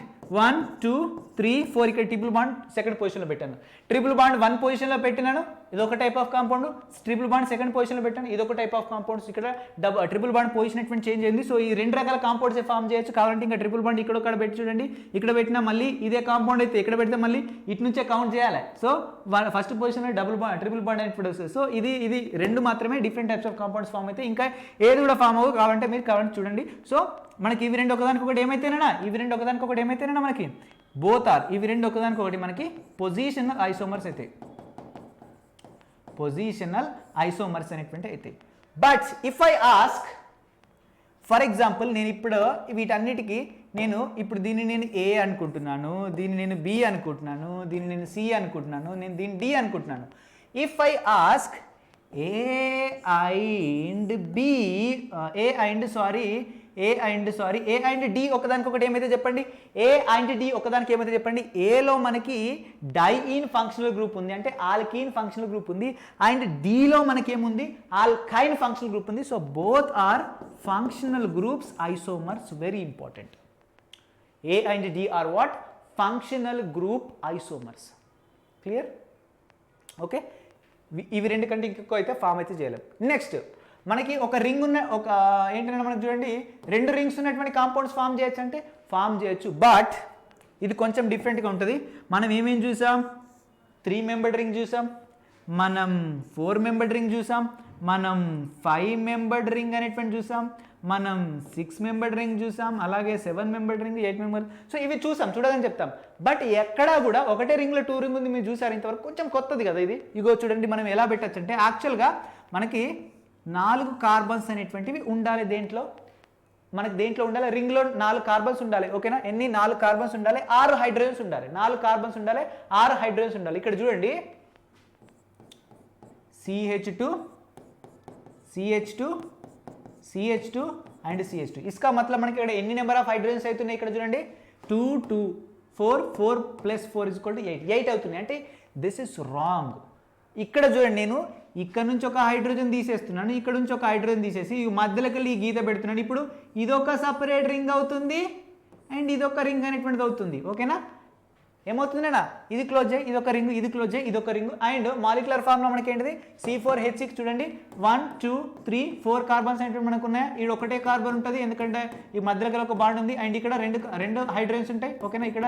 A: 1 2 3 4 ఇక్కడ ట్రిపుల్ బాండ్ 2nd పొజిషన్లో పెట్టాను. ట్రిపుల్ బాండ్ 1 పొజిషన్లో పెట్టినాను, ఇదొక type of compound. Triple bond 2nd పొజిషన్లో పెట్టాను, ఇదొక టైప్ ఆఫ్ కాంపౌండ్స్. ఇక్కడ ట్రిపుల్ బాండ్ పొజిషన్ చేంజ్ అయింది. సో ఈ 2 రకాల కాంపౌండ్స్ ఫామ్ చేయొచ్చు. కావాలంటే ఇంకా ట్రిపుల్ బాండ్ ఇక్కడ పెట్టి చూడండి. ఇక్కడ పెట్టినా మళ్ళీ ఇదే కాంపౌండ్ అయితే ఇక్కడ పెడితే మళ్ళీ ఇటు నుంచే కౌంట్ చేయాలి. సో ఫస్ట్ పొజిషన్లో ట్రిపుల్ బాండ్ అనేది వస్తుంది. సో ఇది 2 మాత్రమే different types of compounds form అయితే, ఇంకా ఏది కూడా ఫామ్ అవ్వదు. కావాలంటే మీరు చూడండి. సో మనకి ఇవి 2 ఒకదానికొకటి ఏమైతేనా మనకి బోత్ ఆర్, ఇవి 2 ఒకదానికొకటి మనకి పొజిషనల్ ఐసోమర్స్ అయితే, పొజిషనల్ ఐసోమర్స్ అనేటువంటి అయితే. But if I ask, for example నేను ఇప్పుడు వీటన్నిటికీ ఇప్పుడు దీన్ని నేను ఏ అనుకుంటున్నాను, దీన్ని నేను బి అనుకుంటున్నాను, దీన్ని నేను సి అనుకుంటున్నాను, నేను దీన్ని డి అనుకుంటున్నాను. If I ask A and D ఒకదానికొకటి ఏమైతే చెప్పండి, ఏ అండ్ డి ఒకదానికి ఏమైతే చెప్పండి. ఏలో మనకి డైఈన్ ఫంక్షనల్ గ్రూప్ ఉంది, అంటే ఆల్కీన్ ఫంక్షనల్ గ్రూప్ ఉంది. అండ్ డిలో మనకి ఏముంది, ఆల్కైన్ ఫంక్షనల్ గ్రూప్ ఉంది. So both are functional groups isomers. Very important. A and D are what? Functional group isomers. Clear? Okay? ఇవి 2 కంటే ఇంకెక్కువ అయితే ఫామ్ అయితే చేయలేం. నెక్స్ట్ మనకి ఒక రింగ్ ఏంటంటే మనకి చూడండి 2 రింగ్స్ ఉన్నటువంటి కాంపౌండ్స్ ఫామ్ చేయొచ్చు అంటే ఫామ్ చేయొచ్చు. బట్ ఇది కొంచెం డిఫరెంట్గా ఉంటుంది. మనం ఏమేమి చూసాం? 3 మెంబర్డ్ రింగ్ చూసాం, మనం 4 మెంబర్డ్ రింగ్ చూసాం, మనం 5 మెంబర్డ్ రింగ్ అనేటువంటి చూసాం, మనం 6 మెంబర్డ్ రింగ్ చూసాం, అలాగే 7 మెంబర్డ్ రింగ్, 8 మెంబర్. సో ఇవి చూడదని చెప్తాం. బట్ ఎక్కడా కూడా ఒకటే రింగ్లో 2 రింగ్ ఉంది, మీరు చూసారు ఇంతవరకు. కొంచెం కొత్తది కదా ఇది. ఇగో చూడండి మనం ఎలా పెట్టచ్చు అంటే, యాక్చువల్గా మనకి 4 కార్బన్స్ అనేటువంటివి ఉండాలి. దేంట్లో ఉండాలి? రింగ్లో 4 కార్బన్స్ ఉండాలి. ఓకేనా? ఎన్ని? 4 కార్బన్స్ ఉండాలి, 6 హైడ్రోజన్స్ ఉండాలి. 4 కార్బన్స్ ఉండాలి, 6 హైడ్రోజన్స్ ఉండాలి. ఇక్కడ చూడండి CH2 అండ్ CH2. इसका मतलब మనకి ఇక్కడ ఎన్ని నెంబర్ ఆఫ్ హైడ్రోజన్స్ అవుతున్నాయి? ఇక్కడ చూడండి 2 2 4 4 + 4 = 8 అవుతున్నాయి. అంటే దిస్ ఇస్ రాంగ్. ఇక్కడ చూడండి, నేను ఇక్కడ నుంచి ఒక హైడ్రోజన్ తీసేస్తున్నాను, ఇక్కడ నుంచి ఒక హైడ్రోజన్ తీసేసి ఈ మధ్యలోకి వెళ్ళి ఈ గీత పెడుతున్నాను. ఇప్పుడు ఇదొక సపరేట్ రింగ్ అవుతుంది అండ్ ఇదొక రింగ్ అనేటువంటిది అవుతుంది. ఓకేనా? ఏమవుతుందన్నా, ఇది క్లోజ్ చేయి, ఇదొక రింగ్, ఇది క్లోజ్ చేయి, ఇదొక రింగ్. అండ్ మాలిక్యులర్ ఫార్ములా మనకి ఏంటిది? C4H6. చూడండి 1 2 3 4 కార్బన్స్ అంటే మనకు ఉన్నాయి. ఇక్కడ ఒకటే కార్బన్ ఉంటుంది, ఎందుకంటే ఈ మధ్యలో ఒక బాండ్ ఉంది. అండ్ ఇక్కడ రెండు హైడ్రోజన్స్ ఉంటాయి. ఓకేనా? ఇక్కడ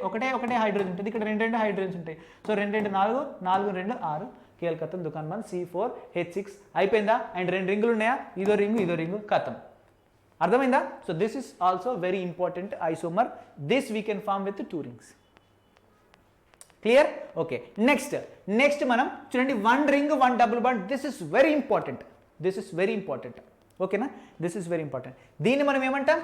A: ఒకటే హైడ్రోజన్ ఉంటుంది, ఇక్కడ 2 హైడ్రోజన్స్ ఉంటాయి. సో 2 2 4 4 2 6 కేల్కతం దుకాన్ బంద్. C4H6 అయిపోయిందా? అండ్ 2 రింగులు ఉన్నాయా? ఇదో రింగు కథం. అర్థమైందా? So this is also very important isomer. This we can form with 2 rings. Clear? Okay. Next మనం చూడండి 1 ring 1 double bond. This is very important. ఓకేనా? This is very important. దీన్ని మనం ఏమంటాం?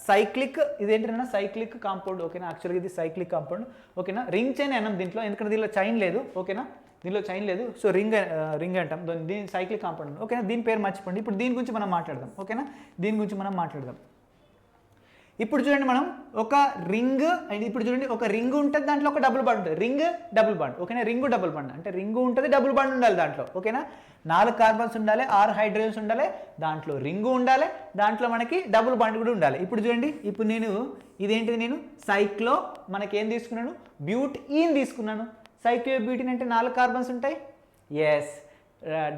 A: సైక్లిక్. ఇదేంటన్నా సైక్లిక్ కాంపౌండ్. ఓకేనా? యాక్చువల్గా ఇది సైక్లిక్ కాంపౌండ్. ఓకేనా? రింగ్ చైన్ అన్నాం దీంట్లో, ఎందుకంటే దీనిలో చైన్ లేదు. ఓకేనా? దీనిలో చైన్ లేదు. సో రింగ్ అంటాం దీని సైక్లిక్ కాంపౌండ్. ఓకేనా? దీని పేరు మర్చిపోండి. ఇప్పుడు దీని గురించి మనం మాట్లాడదాం. ఓకేనా? ఇప్పుడు చూడండి మనం ఒక రింగ్ అండ్ ఇప్పుడు చూడండి ఒక రింగ్ ఉంటుంది, దాంట్లో ఒక డబుల్ బాండ్ ఉంటుంది. Ring double bond. ఓకేనా? రింగు డబుల్ బాండ్ అంటే రింగు ఉంటుంది, డబుల్ బాండ్ ఉండాలి దాంట్లో. ఓకేనా? 4 కార్బన్స్ ఉండాలి, 6 హైడ్రోజన్స్ ఉండాలి, దాంట్లో రింగు ఉండాలి, దాంట్లో మనకి డబుల్ బాండ్ కూడా ఉండాలి. ఇప్పుడు చూడండి, ఇదేంటిది? నేను సైక్లో మనకి ఏం తీసుకున్నాను? బ్యూటీన్ తీసుకున్నాను. సైక్లోబ్యూటేన్ అంటే 4 కార్బన్స్ ఉంటాయి. ఎస్,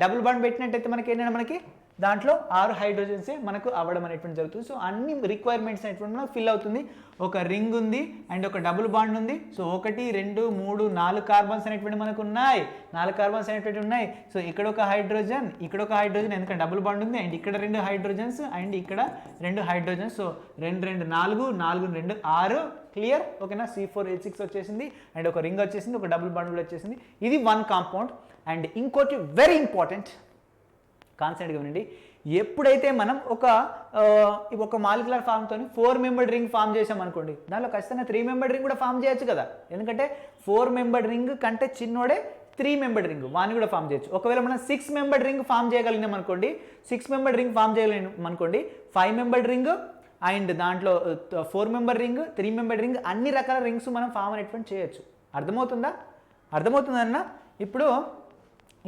A: డబుల్ బాండ్ పెట్టినట్టయితే మనకి ఏంటంటే మనకి దాంట్లో 6 హైడ్రోజన్స్ మనకు అవ్వడం అనేటువంటి జరుగుతుంది. సో అన్ని రిక్వైర్మెంట్స్ అనేటువంటి మనకు ఫిల్ అవుతుంది. ఒక రింగ్ ఉంది అండ్ ఒక డబుల్ బాండ్ ఉంది. సో 1 2 3 4 కార్బన్స్ అనేటువంటి మనకు ఉన్నాయి. 4 కార్బన్స్ అనేటువంటి ఉన్నాయి. సో ఇక్కడ ఒక హైడ్రోజన్, ఇక్కడ ఒక హైడ్రోజన్, ఎందుకంటే డబుల్ బాండ్ ఉంది. అండ్ ఇక్కడ 2 హైడ్రోజన్స్ అండ్ ఇక్కడ 2 హైడ్రోజన్స్. సో 2 2 4 4 2 6. క్లియర్? ఓకేనా? C4H6 వచ్చేసింది అండ్ ఒక రింగ్ వచ్చేసింది, ఒక డబుల్ బాండ్ కూడా వచ్చేసింది. ఇది 1 కాంపౌండ్. అండ్ ఇంకోటి వెరీ ఇంపార్టెంట్ కాన్సెప్ట్గా వినండి. ఎప్పుడైతే మనం ఒక మాలిక్యులర్ ఫామ్తో 4 మెంబర్డ్ రింగ్ ఫామ్ చేసాం అనుకోండి, దానిలో ఖచ్చితంగా 3 మెంబర్డ్ రింగ్ కూడా ఫామ్ చేయొచ్చు కదా. ఎందుకంటే 4 మెంబర్డ్ రింగ్ కంటే చిన్నోడే 3 మెంబర్డ్ రింగ్, వాని కూడా ఫామ్ చేయొచ్చు. ఒకవేళ మనం 6 మెంబర్డ్ రింగ్ ఫామ్ చేయగలిగినాం అనుకోండి, 6 మెంబర్డ్ రింగ్ ఫామ్ చేయగలిగినాం అనుకోండి, 5 మెంబర్డ్ రింగ్ అండ్ దాంట్లో 4 మెంబర్ రింగ్, 3 మెంబర్డ్ రింగ్, అన్ని రకాల రింగ్స్ మనం ఫామ్ అనేటువంటి చేయొచ్చు. అర్థమవుతుందా? అర్థమవుతుందన్న? ఇప్పుడు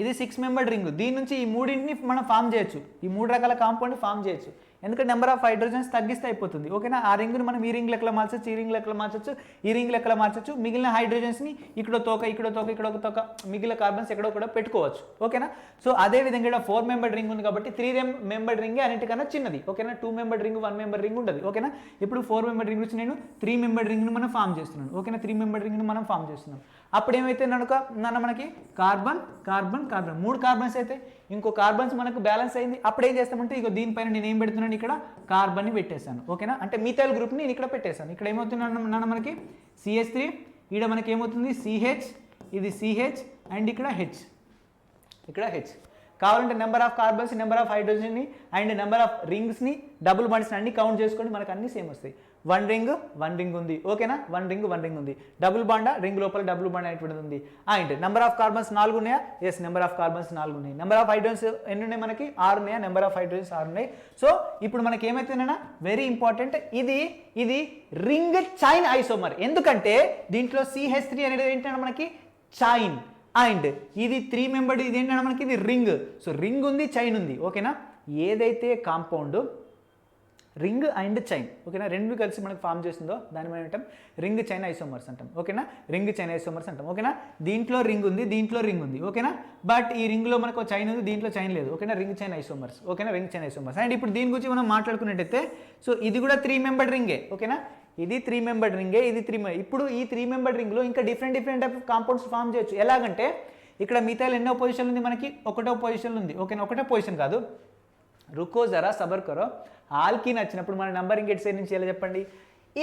A: ఇది 6 మెంబర్డ్ రింగ్, దీని నుంచి ఈ 3ని మనం ఫామ్ చేయొచ్చు, ఈ 3 రకాల కాంపౌండ్ ఫామ్ చేయొచ్చు. ఎందుకంటే నెంబర్ ఆఫ్ హైడ్రోజన్స్ తగ్గిస్తే అయిపోతుంది. ఓకేనా? ఆ రింగ్ని మనం ఈ రింగ్ లెక్కలో మార్చచ్చు, ఈ రింగ్ లెక్కలో మార్చచ్చు, ఈ రింగ్ లెక్కలో మార్చచ్చు. మిగిలిన హైడ్రోజన్స్ని ఇక్కడ తోక, ఇక్కడ తోక, ఇక్కడ ఒక తోక, మిగిలిన కార్బన్స్ ఎక్కడో కూడా పెట్టుకోవచ్చు. ఓకేనా? సో అదే విధంగా ఇక్కడ 4 మెంబర్డ్ రింగ్ ఉంది కాబట్టి 3 మెంబర్డ్ రింగే అన్నిటికన్నా చిన్నది. ఓకేనా? 2 మెంబర్డ్ రింగ్, 1 మెంబర్డ్ రింగ్ ఉండదు. ఓకేనా? ఇప్పుడు 4 మెంబర్డ్ రింగ్ నుంచి నేను 3 మెంబర్డ్ రింగ్ని మనం ఫామ్ చేస్తున్నాను. ఓకేనా? 3 మెంబర్డ్ రింగ్ని మనం ఫామ్ చేస్తున్నాం. అప్పుడు ఏమైతే మనకి కార్బన్ కార్బన్ కార్బన్ 3 కార్బన్స్ అయితే ఇంకో కార్బన్స్ మనకు బ్యాలెన్స్ అయింది. అప్పుడు ఏం చేస్తామంటే ఇక దీనిపైన నేను ఏం పెడుతున్నాను, ఇక్కడ కార్బన్ని పెట్టేశాను. ఓకేనా? అంటే మిథైల్ గ్రూప్ని నేను ఇక్కడ పెట్టేశాను. ఇక్కడ ఏమవుతుంది మనకి CH3, ఇక్కడ మనకి ఏమవుతుంది CH, ఇది CH అండ్ ఇక్కడ H, ఇక్కడ H. కావాలంటే number of carbons, number of హైడ్రోజన్ని అండ్ నెంబర్ ఆఫ్ రింగ్స్ని, డబుల్ బాండ్స్ని అన్ని కౌంట్ చేసుకోండి, మనకు అన్ని సేమ్ వస్తాయి. 1 రింగ్ ఉంది. ఓకేనా? 1 రింగ్ ఉంది. డబుల్ బాండా, రింగ్ లోపల డబుల్ బాండ్ అనేటువంటిది ఉంది. అండ్ నెంబర్ ఆఫ్ కార్బన్స్ 4 ఉన్నాయా? ఎస్, నెంబర్ ఆఫ్ కార్బన్స్ 4 ఉన్నాయి. నెంబర్ ఆఫ్ హైడ్రోజన్స్ ఎన్ని ఉన్నాయి మనకి? 6 ఉన్నాయా? నెంబర్ ఆఫ్ హైడ్రోజన్స్ 6 ఉన్నాయి. సో ఇప్పుడు మనకి ఏమైతుందన్నా వెరీ ఇంపార్టెంట్, ఇది రింగ్ చైన్ ఐసోమర్. ఎందుకంటే దీంట్లో CH3 అనేది ఏంటంటే మనకి చైన్, అండ్ ఇది 3 మెంబర్డ్, ఇది ఏంటంటే మనకి ఇది రింగ్. సో రింగ్ ఉంది, చైన్ ఉంది. ఓకేనా? ఏదైతే కాంపౌండ్ రింగ్ అండ్ చైన్, ఓకేనా, రెండు కలిసి మనకు ఫామ్ చేస్తుందో దాన్ని మనం ఏమంటాం? రింగ్ చైన్ ఐసోమర్స్ అంటాం. ఓకేనా? రింగ్ చైన్ ఐసోమర్స్ అంటాం. ఓకేనా? దీంట్లో రింగ్ ఉంది, దీంట్లో రింగ్ ఉంది. ఓకేనా? బట్ ఈ రింగ్లో మనకు చైన్ ఉంది, దీంట్లో చైన్ లేదు. ఓకేనా? Ring chain isomers. ఓకేనా? Ring chain isomers. అండ్ ఇప్పుడు దీని గురించి మనం మాట్లాడుకున్నట్టయితే, సో ఇది కూడా 3 మెంబర్డ్ రింగే. ఓకేనా? ఇది 3 మెంబర్డ్ రింగే, ఇది 3 ఇప్పుడు ఈ 3 మెంబర్డ్ రింగ్లో ఇంకా different type of compounds form చేయొచ్చు. ఎలాగంటే ఇక్కడ మిథైల్ ఎన్నో పొజిషన్ ఉంది మనకి? 1వ పొజిషన్ ఉంది. ఓకేనా? 1వ పొజిషన్ కాదు, రుకో జరా సబర్ కరో. ఆల్కీన్ వచ్చినప్పుడు మన నంబరింగ్ ఎట్ సైడ్ నుంచి ఎలా చెప్పండి?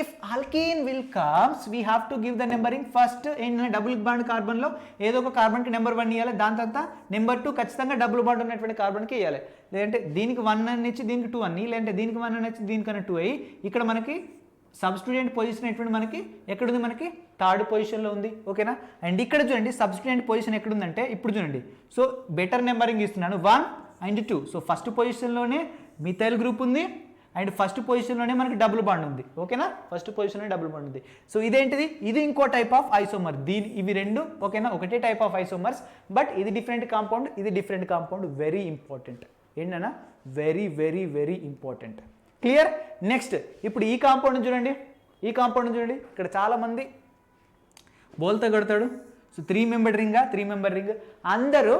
A: If alkyne will comes we have to give the numbering first ఏంటంటే డబుల్ బాండ్ కార్బన్లో ఏదో ఒక కార్బన్కి నెంబర్ 1 ఇవ్వాలి, దాని తర్వాత నెంబర్ 2 ఖచ్చితంగా డబుల్ బాండ్ ఉన్నటువంటి కార్బన్కి ఇవ్వాలి. లేదంటే దీనికి 1 అని ఇచ్చి దీనికి 2 అని, లేదంటే దీనికి 1 అని ఇచ్చి దీనికన్నా 2 అయ్యి ఇక్కడ మనకి సబ్స్టిట్యూయెంట్ పొజిషన్ ఎటువంటి మనకి ఎక్కడుంది? మనకి 3rd పొజిషన్లో ఉంది. ఓకేనా? అండ్ ఇక్కడ చూడండి సబ్స్టిట్యూయెంట్ పొజిషన్ ఎక్కడుందంటే ఇప్పుడు చూడండి. సో బెటర్ నెంబరింగ్ ఇస్తున్నాను 1 and 2. సో ఫస్ట్ పొజిషన్లోనే మిథైల్ గ్రూప్ ఉంది అండ్ ఫస్ట్ పొజిషన్లోనే మనకి డబుల్ బాండ్ ఉంది. ఓకేనా? ఫస్ట్ పొజిషన్లో డబుల్ బాండ్ ఉంది. సో ఇదేంటిది? ఇది ఇంకో టైప్ ఆఫ్ ఐసోమర్. ఇవి రెండు ఓకేనా ఒకటే టైప్ ఆఫ్ ఐసోమర్స్, బట్ ఇది డిఫరెంట్ కాంపౌండ్, ఇది డిఫరెంట్ కాంపౌండ్. వెరీ ఇంపార్టెంట్ ఏంటన్నా? Very very very important. Clear? Next ఇప్పుడు ఈ కాంపౌండ్ చూడండి, ఈ కాంపౌండ్ చూడండి. ఇక్కడ చాలామంది బోల్తా కొడతాడు. సో 3 మెంబర్డ్ రింగా? 3 మెంబర్డ్ రింగ్. అందరూ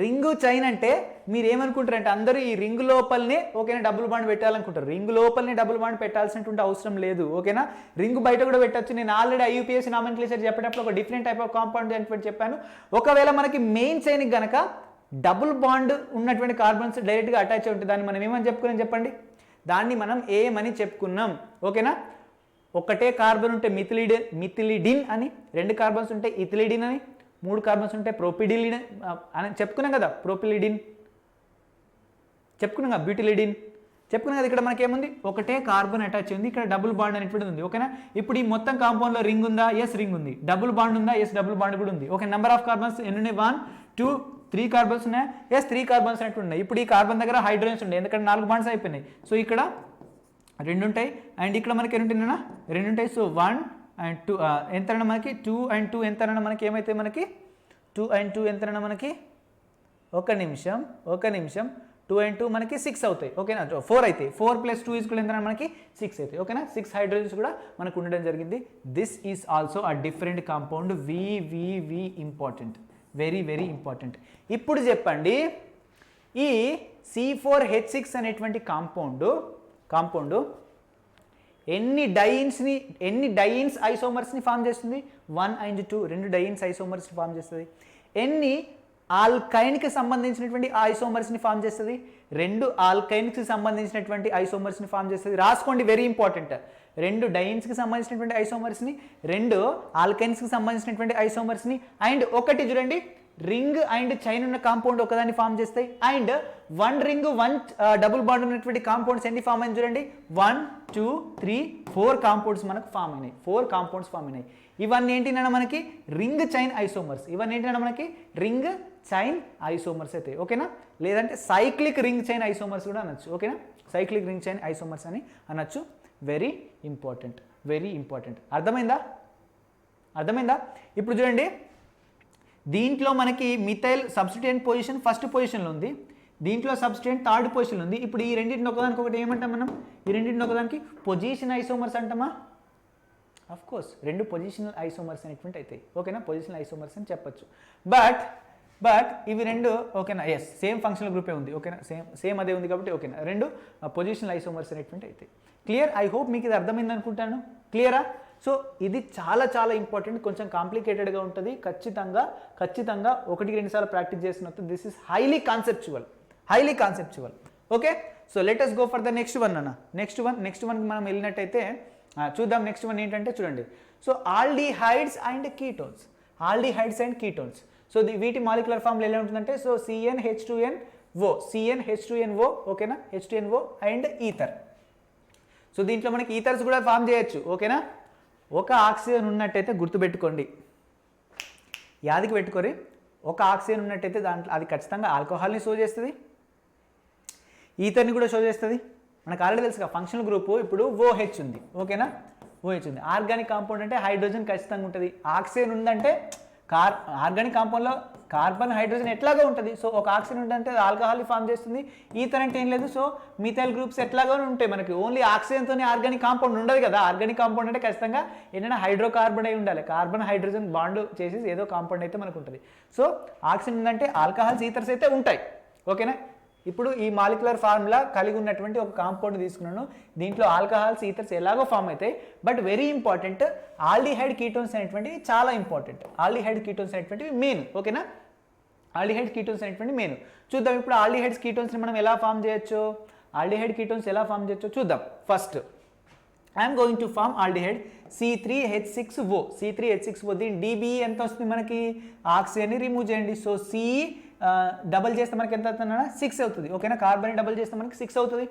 A: రింగు చైన్ అంటే మీరు ఏమనుకుంటారంటే అందరూ ఈ రింగ్ లోపలనే ఓకేనా డబుల్ బాండ్ పెట్టాలనుకుంటారు. రింగ్ లోపలనే డబుల్ బాండ్ పెట్టాల్సినటువంటి అవసరం లేదు. ఓకేనా? రింగ్ బయట కూడా పెట్టచ్చు. నేను ఆల్రెడీ IUPAC నామెన్క్లేచర్ చెప్పేటప్పుడు ఒక డిఫరెంట్ టైప్ ఆఫ్ కాంపౌండ్ అని చెప్పాను. ఒకవేళ మనకి మెయిన్ చైన్కి గనక డబుల్ బాండ్ ఉన్నటువంటి కార్బన్స్ డైరెక్ట్గా అటాచ్ ఉంటుంది, దాన్ని మనం ఏమని చెప్పుకున్నాం చెప్పండి? దాన్ని మనం ఏమని చెప్పుకున్నాం? ఓకేనా? ఒకటే కార్బన్ ఉంటే మిథిలిడిన్ అని, 2 కార్బన్స్ ఉంటే ఇథిలిడిన్ అని, 3 కార్బన్స్ ఉంటే ప్రోపిడిలిన్ అని చెప్పుకున్నాం కదా. ప్రోపిలిడిన్ చెప్పుకున్నాం కదా, బ్యూటిలిడిన్ చెప్పుకున్నాం కదా. ఇక్కడ మనకి ఏముంది? ఒకటే కార్బన్ అటాచ్ ఉంది, ఇక్కడ డబుల్ బాండ్ అనేటువంటిది ఉంది. ఓకేనా? ఇప్పుడు ఈ మొత్తం కాంపౌండ్లో రింగ్ ఉందా? ఎస్ రింగ్ ఉంది. డబుల్ బాండ్ ఉందా? ఎస్ డబుల్ బాండ్ కూడా ఉంది. ఓకే, నెంబర్ ఆఫ్ కార్బన్స్ ఎన్ని ఉన్నాయి? 1 2 3 కార్బన్స్ ఉన్నాయి. ఎస్ 3 కార్బన్స్ అనేటువంటి ఉన్నాయి. ఇప్పుడు ఈ కార్బన్ దగ్గర హైడ్రోజన్స్ ఉన్నాయి, ఎందుకంటే 4 బాండ్స్ అయిపోయినాయి. సో ఇక్కడ 2 ఉంటాయి అండ్ ఇక్కడ మనకి ఎన్ని ఉంటాయి? 2 ఉంటాయి. సో 1 and 2 ఎంతైనా మనకి 2 and 2 ఎంతైనా మనకి ఏమైతే మనకి 2 and 2 ఎంతైనా మనకి ఒక నిమిషం 2 2 and 2 మనకి 6 అవుతాయి ఓకేనా 4 అవుతాయి 4 + 2 ఈక్వల్ ఎంత మనకి 6 అవుతాయి ఓకేనా 6 హైడ్రోజన్స్ కూడా మనకు ఉండడం జరిగింది this is also a different compound we important very very important ఇప్పుడు చెప్పండి ఈ C4H6 అనేటువంటి కాంపౌండ్ ఎన్ని డైయిన్స్ ఐసోమర్స్ని ఫామ్ చేస్తుంది 1 and 2 రెండు డైయిన్స్ ఐసోమర్స్ని ఫామ్ చేస్తుంది ఎన్ని ఆల్కైన్కి సంబంధించినటువంటి ఐసోమర్స్ని ఫామ్ చేస్తుంది 2 ఆల్కైన్కి సంబంధించినటువంటి ఐసోమర్స్ని ఫామ్ చేస్తుంది రాసుకోండి వెరీ ఇంపార్టెంట్ 2 డైయిన్స్కి సంబంధించినటువంటి ఐసోమర్స్ని 2 ఆల్కైన్స్కి సంబంధించినటువంటి ఐసోమర్స్ని అండ్ ఒకటి చూడండి రింగ్ అండ్ చైన్ ఉన్న కాంపౌండ్ ఒకదాన్ని ఫామ్ చేస్తాయి అండ్ 1 రింగ్ 1 డబుల్ బాండ్ ఉన్నటువంటి కాంపౌండ్స్ ఎన్ని ఫామ్ అయింది చూడండి 1 2 3 4 కాంపౌండ్స్ మనకు ఫామ్ అయినాయి 4 కాంపౌండ్స్ ఫామ్ అయినాయి ఇవన్నీ ఏంటినా మనకి రింగ్ చైన్ ఐసోమర్స్ ఇవన్నీ ఏంటినా మనకి రింగ్ చైన్ ఐసోమర్స్ అయితే ఓకేనా లేదంటే సైక్లిక్ రింగ్ చైన్ ఐసోమర్స్ కూడా అనొచ్చు ఓకేనా సైక్లిక్ రింగ్ చైన్ ఐసోమర్స్ అని అనొచ్చు వెరీ ఇంపార్టెంట్ అర్థమైందా ఇప్పుడు చూడండి దీంట్లో మనకి మిథైల్ సబ్స్టిట్యూయెంట్ పొజిషన్ ఫస్ట్ పొజిషన్లో ఉంది దీంట్లో సబ్స్టిట్యూయెంట్ థర్డ్ పొజిషన్లో ఉంది ఇప్పుడు ఈ రెండింటిని ఒకదానికి ఒకటి ఏమంటాం మనం ఈ రెండింటిని ఒకదానికి పొజిషన్ ఐసోమర్స్ అంటామా ఆఫ్ కోర్స్ 2 పొజిషనల్ ఐసోమర్స్ అనేటువంటి అవుతాయి ఓకేనా పొజిషనల్ ఐసోమర్స్ అని చెప్పొచ్చు బట్ ఇవి 2 ఓకేనా ఎస్ సేమ్ ఫంక్షనల్ గ్రూపే ఉంది ఓకేనా సేమ్ అదే ఉంది కాబట్టి ఓకేనా 2 పొజిషనల్ ఐసోమర్స్ అనేటువంటి అవుతాయి క్లియర్ ఐ హోప్ మీకు ఇది అర్థమైంది అనుకుంటాను క్లియరా సో ఇది చాలా ఇంపార్టెంట్ కొంచెం కాంప్లికేటెడ్గా ఉంటుంది ఖచ్చితంగా 1-2 సార్లు ప్రాక్టీస్ చేసినట్టు this is highly conceptual okay so let us go for the next one అన్న నెక్స్ట్ వన్కి మనం వెళ్ళినట్టయితే చూద్దాం నెక్స్ట్ వన్ ఏంటంటే చూడండి so aldehydes and ketones so వీటి మాలిక్యులర్ ఫార్ములా ఎలా ఉంటుందంటే సో CnH2nO ఓకేనా H2NO అండ్ ఈథర్ సో దీంట్లో మనకి ఈథర్స్ కూడా ఫామ్ చేయొచ్చు ఓకేనా ఒక ఆక్సిజన్ ఉన్నట్టయితే గుర్తుపెట్టుకోండి యాదికి పెట్టుకోరి ఒక ఆక్సిజన్ ఉన్నట్టయితే దాంట్లో అది ఖచ్చితంగా ఆల్కహాల్ని షో చేస్తుంది ఈథర్ని కూడా షో చేస్తుంది మనకు ఆల్రెడీ తెలుసుగా ఫంక్షనల్ గ్రూప్ ఇప్పుడు OH ఉంది ఓకేనా OH ఉంది ఆర్గానిక్ కాంపౌండ్ అంటే హైడ్రోజన్ ఖచ్చితంగా ఉంటుంది ఆక్సిజన్ ఉందంటే ఆర్గానిక్ కాంపౌండ్లో కార్బన్ హైడ్రోజన్ ఎట్లాగో ఉంటుంది సో ఒక ఆక్సిజన్ ఉందంటే ఆల్కహాల్ని ఫామ్ చేస్తుంది ఈథర్ అంటే ఏం లేదు సో మిథైల్ గ్రూప్స్ ఎట్లాగో ఉంటాయి మనకి ఓన్లీ ఆక్సిజన్తోనే ఆర్గానిక్ కాంపౌండ్ ఉండదు కదా ఆర్గానిక్ కాంపౌండ్ అంటే ఖచ్చితంగా ఏంటంటే హైడ్రోకార్బన్ అయి ఉండాలి కార్బన్ హైడ్రోజన్ బాండ్ చేసి ఏదో కాంపౌండ్ అయితే మనకు ఉంటుంది సో ఆక్సిజన్ ఉందంటే ఆల్కహాల్స్ ఈథర్స్ అయితే ఉంటాయి ఓకేనా ఇప్పుడు ఈ మాలిక్యులర్ ఫార్ములా కలిగి ఉన్నటువంటి ఒక కాంపౌండ్ తీసుకున్నాను దీంట్లో ఆల్కహాల్స్ ఈథర్స్ ఎలాగో ఫామ్ అవుతాయి but very important aldehyde ketones అనేటువంటివి చాలా ఇంపార్టెంట్ ఆల్డిహైడ్ కీటోన్స్ అనేటువంటివి మెయిన్ ఓకేనా ఆల్డిహైడ్ కీటోన్స్ అనేటువంటి మెయిన్ చూద్దాం ఇప్పుడు ఆల్డిహైడ్స్ కీటోన్స్ని మనం ఎలా ఫామ్ చేయొచ్చు చూద్దాం first I'm going to form aldehyde C3H6O దీని DBE ఎంత వస్తుంది మనకి ఆక్సిజన్ని రిమూవ్ చేయండి సో C డబల్ చేస్తే మనకి ఎంత అవుతుంది 6 అవుతుంది ఓకేనా కార్బన్ డబల్ చేస్తే మనకి 6 అవుతుంది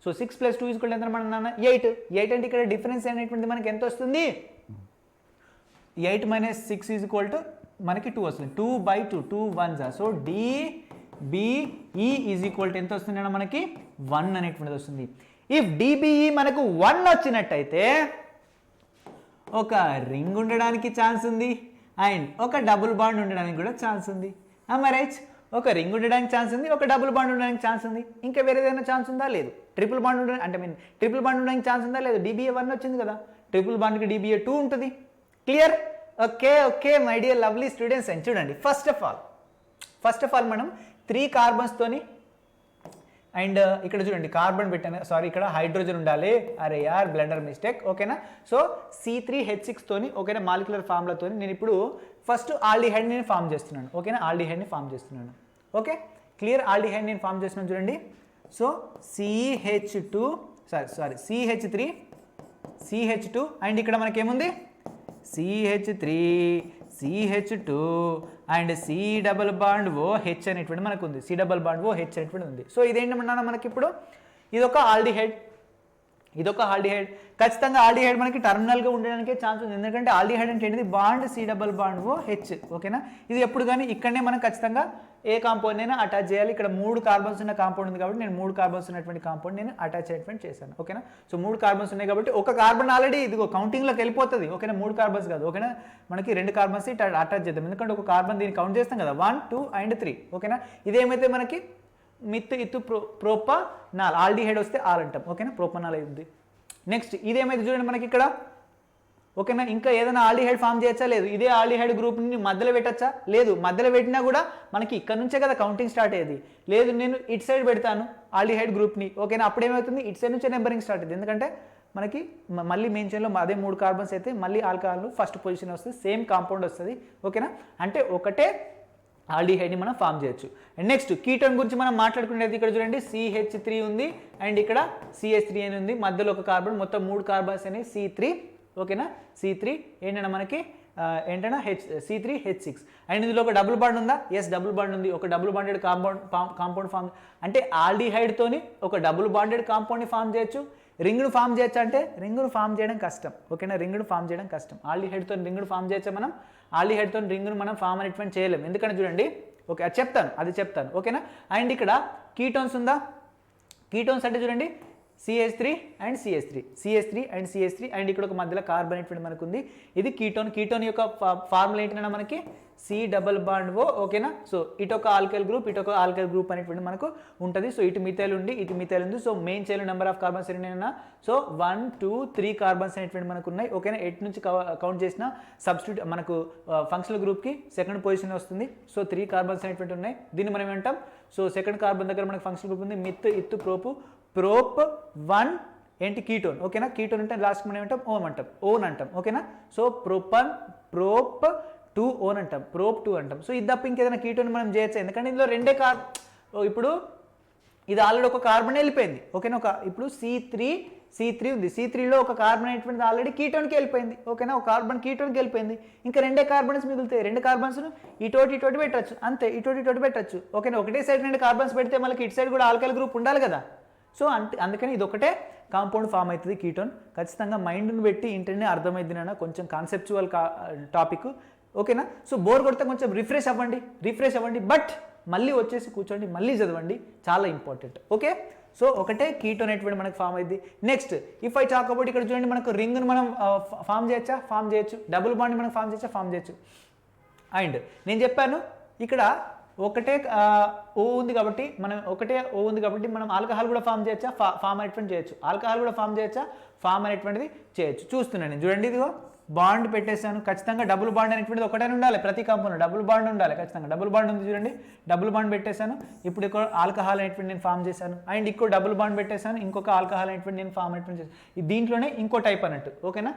A: సో 6 + 2 = ఎంత మన 8 అంటే ఇక్కడ డిఫరెన్స్ అనేటువంటి మనకి ఎంత వస్తుంది 8 - 6 = మనకి 2 వస్తుంది 2/2 2 1s సో DBE = ఎంత వస్తుంది మనకి 1 అనేటువంటిది వస్తుంది ఇఫ్ DBE మనకు 1 వచ్చినట్టయితే ఒక రింగ్ ఉండడానికి ఛాన్స్ ఉంది అండ్ ఒక డబుల్ బాండ్ ఉండడానికి కూడా ఛాన్స్ ఉంది రైట్ ఒక రింగ్ ఉండడానికి ఛాన్స్ ఉంది ఒక డబుల్ బాండ్ ఉండడానికి ఛాన్స్ ఉంది ఇంకా వేరే ఏదైనా ఛాన్స్ ఉందా లేదు ట్రిపుల్ బాండ్ ఉండడానికి ఛాన్స్ ఉందా లేదు DBA 1 వచ్చింది కదా ట్రిపుల్ బాండ్కి DBA 2 ఉంటుంది clear okay my dear lovely students అని చూడండి ఫస్ట్ ఆఫ్ ఆల్ మనం 3 కార్బన్స్తోని అండ్ ఇక్కడ చూడండి కార్బన్ పెట్టాను సారీ ఇక్కడ హైడ్రోజన్ ఉండాలి అరే యార్ బ్లెండర్ మిస్టేక్ ఓకేనా సో C3H6 తోని ఓకేనా మాలిక్యులర్ ఫార్ములాతో నేను ఇప్పుడు ఫస్ట్ ఆల్డిహైడ్ నేను ఫామ్ చేస్తున్నాను ఓకేనా ఆల్డిహైడ్ని ఫామ్ చేస్తున్నాను ఓకే క్లియర్ ఆల్డిహైడ్ నేను ఫామ్ చేస్తున్నాను చూడండి సో CH2 అండ్ ఇక్కడ మనకేముంది CH3 CH2 and C double bond OH అనేటువంటి మనకు ఉంది C డబల్ బాండ్ OH అనేటువంటి ఉంది సో ఇదేంటన్నా మనకి ఇప్పుడు ఇదొక ఆల్డిహైడ్ ఖచ్చితంగా ఆల్డిహైడ్ మనకి టర్మినల్గా ఉండడానికే ఛాన్స్ ఉంది ఎందుకంటే ఆల్డిహైడ్ అంటే ఏంటిది bond C double bond OH ఓకేనా ఇది ఎప్పుడు కానీ ఇక్కడనే మనం ఖచ్చితంగా ఏ కాంపౌండ్ అయినా అటాచ్ చేయాలి ఇక్కడ 3 కార్బన్స్ ఉన్న కాంపౌండ్ ఉంది కాబట్టి నేను 3 కార్బన్స్ ఉన్నటువంటి కాంపౌండ్ నేను అటాచ్ చేశాను ఓకేనా సో 3 కార్బన్స్ ఉన్నాయి కాబట్టి ఒక కార్బన్ ఆల్రెడీ ఇదిగో కౌంటింగ్లోకి వెళ్ళిపోతుంది ఓకేనా 3 కార్బన్స్ కాదు ఓకేనా మనకి 2 కార్బన్స్ అటాచ్ చేద్దాం ఎందుకంటే ఒక కార్బన్ దీన్ని కౌంట్ చేస్తాం కదా 1 2 అండ్ 3 ఓకేనా ఇదేమైతే మనకి మిత్ ఇత్తు ప్రోపనాల్, ఆల్డిహైడ్ వస్తే ఆల్ అంటాం. ఓకేనా, ప్రోపనాల్ అయింది. నెక్స్ట్ ఇదేమైతే చూడండి మనకి ఇక్కడ. ఓకేనా, ఇంకా ఏదైనా ఆల్డిహైడ్ ఫామ్ చేయొచ్చా? లేదు. ఇదే ఆల్డిహైడ్ గ్రూప్ని మధ్యలో పెట్టచ్చా? లేదు. మధ్యలో పెట్టినా కూడా మనకి ఇక్కడ నుంచే కదా కౌంటింగ్ స్టార్ట్ అయ్యేది. లేదు, నేను ఇటు సైడ్ పెడతాను ఆల్డిహైడ్ గ్రూప్ని. ఓకేనా, అప్పుడు ఏమవుతుంది, ఇటు సైడ్ నుంచే నెంబరింగ్ స్టార్ట్ అయింది. ఎందుకంటే మనకి మళ్ళీ మెయిన్ చైన్లో అదే 3 కార్బన్స్ అయితే మళ్ళీ ఆల్కహాల్ ఫస్ట్ పొజిషన్ వస్తుంది, సేమ్ కాంపౌండ్ వస్తుంది. ఓకేనా, అంటే ఒకటే ఆల్డిహైడ్ని మనం ఫామ్ చేయొచ్చు. అండ్ నెక్స్ట్ కీటోన్ గురించి మనం మాట్లాడుకునేది ఇక్కడ చూడండి, CH3 ఉంది అండ్ ఇక్కడ CH3 అని ఉంది, మధ్యలో ఒక కార్బన్, మొత్తం 3 కార్బన్స్ అనేవి C3. ఓకేనా, C3 ఏంటన్నా మనకి ఏంటన్నా C3H6. అండ్ ఇందులో ఒక డబుల్ బాండ్ ఉందా? ఎస్, డబుల్ బాండ్ ఉంది. ఒక డబుల్ బాండెడ్ కాంపౌండ్ ఫామ్, అంటే ఆల్డిహైడ్తోని ఒక డబుల్ బాండెడ్ కాంపౌండ్ని ఫామ్ చేయొచ్చు. రింగ్ను ఫామ్ చేయొచ్చు అంటే రింగ్ను ఫామ్ చేయడం కష్టం. ఓకేనా, రింగ్ను ఫామ్ చేయడం కష్టం. ఆల్డిహైడ్తో రింగ్ను ఫామ్ చేయొచ్చా? మనం ఆల్డిహైడ్తో రింగ్ను మనం ఫామ్ అనేటువంటి చేయలేము. ఎందుకంటే చూడండి, ఓకే అది చెప్తాను. ఓకేనా, అండ్ ఇక్కడ కీటోన్స్ ఉందా? కీటోన్స్ అంటే చూడండి CH3 అండ్ CH3 అండ్ ఇక్కడ ఒక మధ్యలో కార్బన్ అనేటువంటి మనకు ఉంది. ఇది కీటోన్ యొక్క ఫార్ములా ఏంటన్నా మనకి C డబల్ బాండ్ O. ఓకేనా, సో ఇటు ఒక ఆల్కైల్ గ్రూప్ అనేటువంటి మనకు ఉంటుంది. సో ఇటు మిథైల్ ఉంది. So main chain number of carbons ఎన్నైనా, సో 1 2 3 కార్బన్స్ అనేటువంటి మనకు ఉన్నాయి. ఓకేనా, ఎటు నుంచి కౌంట్ చేసిన సబ్స్టిట్యూట్ మనకు ఫంక్షనల్ గ్రూప్కి సెకండ్ పొజిషన్ వస్తుంది. సో 3 కార్బన్స్ అనేటువంటి ఉన్నాయి. దీన్ని మనం ఏమంటాం? సో సెకండ్ కార్బన్ దగ్గర మనకు ఫంక్షనల్ గ్రూప్ ఉంది, మిత్ ఇత్తు ప్రోప్ 1 ఏంటి కీటోన్. ఓకేనా, కీటోన్ అంటే లాస్ట్ మనం ఏమంటాం? ఓన్ అంటాం. ఓకేనా, సో ప్రోప్ 2 ఓన్ అంటాం, ప్రోప్ 2 అంటాం. సో ఇది తప్ప ఇంకేదైనా కీటోన్ మనం చేయొచ్చు, ఎందుకంటే ఇందులో రెండే ఇప్పుడు ఇది ఆల్రెడీ ఒక కార్బన్ వెళ్ళిపోయింది. ఓకేనా, ఇప్పుడు C3 ఉంది. C3లో ఒక కార్బన్ అనేటువంటిది ఆల్రెడీ కీటోన్కి వెళ్ళిపోయింది. ఓకేనా, ఒక కార్బన్ కీటోన్కి వెళ్ళిపోయింది. ఇంకా 2 కార్బన్స్ మిగులుతాయి. 2 కార్బన్స్ను ఇటోటి పెట్టచ్చు, అంతే. ఇటోటి పెట్టచ్చు. ఓకేనా, ఒకటే సైడ్ 2 కార్బన్స్ పెడితే మనకి ఇటు సైడ్ కూడా ఆల్కైల్ గ్రూప్ ఉండాలి కదా. సో అందుకని ఇది ఒకటే కాంపౌండ్ ఫామ్ అవుతుంది కీటోన్. ఖచ్చితంగా మైండ్ని పెట్టి ఇంటర్నే అర్థమైంది నాన్న, కొంచెం కాన్సెప్చువల్ టాపిక్. ఓకేనా, సో బోర్ కొడితే కొంచెం రిఫ్రెష్ అవ్వండి, బట్ మళ్ళీ వచ్చేసి కూర్చోండి, మళ్ళీ చదవండి, చాలా ఇంపార్టెంట్. ఓకే, సో ఒకటే కీటోన్ అనేటువంటి మనకు ఫామ్ అయింది. Next if I talk about, ఇక్కడ చూడండి మనకు రింగ్ను మనం ఫామ్ చేయొచ్చు. డబుల్ బాండ్ మనం ఫామ్ చేయొచ్చు. అండ్ నేను చెప్పాను ఇక్కడ ఒకటే ఓ ఉంది కాబట్టి మనం ఆల్కహాల్ కూడా ఫామ్ చేయొచ్చా? ఫామ్ అనేటువంటి చేయొచ్చు. ఆల్కహాల్ కూడా ఫామ్ చేయొచ్చా? ఫామ్ అనేటువంటిది చేయొచ్చు. చూస్తున్నాను నేను, చూడండి ఇదిగో బాండ్ పెట్టేశాను. ఖచ్చితంగా డబుల్ బాండ్ అనేటువంటిది ఒకటే ఉండాలి, ప్రతి కాంపౌండ్ డబుల్ బాండ్ ఉండాలి. ఖచ్చితంగా డబుల్ బాండ్ ఉంది, చూడండి డబుల్ బాండ్ పెట్టేశాను. ఇప్పుడు ఇక్కడ ఆల్కహాల్ అనేటువంటి నేను ఫామ్ చేశాను. అండ్ ఇంకో డబుల్ బాండ్ పెట్టేశాను, ఇంకొక ఆల్కహాల్ అనేటువంటి నేను ఫామ్ అనేటువంటి చేశాను. దీంట్లోనే ఇంకో టైప్ అన్నట్టు. ఓకేనా,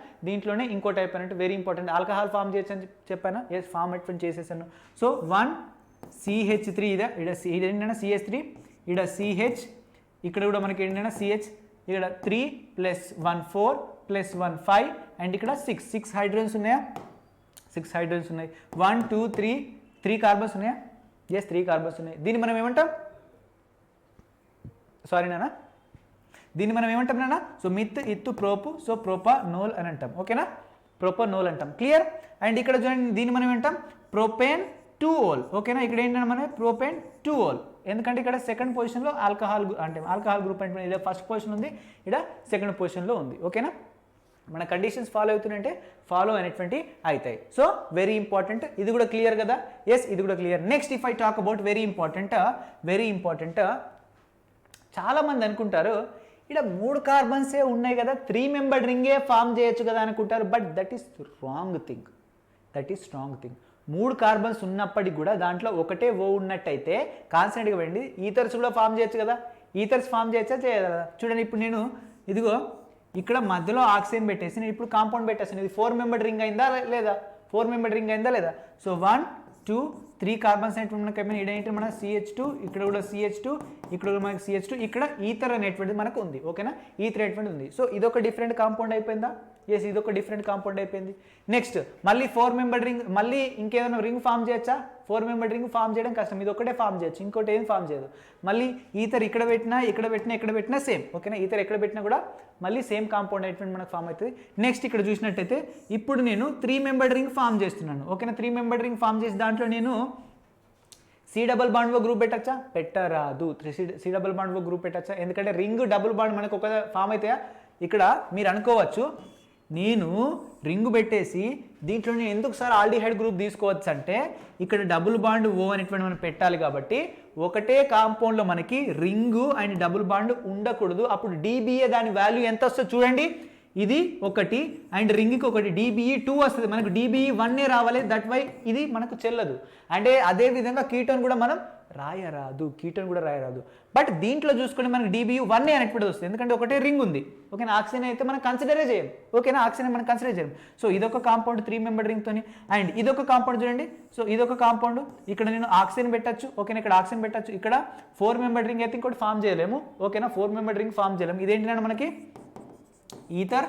A: వెరీ ఇంపార్టెంట్. ఆల్కహాల్ ఫామ్ చేయొచ్చు అని చెప్పాను. ఎస్, ఫామ్ అనేటువంటి చేసేసాను. సో 1 CH3 ఇదేంటంటే CH3, ఇక్కడ CH, ఇక్కడ కూడా మనకి ఏంటంటే CH, ఇక్కడ 3 + 1 4 + 1 5 అండ్ ఇక్కడ 6 హైడ్రోజన్స్ ఉన్నాయా? 6 హైడ్రోజన్స్ ఉన్నాయి. 1 2 3 కార్బన్స్ ఉన్నాయా? ఎస్, 3 కార్బన్స్ ఉన్నాయి. దీన్ని మనం ఏమంటాం? దీన్ని మనం ఏమంటాం నాన్న? సో మిత్ ఇత్తు ప్రోపు, సో ప్రోపనోల్ అని అంటాం. ఓకేనా, ప్రోపనోల్ అంటాం. క్లియర్? అండ్ ఇక్కడ చూడండి, దీన్ని మనం ఏమంటాం? Propane 2-ol. ఓకేనా, ఇక్కడ ఏంటంటే మన ప్రోపేన్ 2-ol, ఎందుకంటే ఇక్కడ సెకండ్ పొజిషన్లో ఆల్కహాల్ గ్రూప్ అంటే ఇలా ఫస్ట్ పొజిషన్ ఉంది, ఇక్కడ సెకండ్ పొజిషన్లో ఉంది. ఓకేనా, మన కండిషన్స్ ఫాలో అనేటువంటి అవుతాయి. సో వెరీ ఇంపార్టెంట్, ఇది కూడా క్లియర్ కదా? ఎస్, ఇది కూడా clear. Next if I talk about very important, చాలామంది అనుకుంటారు ఇక్కడ 3 కార్బన్సే ఉన్నాయి కదా, 3 మెంబర్డ్ రింగే ఫామ్ చేయొచ్చు కదా అనుకుంటారు. But that is wrong thing. 3 carbons ఉన్నప్పటికి కూడా దాంట్లో ఒకటే ఓ ఉన్నట్టయితే కాన్స్టెంట్గా వెళ్ళి ఈథర్స్ కూడా ఫామ్ చేయొచ్చు కదా. ఈథర్స్ ఫామ్ చేయొచ్చా? చేయదు కదా. చూడండి, ఇప్పుడు నేను ఇదిగో ఇక్కడ మధ్యలో ఆక్సిజన్ పెట్టేసి నేను ఇప్పుడు కాంపౌండ్ పెట్టేస్తాను. ఇది 4 మెంబర్డ్ రింగ్ అయిందా లేదా? సో 1 2 3 కార్బన్స్ అనేటువంటి మనకి ఏమైనా ఇదేంటి మన CH2, ఇక్కడ కూడా CH2, ఇక్కడ కూడా మనకి CH2, ఇక్కడ ఈథర్ అనేటువంటిది మనకు ఉంది. ఓకేనా, ఈథర్ అనేటువంటిది ఉంది. సో ఇదొక డిఫరెంట్ కాంపౌండ్ అయిపోయిందా? ఎస్, ఇదొక డిఫరెంట్ కాంపౌండ్ అయిపోయింది. నెక్స్ట్ మళ్ళీ 4 మెంబర్డ్ రింగ్, మళ్ళీ ఇంకేదైనా రింగ్ ఫామ్ చేయొచ్చా? 4 మెంబర్డ్ రింగ్ ఫామ్ చేయడం కష్టం, ఇది ఒకటే ఫామ్ చేయొచ్చు, ఇంకోటి ఏం ఫామ్ చేయదు. మళ్ళీ ఈథర్ ఇక్కడ పెట్టినా సేమ్. ఓకేనా, ఈథర్ ఎక్కడ పెట్టినా కూడా మళ్ళీ సేమ్ కాంపౌండ్ అనేటువంటి మనకు ఫామ్ అవుతుంది. నెక్స్ట్ ఇక్కడ చూసినట్టయితే ఇప్పుడు నేను 3 మెంబర్డ్ రింగ్ ఫామ్ చేస్తున్నాను. ఓకేనా, 3 మెంబర్డ్ రింగ్ ఫామ్ చేసి దాంట్లో నేను C double bond O group పెట్టచ్చా? పెట్టరాదు. C double bond O group పెట్టచ్చా? ఎందుకంటే రింగ్ డబుల్ బాండ్ మనకు ఒక ఫామ్ అవుతాయా? ఇక్కడ మీరు అనుకోవచ్చు నేను రింగ్ పెట్టేసి దీంట్లో నేను ఎందుకు సార్ ఆల్డిహైడ్ గ్రూప్ తీసుకోవచ్చు అంటే ఇక్కడ డబుల్ బాండ్ ఓ అనేటువంటి మనం పెట్టాలి కాబట్టి ఒకటే కాంపౌండ్లో మనకి రింగు అండ్ డబుల్ బాండ్ ఉండకూడదు. అప్పుడు డిబిఏ దాని వాల్యూ ఎంత వస్తుందో చూడండి. ఇది ఒకటి అండ్ రింగ్కి ఒకటి డిబిఈ 2 వస్తుంది. మనకు డిబిఈ 1 రావాలి. దట్ వై ఇది మనకు చెల్లదు. అంటే అదే విధంగా కీటోన్ కూడా మనం రాయరాదు, కీటోన్ కూడా రాయరాదు. బట్ దీంట్లో చూసుకుంటే మనకి డిబియు 1 అనేటువంటిది వస్తుంది, ఎందుకంటే ఒకటే రింగ్ ఉంది. ఓకేనా, ఆక్సిజన్ అయితే మనం కన్సిడరే చేయం. ఓకేనా, ఆక్సిజన్ మనం కన్సిడర్ చేయం. సో ఇదొక కాంపౌండ్ 3 మెంబర్ రింగ్తోని. అండ్ ఇదొక కాంపౌండ్ చూడండి. సో ఇదొక కాంపౌండ్, ఇక్కడ నేను ఆక్సిజన్ పెట్టచ్చు. ఓకేనా, ఇక్కడ ఆక్సిజన్ పెట్టచ్చు. ఇక్కడ 4 మెంబర్ రింగ్ అయితే ఇంకోటి ఫామ్ చేయలేము. ఓకేనా, 4 మెంబర్ రింగ్ ఫామ్ చేయలేము. ఇదేంటంటే మనకి ఈథర్.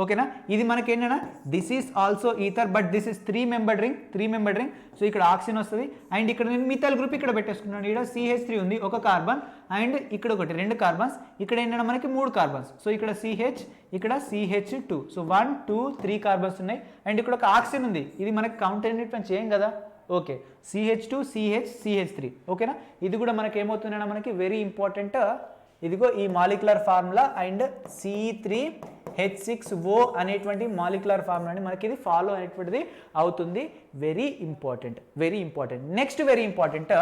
A: ఓకేనా, ఇది మనకి ఏంటన్నా this is also ether, but this is 3 member ring. So ఇక్కడ ఆక్సిజన్ వస్తుంది. అండ్ ఇక్కడ నేను మిథైల్ గ్రూప్ ఇక్కడ పెట్టేసుకున్నాను. ఇక్కడ CH3 ఉంది, ఒక కార్బన్. అండ్ ఇక్కడ ఒకటి 2 కార్బన్స్. ఇక్కడ ఏంటంటే మనకి 3 కార్బన్స్. సో ఇక్కడ CH, ఇక్కడ CH2. సో 1 2 3 కార్బన్స్ ఉన్నాయి. అండ్ ఇక్కడ ఒక ఆక్సిజన్ ఉంది. ఇది మనకి కౌంటర్ యూనిట్ మనం చేయం కదా. Okay, CH2 CH3. ఓకేనా, ఇది కూడా మనకి ఏమవుతుందన్నా మనకి వెరీ ఇంపార్టెంట్. ఇదిగో ఈ మాలిక్యులర్ ఫార్ములా అండ్ C3H6O అనేటువంటి మాలిక్యులర్ ఫార్ములాని మనకి ఇది ఫాలో అనేటువంటిది అవుతుంది. Very important. Next very important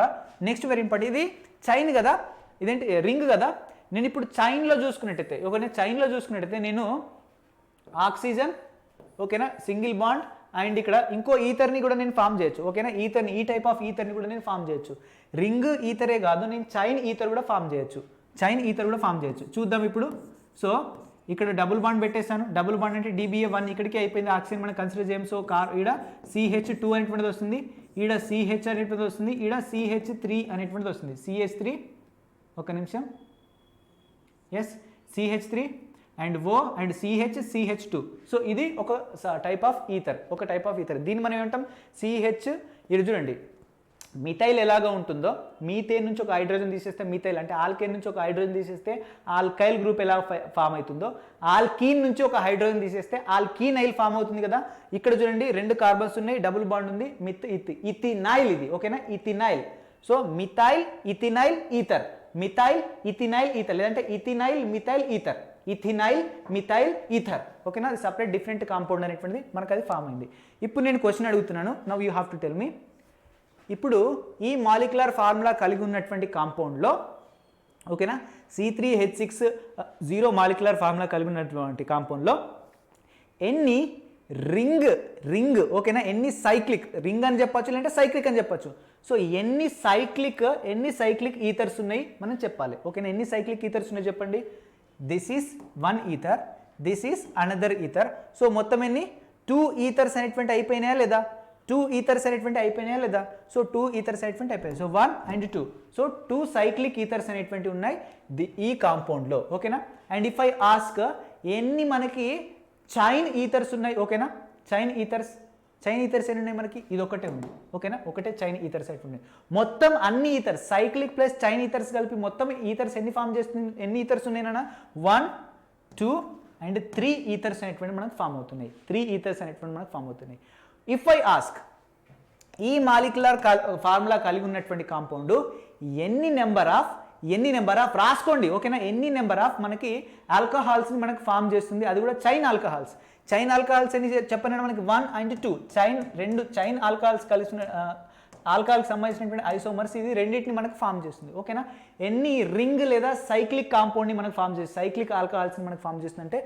A: ఇది చైన్ కదా, ఇదేంటి రింగ్ కదా. నేను ఇప్పుడు చైన్లో చూసుకున్నట్టయితే నేను ఆక్సిజన్, ఓకేనా, సింగిల్ బాండ్ అండ్ ఇక్కడ ఇంకో ఈథర్ని కూడా నేను ఫామ్ చేయొచ్చు. ఓకేనా, ఈథర్ని, ఈ టైప్ ఆఫ్ ఈథర్ని కూడా నేను ఫామ్ చేయొచ్చు. రింగ్ ఈథరే కాదు, నేను చైన్ ఈథర్ కూడా ఫామ్ చేయొచ్చు. చూద్దాం ఇప్పుడు. సో ఇక్కడ డబుల్ బాండ్ పెట్టేశాను. డబుల్ బాండ్ అంటే DBA1 ఇక్కడికి అయిపోయింది. ఆక్సిజన్ మనం కన్సిడర్ చేయం. సో ఈడ CH2 అనేటువంటిది వస్తుంది, ఈడ CH అనేటువంటిది వస్తుంది, ఈడ CH3 అనేటువంటిది వస్తుంది. CH3, ఒక నిమిషం, yes, CH3 and O and CH2. So ఇది ఒక టైప్ ఆఫ్ ఈథర్. దీన్ని మనం ఏమంటాం CH. ఇది చూడండి, మిథైల్ ఎలాగా ఉంటుందో, మీథేన్ నుంచి ఒక హైడ్రోజన్ తీసేస్తే మిథైల్ అంటే ఆల్కేన్ నుంచి ఒక హైడ్రోజన్ తీసేస్తే ఆల్కైల్ గ్రూప్ ఎలా ఫామ్ అవుతుందో, ఆల్కీన్ నుంచి ఒక హైడ్రోజన్ తీసేస్తే ఆల్కీనైల్ ఫామ్ అవుతుంది కదా. ఇక్కడ చూడండి 2 కార్బన్స్ ఉన్నాయి, డబుల్ బాండ్ ఉంది, ఇథినైల్ ఇది. ఓకేనా, ఇథినైల్. సో మిథైల్ ఇథినైల్ ఈథర్, లేదంటే ఇథినైల్ మిథైల్ ఈథర్. ఓకేనా, అది సపరేట్ డిఫరెంట్ కాంపౌండ్ అనేటువంటిది మనకు అది ఫామ్ అయింది. ఇప్పుడు నేను క్వశ్చన్ అడుగుతున్నాను. Now you have to tell me. ఇప్పుడు ఈ మాలిక్యులర్ ఫార్ములా కలిగి ఉన్నటువంటి కాంపౌండ్లో, ఓకేనా, C3H6 మాలిక్యులర్ ఫార్ములా కలిగి ఉన్నటువంటి కాంపౌండ్లో ఎన్ని రింగ్, ఓకేనా, ఎన్ని సైక్లిక్ రింగ్ అని చెప్పచ్చు, లేదంటే సైక్లిక్ అని చెప్పచ్చు. సో ఎన్ని సైక్లిక్ ఈథర్స్ ఉన్నాయి మనం చెప్పాలి. ఓకేనా, ఎన్ని సైక్లిక్ ఈథర్స్ ఉన్నాయి చెప్పండి. This is 1 ether, this is another ether. So మొత్తం ఎన్ని 2 ఈథర్స్ అనేటువంటి అయిపోయినాయా లేదా? 2 ఈథర్స్ అనేటువంటి అయిపోయినాయా లేదా? సో 2 ఈథర్స్ అనేటువంటి అయిపోయాయి. So 1 and 2. సో 2 సైక్లిక్ ఈథర్స్ అనేటువంటి ఉన్నాయి ఈ కాంపౌండ్లో. ఓకేనా, అండ్ ఇఫ్ ఐ ఆస్క్ ఎన్ని మనకి చైన్ ఈథర్స్ ఉన్నాయి? ఓకేనా, చైన్ ఈథర్స్ ఎన్ని ఉన్నాయి మనకి? ఇది ఒకటే ఉంది. ఓకేనా, ఒకటే చైన్ ఈథర్స్ అయితే ఉన్నాయి. మొత్తం అన్ని ఈథర్స్, సైక్లిక్ ప్లస్ చైన్ ఈథర్స్ కలిపి మొత్తం ఈథర్స్ ఎన్ని ఫామ్ చేస్తుంది? ఎన్ని ఈథర్స్ ఉన్నాయన్నా? 1 2 and 3 ఈథర్స్ అనేటువంటి మనకు ఫామ్ అవుతున్నాయి. 3 ఈథర్స్ అనేటువంటి మనకు ఫామ్ అవుతున్నాయి. ఇఫ్ ఐ ఆస్క్ ఈ మాలిక్యులర్ ఫార్ములా కలిగి ఉన్నటువంటి కాంపౌండ్ ఎన్ని నెంబర్ ఆఫ్ రాసుకోండి. ఓకేనా, ఎన్ని నెంబర్ ఆఫ్ మనకి ఆల్కహాల్స్ని మనకు ఫామ్ చేస్తుంది, అది కూడా చైన్ ఆల్కహాల్స్ ఎన్ని చెప్పండి మనకి? 1 and 2 2 చైన్ ఆల్కహాల్స్ కలిసి ఆల్కహాల్కి సంబంధించినటువంటి ఐసోమర్స్, ఇది రెండింటిని మనకు ఫామ్ చేస్తుంది. ఓకేనా, ఎన్ని రింగ్ లేదా సైక్లిక్ కాంపౌండ్ని మనకు ఫామ్ చేస్తుంది, సైక్లిక్ ఆల్కహాల్స్ని మనకు ఫామ్ చేస్తుంది అంటే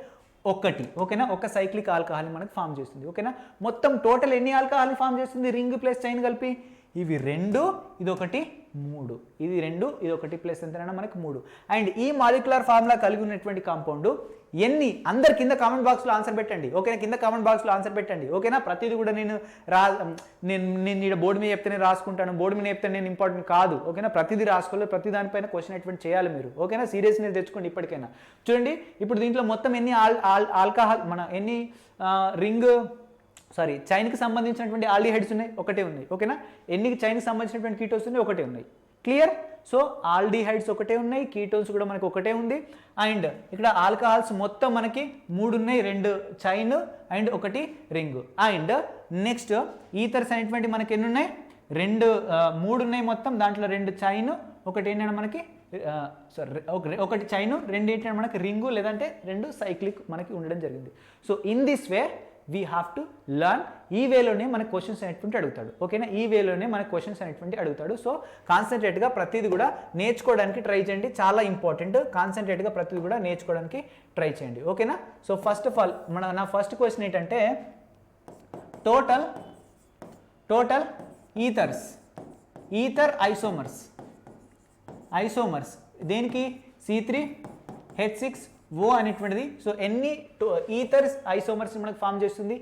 A: ఒకటి. ఓకేనా, ఒక సైక్లిక్ ఆల్కహాల్ని మనకు ఫామ్ చేస్తుంది. ఓకేనా, మొత్తం టోటల్ ఎన్ని ఆల్కహాల్ని ఫామ్ చేస్తుంది రింగ్ ప్లస్ చైన్ కలిపి? ఇవి 2, ఇదొకటి 3. ఇది 2, ఇదొకటి ప్లస్ ఎంతైనా మనకు 3. అండ్ ఈ మాలిక్యులర్ ఫార్ములా కలిగి ఉన్నటువంటి కాంపౌండ్ ఎన్ని? అందరు కింద కామెంట్ బాక్స్లో ఆన్సర్ పెట్టండి. ఓకేనా, కింద కామెంట్ బాక్స్లో ఆన్సర్ పెట్టండి. ఓకేనా, ప్రతిదీ కూడా నేను ఇక్కడ బోర్డు మీద చెప్తే రాసుకుంటాను, బోర్డు మీద చెప్తే నేను ఇంపార్టెంట్ కాదు. ఓకేనా, ప్రతిదీ రాసుకోవాలి, ప్రతి దానిపైన క్వశ్చన్ అటువంటి చేయాలి మీరు. ఓకేనా, సీరియస్నెస్ తెచ్చుకోండి ఇప్పటికైనా. చూడండి, ఇప్పుడు దీంట్లో మొత్తం ఎన్ని ఆల్కహాల్ ఎన్ని చైన్కి సంబంధించినటువంటి ఆల్డిహైడ్స్ ఉన్నాయి? ఒకటే ఉన్నాయి. ఓకేనా, ఎన్ని చైన్కి సంబంధించినటువంటి కీటోన్స్ ఉన్నాయి? ఒకటే ఉన్నాయి. క్లియర్? సో ఆల్డిహైడ్స్ ఒకటే ఉన్నాయి, కీటోన్స్ కూడా మనకి ఒకటే ఉంది. అండ్ ఇక్కడ ఆల్కహాల్స్ మొత్తం మనకి 3 ఉన్నాయి, 2 chain and 1 ring. And next ఈథర్స్ అనేటువంటి మనకి ఎన్ని ఉన్నాయి? 3 ఉన్నాయి మొత్తం. దాంట్లో 2 చైన్, ఒకటి ఏంటంటే మనకి ఒకటి చైన్, రెండు ఏంటంటే మనకి రింగు లేదంటే రెండు సైక్లిక్ మనకి ఉండడం జరిగింది. So in this way we have to learn. ఈ వేలోనే మనకు క్వశ్చన్స్ అనేటువంటి అడుగుతాడు. ఓకేనా, ఈ వేలోనే మనకు క్వశ్చన్స్ అనేటువంటి అడుగుతాడు. సో కాన్సన్ట్రేట్గా ప్రతిదీ కూడా నేర్చుకోవడానికి ట్రై చేయండి, చాలా ఇంపార్టెంట్. కాన్సన్ట్రేట్గా ప్రతిదీ కూడా నేర్చుకోవడానికి ట్రై చేయండి. ఓకేనా. సో ఫస్ట్ ఆఫ్ ఆల్ నా ఫస్ట్ క్వశ్చన్ ఏంటంటే టోటల్ ఈథర్ ఐసోమర్స్ దేనికి C3H6O అనేటువంటిది. సో ఎన్ని ఈథర్స్ ఐసోమర్స్ మనకు ఫామ్ చేస్తుంది?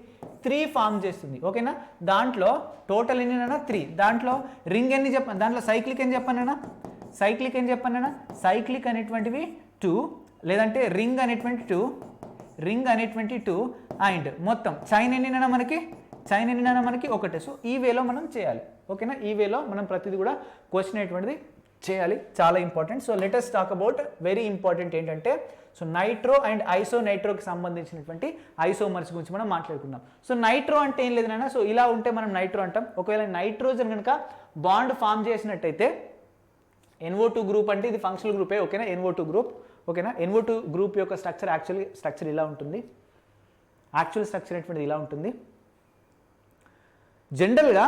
A: 3 ఫామ్ చేస్తుంది. ఓకేనా, దాంట్లో టోటల్ ఎన్నినా 3. దాంట్లో రింగ్ ఎన్ని చెప్పాను, దాంట్లో సైక్లిక్ అని చెప్పానన్నా, సైక్లిక్ అనేటువంటివి 2, లేదంటే రింగ్ అనేటువంటి 2 అండ్ మొత్తం చైన్ ఎన్నినా మనకి 1. సో ఈ వేలో మనం చేయాలి. ఓకేనా, ఈ వేలో మనం ప్రతిదీ కూడా క్వశ్చన్ అనేటువంటిది చేయాలి, చాలా important. So let us talk about very important ఏంటంటే సో నైట్రో అండ్ ఐసోనైట్రోకి సంబంధించినటువంటి ఐసోమర్స్ గురించి మనం మాట్లాడుకుందాం. సో నైట్రో అంటే ఏం లేదు నాన్న, సో ఇలా ఉంటే మనం నైట్రో అంటాం. ఒకవేళ నైట్రోజన్ కనుక బాండ్ ఫామ్ చేసినట్టయితే NO2 గ్రూప్ అంటే ఇది ఫంక్షనల్ గ్రూపే. ఓకేనా, NO2 గ్రూప్. ఓకేనా, NO2 గ్రూప్ యొక్క స్ట్రక్చర్ ఇలా ఉంటుంది. యాక్చువల్ స్ట్రక్చర్ అనేటువంటిది ఇలా ఉంటుంది. జనరల్గా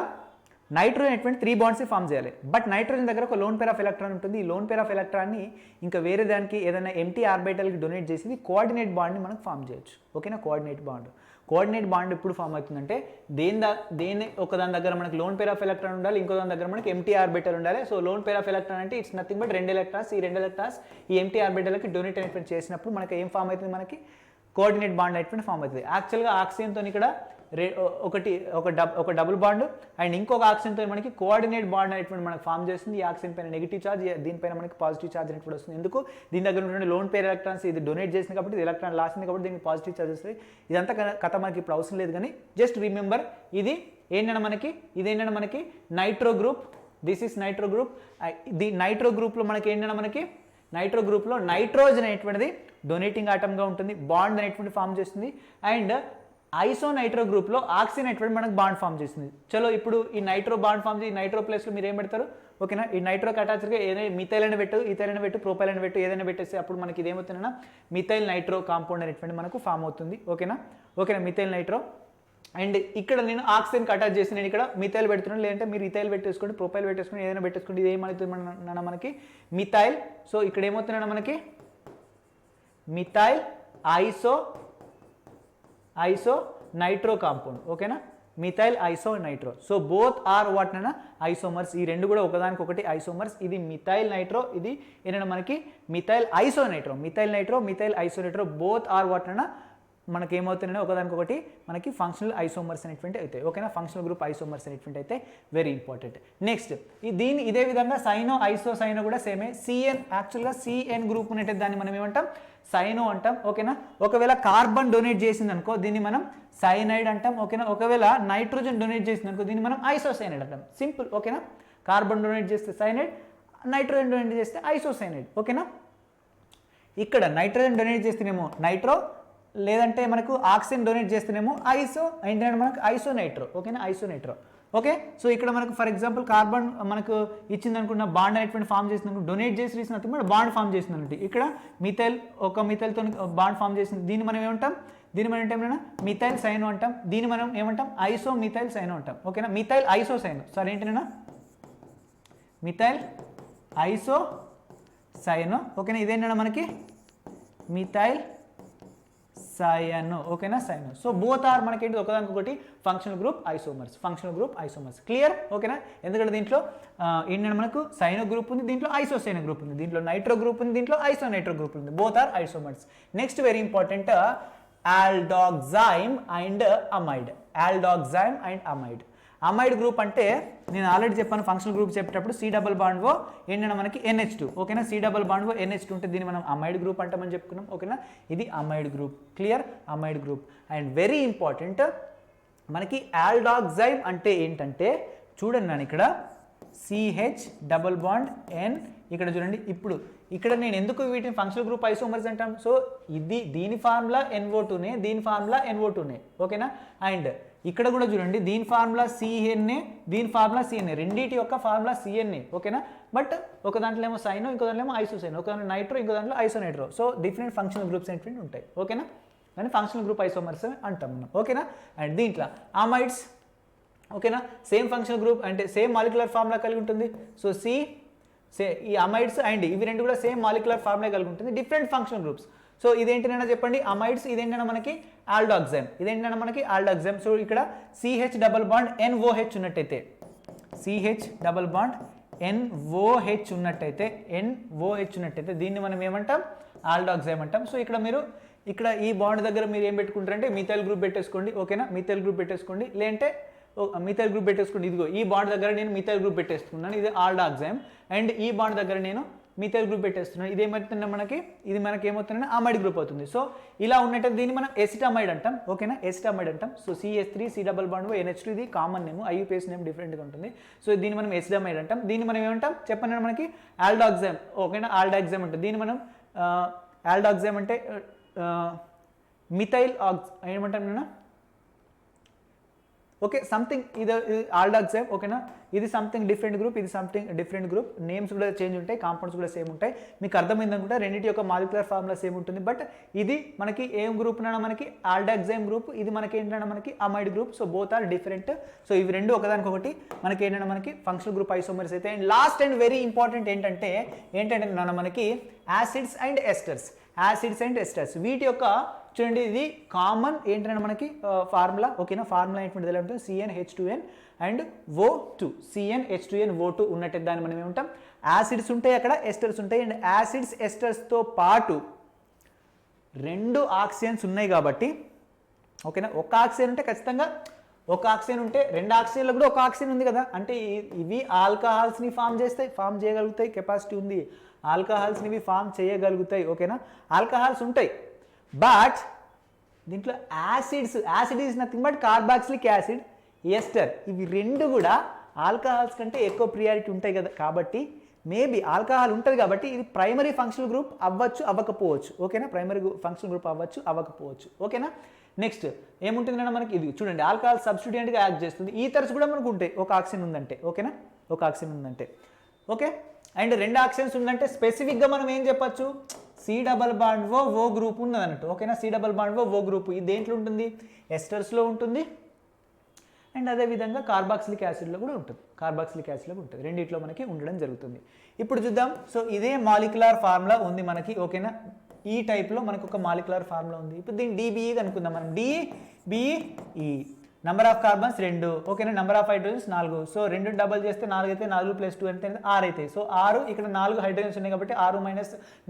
A: నైట్రోజన్ అనేటువంటి 3 బాండ్స్ ఫామ్ చేయాలి. బట్ నైట్రోజన్ దగ్గర ఒక లోన్ పేర్ ఆఫ్ ఎలక్ట్రాన్ ఉంటుంది. ఈ లోన్ పేర్ ఆఫ్ ఎలక్ట్రాన్ని ఇంకా వేరే దానికి ఏదైనా ఎంటీ ఆర్బిటల్కి డొనేట్ చేసి కోఆర్డినేట్ బాండ్ని మనం ఫామ్ చేయొచ్చు. ఓకేనా, కోఆర్డినేట్ బాండ్ ఎప్పుడు ఫామ్ అవుతుందంటే దేని ఒక దాని దగ్గర మనకి లోన్ పేర్ ఆఫ్ ఎలక్ట్రాన్ ఉండాలి, ఇంకో దాని దగ్గర మనకి ఎంటీ ఆర్బిటల్ ఉండాలి. So lone pair of electron అంటే ఇట్స్ నథింగ్ బట్ 2 ఎలక్ట్రాన్స్. ఈ 2 ఎలక్ట్రాన్స్ ఈ ఎంటీ ఆర్బిటల్కి డొనేట్ అనేటువంటి చేసినప్పుడు మనకి ఏం ఫామ్ అవుతుంది? మనకి కోఆర్డినేట్ బాండ్ అనేటువంటి ఫామ్ అవుతుంది. యాక్చువల్గా ఆక్సిజన్తో ఇక్కడ ఒక డబుల్ బాండ్ అండ్ ఇంకొక ఆక్సిజన్తో మనకి కోఆర్డినేట్ బాండ్ అనేటువంటి మనకు ఫామ్ చేస్తుంది. ఈ ఆక్సిజన్ పైన నెగిటివ్ ఛార్జ్, దీనిపైన మనకి పాజిటివ్ ఛార్జ్ అనేటువంటి వస్తుంది. ఎందుకు? దీని దగ్గర ఉన్నటువంటి లోన్ పేర్ ఎలక్ట్రాన్స్ ఇది డొనేట్ చేసింది కాబట్టి, ఇది ఎలక్ట్రాన్ లాసింది కాబట్టి దీనికి పాజిటివ్ ఛార్జ్ వస్తుంది. ఇదంతా కథ మనకి ఇప్పుడు అవసరం లేదు, కానీ జస్ట్ రిమెంబర్ ఇది ఏంటంటే మనకి nitro group. This is nitro group. Nitro గ్రూప్లో మనకి ఏంటంటే నైట్రో గ్రూప్లో నైట్రోజన్ అనేటువంటిది డొనేటింగ్ ఆటమ్గా ఉంటుంది, బాండ్ అనేటువంటి ఫామ్ చేస్తుంది. అండ్ ఐసోనైట్రో గ్రూప్లో ఆక్సిజన్ అనేటువంటి మనకు బాండ్ ఫామ్ చేస్తుంది. చలో ఇప్పుడు ఈ నైట్రో బాండ్ ఫామ్ చేసి నైట్రో ప్లేస్లో మీరు ఏం పెడతారు? ఓకేనా, ఈ నైట్రోకి అటాచ్గా ఏదైనా మిథైల్ అని పెట్టు, ఈథైల్ అని పెట్టు, ప్రొపైల్ అని పెట్టు, ఏదైనా పెట్టేస్తే అప్పుడు మనకి ఇదేమవుతుందన్నా మిథైల్ నైట్రో కాంపౌండ్ అనేటువంటి మనకు ఫామ్ అవుతుంది. ఓకేనా, మిథైల్ నైట్రో. అండ్ ఇక్కడ నేను ఆక్సిజన్కి అటాచ్ చేసి నేను ఇక్కడ మిథైల్ పెడుతున్నాను, లేదంటే మీరు ఇథైల్ పెట్టేసుకోండి, ప్రొపైల్ పెట్టేసుకోండి, ఏదైనా పెట్టేసుకోండి. ఇది ఏమవుతుంది మనకి మిథైల్. సో ఇక్కడ ఏమవుతుందన్నా మనకి మిథైల్ ఐసో నైట్రో కాంపౌండ్. ఓకేనా, methyl iso nitro. So both are what నైనా ఐసోమర్స్. ఈ రెండు కూడా ఒకదానికొకటి ఐసోమర్స్. ఇది మిథైల్ నైట్రో, ఇది ఏంటంటే మనకి మిథైల్ ఐసోనైట్రో. బోత్ ఆర్ వాట్ నైనా మనకి ఏమవుతుందంటే ఒకదానికొకటి మనకి ఫంక్షనల్ ఐసోమర్స్ అనేటువంటి అయితే. ఓకేనా, ఫంక్షనల్ గ్రూప్ ఐసోమర్స్ అనేటువంటి అయితే వెరీ ఇంపార్టెంట్. నెక్స్ట్ ఇదే విధంగా సైనో కూడా సేమే. యాక్చువల్గా సిఎన్ గ్రూప్ ఉన్నట్టు దాన్ని మనం ఏమంటాం? సైనో అంటాం. ఓకేనా, ఒకవేళ కార్బన్ డొనేట్ చేసింది అనుకో దీన్ని మనం సైనైడ్ అంటాం. ఓకేనా, ఒకవేళ నైట్రోజన్ డొనేట్ చేసింది అనుకో దీన్ని మనం ఐసోసైనైడ్ అంటాం. సింపుల్. ఓకేనా, కార్బన్ డొనేట్ చేస్తే సైనైడ్, నైట్రోజన్ డొనేట్ చేస్తే ఐసోసైనైడ్. ఓకేనా, ఇక్కడ నైట్రోజన్ డొనేట్ చేస్తేనేమో నైట్రో, లేదంటే మనకు ఆక్సిజన్ డొనేట్ చేస్తేనేమో ఏంటంటే మనకు ఐసోనైట్రో. ఓకేనా, ఐసోనైట్రో. ఓకే, సో ఇక్కడ మనకు ఫర్ ఎగ్జాంపుల్ కార్బన్ మనకు ఇచ్చింది అనుకున్న బాండ్ అనేటువంటి ఫామ్ చేసింది, డొనేట్ చేసి రీసిన బాండ్ ఫామ్ చేసింది అంటే ఇక్కడ ఒక మిథైల్తో బాండ్ ఫామ్ చేసింది. దీన్ని మనం ఏమంటాం? మిథైల్ సైనో అంటాం. దీన్ని మనం ఏమంటాం? ఐసో మిథైల్ సైనో అంటాం. ఓకేనా, మిథైల్ ఐసో సైనో. సారీ ఏంటన్నా మిథైల్ ఐసో సైనో. ఓకేనా, ఇదేంటన్నా మనకి మిథైల్ సైనో. ఓకేనా, సైనో. సో బోత్ ఆర్ మనకేంటి ఒకదానికొకటి ఫంక్షనల్ గ్రూప్ ఐసోమర్స్. క్లియర్? ఓకేనా, ఎందుకంటే దీంట్లో ఏంటంటే మనకు సైనో గ్రూప్ ఉంది, దీంట్లో ఐసోసైనో గ్రూప్ ఉంది, దీంట్లో నైట్రో గ్రూప్ ఉంది, దీంట్లో ఐసోనైట్రో గ్రూప్ ఉంది. Both are isomers. Next very important aldoxime and amide. Amide group అంటే నేను ఆల్రెడీ చెప్పాను ఫంక్షనల్ గ్రూప్ చెప్పేటప్పుడు C డబుల్ బాండ్ ఓ ఏంటంటే మనకి NH2. ఓకేనా, C డబుల్ బాండ్ ఓ NH2 ఉంటే దీన్ని మనం అమైడ్ గ్రూప్ అంటామని చెప్పుకున్నాం. ఓకేనా, ఇది amide group. Clear? Amide group. And very important మనకి ఆల్డాక్సైమ్ అంటే ఏంటంటే చూడండి నేను ఇక్కడ CH డబుల్ బాండ్ N. ఇక్కడ చూడండి, ఇప్పుడు ఇక్కడ నేను ఎందుకు వీటిని ఫంక్షనల్ గ్రూప్ ఐసోమర్స్ అంటాం? సో దీని ఫార్ములా NO2నే, దీని ఫార్ములా NO2నే. ఓకేనా, అండ్ ఇక్కడ కూడా చూడండి దీని ఫార్ములా సిఎన్ఏ, దీని ఫార్ములా సిఎన్ఏ, రెండింటి యొక్క ఫార్ములా సిఎన్ఏ, ఓకేనా. బట్ ఒక దాంట్లో ఏమో సైనో, ఇంకో దాంట్లో ఏమో ఐసోసైన్, ఒక దాంట్లో నైట్రో, ఇంకో దాంట్లో ఐసోనైట్రో. సో డిఫరెంట్ ఫంక్షనల్ గ్రూప్స్ ఏంటి ఉంటాయి, ఓకేనా. అని ఫంక్షనల్ గ్రూప్ ఐసోమర్స్ అంటాం మనం, ఓకేనా. అండ్ దీంట్లో అమైడ్స్, ఓకేనా, సేమ్ ఫంక్షనల్ గ్రూప్ అంటే సేమ్ మాలిక్యులర్ ఫార్ములా కలిగి ఉంటుంది. సో ఈ అమైడ్స్ అండ్ ఇవి రెండు కూడా సేమ్ మాలిక్యులర్ ఫార్ములా కలిగి ఉంటుంది, డిఫరెంట్ ఫంక్షనల్ గ్రూప్స్. సో ఇదేంటైనా చెప్పండి అమైడ్స్, ఇదేంటైనా మనకి ఆల్డాక్సైమ్, ఇదేంటైనా మనకి ఆల్డాక్సైమ్. సో ఇక్కడ CH డబల్ బాండ్ NOH ఉన్నట్టయితే, CH డబల్ బాండ్ NOH ఉన్నట్టయితే, NOH ఉన్నట్టయితే దీన్ని మనం ఏమంటాం, ఆల్డాక్సైమ్ అంటాం. సో ఇక్కడ ఈ బాండ్ దగ్గర మీరు ఏం పెట్టుకుంటారంటే మిథైల్ గ్రూప్ పెట్టేసుకోండి, ఓకేనా. మిథైల్ గ్రూప్ పెట్టేసుకోండి, లేదంటే మిథైల్ గ్రూప్ పెట్టేసుకోండి. ఇదిగో ఈ బాండ్ దగ్గర నేను మిథైల్ గ్రూప్ పెట్టేసుకున్నాను, ఇది ఆల్డాక్సైమ్. అండ్ ఈ బాండ్ దగ్గర నేను మిథైల్ గ్రూప్ పెట్టేస్తున్నాను, ఇదేమవుతుందంటే ఇది మనకి ఏమవుతుందంటే అమైడ్ గ్రూప్ అవుతుంది. సో ఇలా ఉన్నట్టు దీన్ని మనం ఎసిటమైడ్ అంటాం, ఓకేనా, ఎసిటమైడ్ అంటాం. So CH3 C double bond NH2 ఇది కామన్ నేమ్, IUPAC నేమ్ డిఫరెంట్గా ఉంటుంది. సో దీన్ని మనం ఎసిటమైడ్ అంటాం. దీన్ని మనం ఏమంటాం చెప్పండి మనకి ఆల్డాక్సైమ్, ఓకేనా, ఆల్డాక్సైమ్ ఉంటుంది. దీన్ని మనం ఆల్డాక్సైమ్ అంటే మిథైల్ ఏమంటాం నేను, ఓకే, సంథింగ్ ఇది ఆల్డాక్సైమ్, ఓకేనా. ఇది సంథింగ్ డిఫరెంట్ గ్రూప్, ఇది సంథింగ్ డిఫరెంట్ గ్రూప్. నేమ్స్ కూడా చేంజ్ ఉంటాయి, కాంపౌండ్స్ కూడా సేమ్ ఉంటాయి. మీకు అర్థమైంది అనుకుంటే రెండింటి యొక్క మాలిక్యులర్ ఫార్ములా సేమ్ ఉంటుంది. బట్ ఇది మనకి ఏం గ్రూప్ అన్నా మనకి ఆల్డాక్సైమ్ గ్రూప్, ఇది మనకి ఏంటంటే మనకి amide group. So both are different. So ఇవి రెండు ఒకదానికొకటి మనకి ఏంటంటే మనకి ఫంక్షనల్ గ్రూప్ ఐసోమర్స్ అయితే. And last and very important ఏంటంటే మనకి acids and esters, acids and esters వీటి యొక్క చూడండి ఇది కామన్ ఏంటంటే మనకి ఫార్ములా, ఓకేనా. ఫార్ములా ఏంటంటే ఎలా ఉంటుంది, CnH2n and O2, CnH2n O2 ఉన్నట్టు దాన్ని మనం ఏమంటాం, యాసిడ్స్ ఉంటాయి అక్కడ, ఎస్టర్స్ ఉంటాయి. అండ్ యాసిడ్స్ ఎస్టర్స్తో పాటు రెండు ఆక్సిజన్స్ ఉన్నాయి కాబట్టి, ఓకేనా. ఒక ఆక్సిజన్ ఉంటే ఖచ్చితంగా, ఒక ఆక్సిజన్ ఉంటే రెండు ఆక్సిజన్లో కూడా ఒక ఆక్సిజన్ ఉంది కదా, అంటే ఇవి ఆల్కహాల్స్ని ఫామ్ చేయగలుగుతాయి, కెపాసిటీ ఉంది. ఆల్కహాల్స్ని ఇవి ఫామ్ చేయగలుగుతాయి, ఓకేనా. ఆల్కహాల్స్ ఉంటాయి, బట్ దీంట్లో acid is nothing but carboxylic acid, ester, ఇవి రెండు కూడా ఆల్కహాల్స్ కంటే ఎక్కువ ప్రియారిటీ ఉంటాయి కదా. కాబట్టి మేబీ ఆల్కహాల్ ఉంటుంది కాబట్టి ఇది ప్రైమరీ ఫంక్షనల్ గ్రూప్ అవ్వచ్చు, అవ్వకపోవచ్చు, ఓకేనా. ప్రైమరీ ఫంక్షనల్ గ్రూప్ అవ్వచ్చు, అవ్వకపోవచ్చు, ఓకేనా. నెక్స్ట్ ఏముంటుందంటే మనకి ఇది చూడండి ఆల్కహాల్ సబ్స్టిట్యూయెంట్గా యాక్ట్ చేస్తుంది. ఈథర్స్ కూడా మనకు ఉంటాయి, ఒక ఆక్సిజన్ ఉందంటే, ఓకేనా, ఒక ఆక్సిజన్ ఉందంటే, ఓకే. అండ్ రెండు ఆక్సిజన్స్ ఉందంటే స్పెసిఫిక్గా మనం ఏం చెప్పచ్చు, C double bond O group ఉన్నది అన్నట్టు, ఓకేనా. C double bond O group ఇది దేంట్లో ఉంటుంది, ఎస్టర్స్లో ఉంటుంది. అండ్ అదేవిధంగా కార్బాక్సిలిక్ యాసిడ్లో కూడా ఉంటుంది, రెండిట్లో మనకి ఉండడం జరుగుతుంది. ఇప్పుడు చూద్దాం. సో ఇదే మాలిక్యులర్ ఫార్ములా ఉంది మనకి, ఓకేనా. ఈ టైప్లో మనకు ఒక మాలిక్యులర్ ఫార్ములా ఉంది. ఇప్పుడు దీన్ని DBE అనుకుందాం మనం, DBE నెంబర్ ఆఫ్ కార్బన్స్ 2, ఓకేనా. Number of hydrogens 4. So 2 double చేస్తే 4 అయితే 4 + 2 అంటే 6 అవుతాయి. సో 6 ఇక్కడ 4 హైడ్రోజన్స్ ఉన్నాయి కాబట్టి 6 -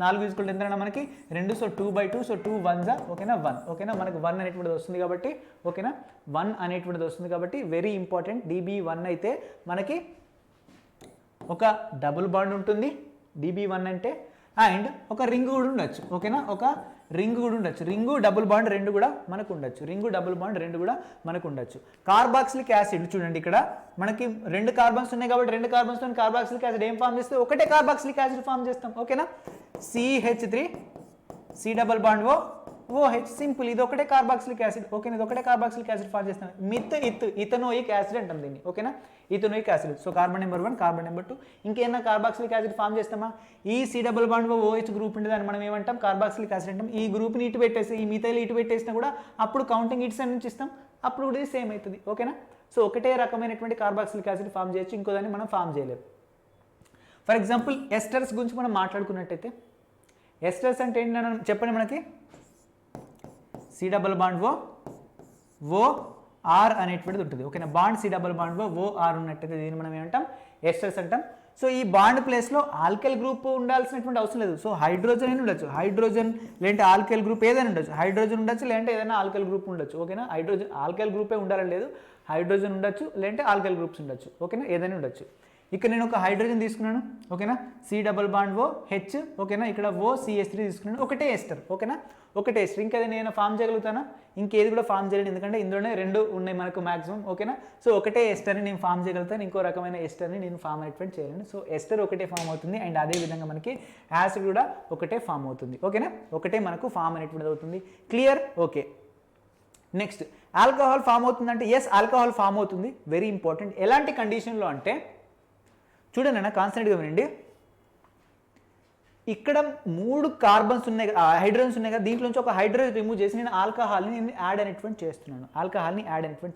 A: 4 ఈక్వల్ ఎంత మనకి 2. సో 2/2. సో 2 1s, ఓకేనా, 1, ఓకేనా. మనకు 1 అనేటువంటిది వస్తుంది కాబట్టి, ఓకేనా, 1 అనేటువంటిది వస్తుంది కాబట్టి వెరీ ఇంపార్టెంట్. DB1 అయితే మనకి ఒక డబుల్ బాండ్ ఉంటుంది, DB1 అంటే. అండ్ ఒక రింగ్ కూడా ఉండొచ్చు, ఓకేనా, ఒక రింగ్ కూడా ఉండొచ్చు. రింగు డబుల్ బాండ్ రెండు కూడా మనకు ఉండొచ్చు. కార్బాక్సిలిక్ యాసిడ్ చూడండి ఇక్కడ మనకి 2 కార్బన్స్ ఉన్నాయి కాబట్టి 2 కార్బన్స్తో కార్బాక్సిలిక్ యాసిడ్ ఏం ఫామ్ చేస్తే ఒకటే కార్బాక్సిలిక్ యాసిడ్ ఫామ్ చేస్తాం, ఓకేనా. CH3 C double bond OH, simple, ఇది ఒకటే కార్బాక్సిలిక్ యాసిడ్, ఓకేనా. ఇది ఒకటే కార్బాక్సిలిక్ యాసిడ్ ఫామ్ చేస్తాం. ఇథనోయిక్ యాసిడ్ అంటాం దీన్ని, ఓకేనా, ethanoic acid. So carbon number 1, carbon number 2. ఇంకేమైనా కార్బాక్సిలిక్ యాసిడ్ ఫామ్ చేస్తామా, ఈ C double bond OH group ఉంటుంది, దాన్ని మనం ఏమంటాం, కార్బాక్సిలిక్ యాసిడ్ అంటాం. ఈ గ్రూప్ని ఇటు పెట్టేసి ఈ మిథైల్ ఇటు పెట్టేసినా కూడా అప్పుడు కౌంటింగ్ ఇటు సైడ్ నుంచి ఇస్తాం, అప్పుడు కూడా ఇది సేమ్ అవుతుంది, ఓకేనా. సో ఒకటే రకమైనటువంటి కార్బాక్సిలిక్ యాసిడ్ ఫామ్ చేయొచ్చు, ఇంకో దాన్ని మనం ఫామ్ చేయలేము. ఫర్ ఎగ్జాంపుల్ ఎస్టర్స్ గురించి మనం మాట్లాడుకున్నట్టయితే, ఎస్టర్స్ అంటే ఏంటంటే చెప్పండి మనకి, C డబల్ బాండ్ OR అనేటువంటిది ఉంటుంది, ఓకేనా. Bond C double bond OR ఉన్నట్టయితే దీన్ని మనం ఏమంటాం, ఎస్టర్స్ అంటాం. సో ఈ బాండ్ ప్లేస్లో ఆల్కైల్ గ్రూప్ ఉండాల్సినటువంటి అవసరం లేదు. సో హైడ్రోజన్ అని ఉండొచ్చు, హైడ్రోజన్ లేదంటే ఆల్కైల్ గ్రూప్ ఏదైనా ఉండొచ్చు, హైడ్రోజన్ ఉండొచ్చు లేదంటే ఏదైనా ఆల్కైల్ గ్రూప్ ఉండొచ్చు, ఓకేనా. ఆల్కైల్ గ్రూపే ఉండాలని లేదు, హైడ్రోజన్ ఉండొచ్చు లేదంటే ఆల్కైల్ గ్రూప్స్ ఉండొచ్చు, ఓకేనా, ఏదైనా ఉండొచ్చు. ఇక్కడ నేను ఒక హైడ్రోజన్ తీసుకున్నాను, ఓకేనా, C డబల్ బాండ్ OH, ఓకేనా. ఇక్కడ OCH3 తీసుకున్నాను, ఒకటే ఎస్టర్, ఓకేనా, ఒకటే ఎస్టర్. ఇంకా నేను ఫామ్ చేయగలుగుతానా, ఇంకేది కూడా ఫామ్ చేయలేను, ఎందుకంటే ఇందులోనే 2 ఉన్నాయి మనకు మ్యాక్సిమం, ఓకేనా. సో ఒకటే ఎస్టర్ని నేను ఫామ్ చేయగలుగుతాను, ఇంకో రకమైన ఎస్టర్ని నేను ఫామ్ అనేటువంటి చేయలేను. సో ఎస్టర్ ఒకటే ఫామ్ అవుతుంది. అండ్ అదేవిధంగా మనకి యాసిడ్ కూడా ఒకటే ఫామ్ అవుతుంది, ఓకేనా, ఒకటే మనకు ఫామ్ అనేటువంటిది అవుతుంది. Clear, okay. Next alcohol form అవుతుందంటే ఎస్ ఆల్కహాల్ ఫామ్ అవుతుంది, వెరీ ఇంపార్టెంట్. ఎలాంటి కండిషన్లో అంటే చూడండి అన్న కాన్స్టెంట్గా వినండి, ఇక్కడ 3 కార్బన్స్ ఉన్నాయి, హైడ్రోజన్స్ ఉన్నాయి కదా, దీంట్లోంచి ఒక హైడ్రోజన్ రిమూవ్ చేసి నేను ఆల్కహాల్ని నేను యాడ్ అనేటువంటి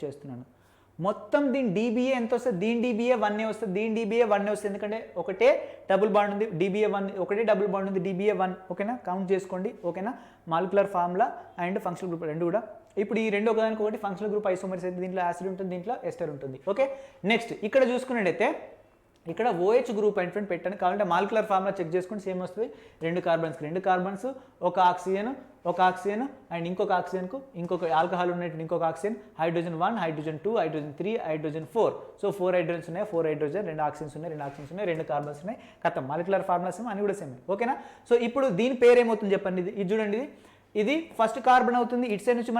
A: చేస్తున్నాను. మొత్తం దీని డీబీఏ ఎంత వస్తుంది, దీని డీబీఏ 1 వస్తుంది, దీని డీబీఏ 1 వస్తుంది, ఎందుకంటే ఒకటే డబుల్ బాండ్ ఉంది, డీబీఏ 1 ఒకటే డబుల్ బాండ్ ఉంది, డీబీఏ 1. ఓకేనా, కౌంట్ చేసుకోండి. ఓకేనా, molecular formula and functional group రెండు కూడా. ఇప్పుడు ఈ రెండు ఒకదానికి ఒకటి ఫంక్షనల్ గ్రూప్ ఐసోమర్స్ అయితే దీంట్లో యాసిడ్ ఉంటుంది, దీంట్లో ఎస్టర్ ఉంటుంది. ఓకే, నెక్స్ట్ ఇక్కడ చూసుకున్నట్టయితే ఇక్కడ OH గ్రూప్ అనేటువంటి పెట్టాను, కావాలంటే మాలిక్యులర్ ఫార్ములా చెక్ చేసుకుంటే సేమ్ వస్తుంది. 2 కార్బన్స్, ఒక ఆక్సిజన్ అండ్ ఇంకొక ఆక్సిజన్కు ఇంకొక ఆల్కహాల్ ఉన్నట్టు ఇంకొక oxygen, hydrogen 1, hydrogen 2, hydrogen 3, hydrogen 4. So 4 hydrogens ఉన్నాయి, 4 హైడ్రోజన్, 2 ఆక్సిజన్స్ ఉన్నాయి, 2 కార్బన్స్ ఉన్నాయి. ఖతం, మాలిక్యులర్ ఫార్ములా సేమ్, అని కూడా సేమ్. ఓకేనా, సో ఇప్పుడు దీని పేరు ఏమవుతుంది చెప్పండి, ఇది చూడండి, ఇది ఫస్ట్ కార్బన్ అవుతుంది. ఇటు సైడ్ నుంచి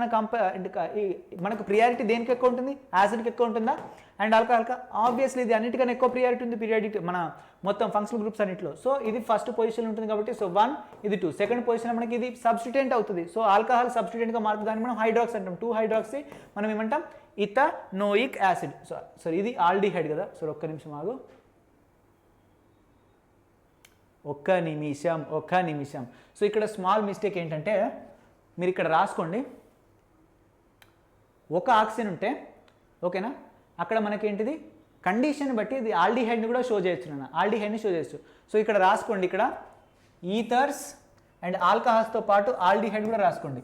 A: మనకు ప్రియారిటీ దేనికి ఎక్కువ ఉంటుంది, యాసిడ్కి ఎక్కువ ఉంటుందా అండ్ ఆల్కహాల్కా? ఆబ్వియస్లీ ఇది అన్నిటికన్నా ఎక్కువ ప్రియారిటీ ఉంది పీరియాడిక్ మన మొత్తం ఫంక్షనల్ గ్రూప్స్ అన్నింటిలో. సో ఇది ఫస్ట్ పొజిషన్ ఉంటుంది కాబట్టి సో 1, ఇది 2. సెకండ్ పొజిషన్ మనకి ఇది సబ్స్టిట్యూయెంట్ అవుతుంది. సో ఆల్కహాల్ సబ్స్టిట్యూయెంట్గా మారుతుంది, దాన్ని మనం హైడ్రాక్స్ అంటాం. 2 హైడ్రాక్సీ మనం ఏమంటాం, ఇథనోయిక్ యాసిడ్. సో ఇది ఆల్డిహైడ్ కదా. సో ఒక్క నిమిషం ఆగు, ఒక్క నిమిషం. సో ఇక్కడ స్మాల్ మిస్టేక్ ఏంటంటే మీరు ఇక్కడ రాసుకోండి, ఒక ఆక్సిజన్ ఉంటే ఓకేనా, అక్కడ మనకేంటిది కండిషన్ బట్టి ఇది ఆల్డిహైడ్ని కూడా షో చేయొచ్చు, ఆల్డిహైడ్ని షో చేయొచ్చు. సో ఇక్కడ రాసుకోండి, ఇక్కడ ఈథర్స్ అండ్ ఆల్కహాల్స్తో పాటు ఆల్డిహైడ్ కూడా రాసుకోండి,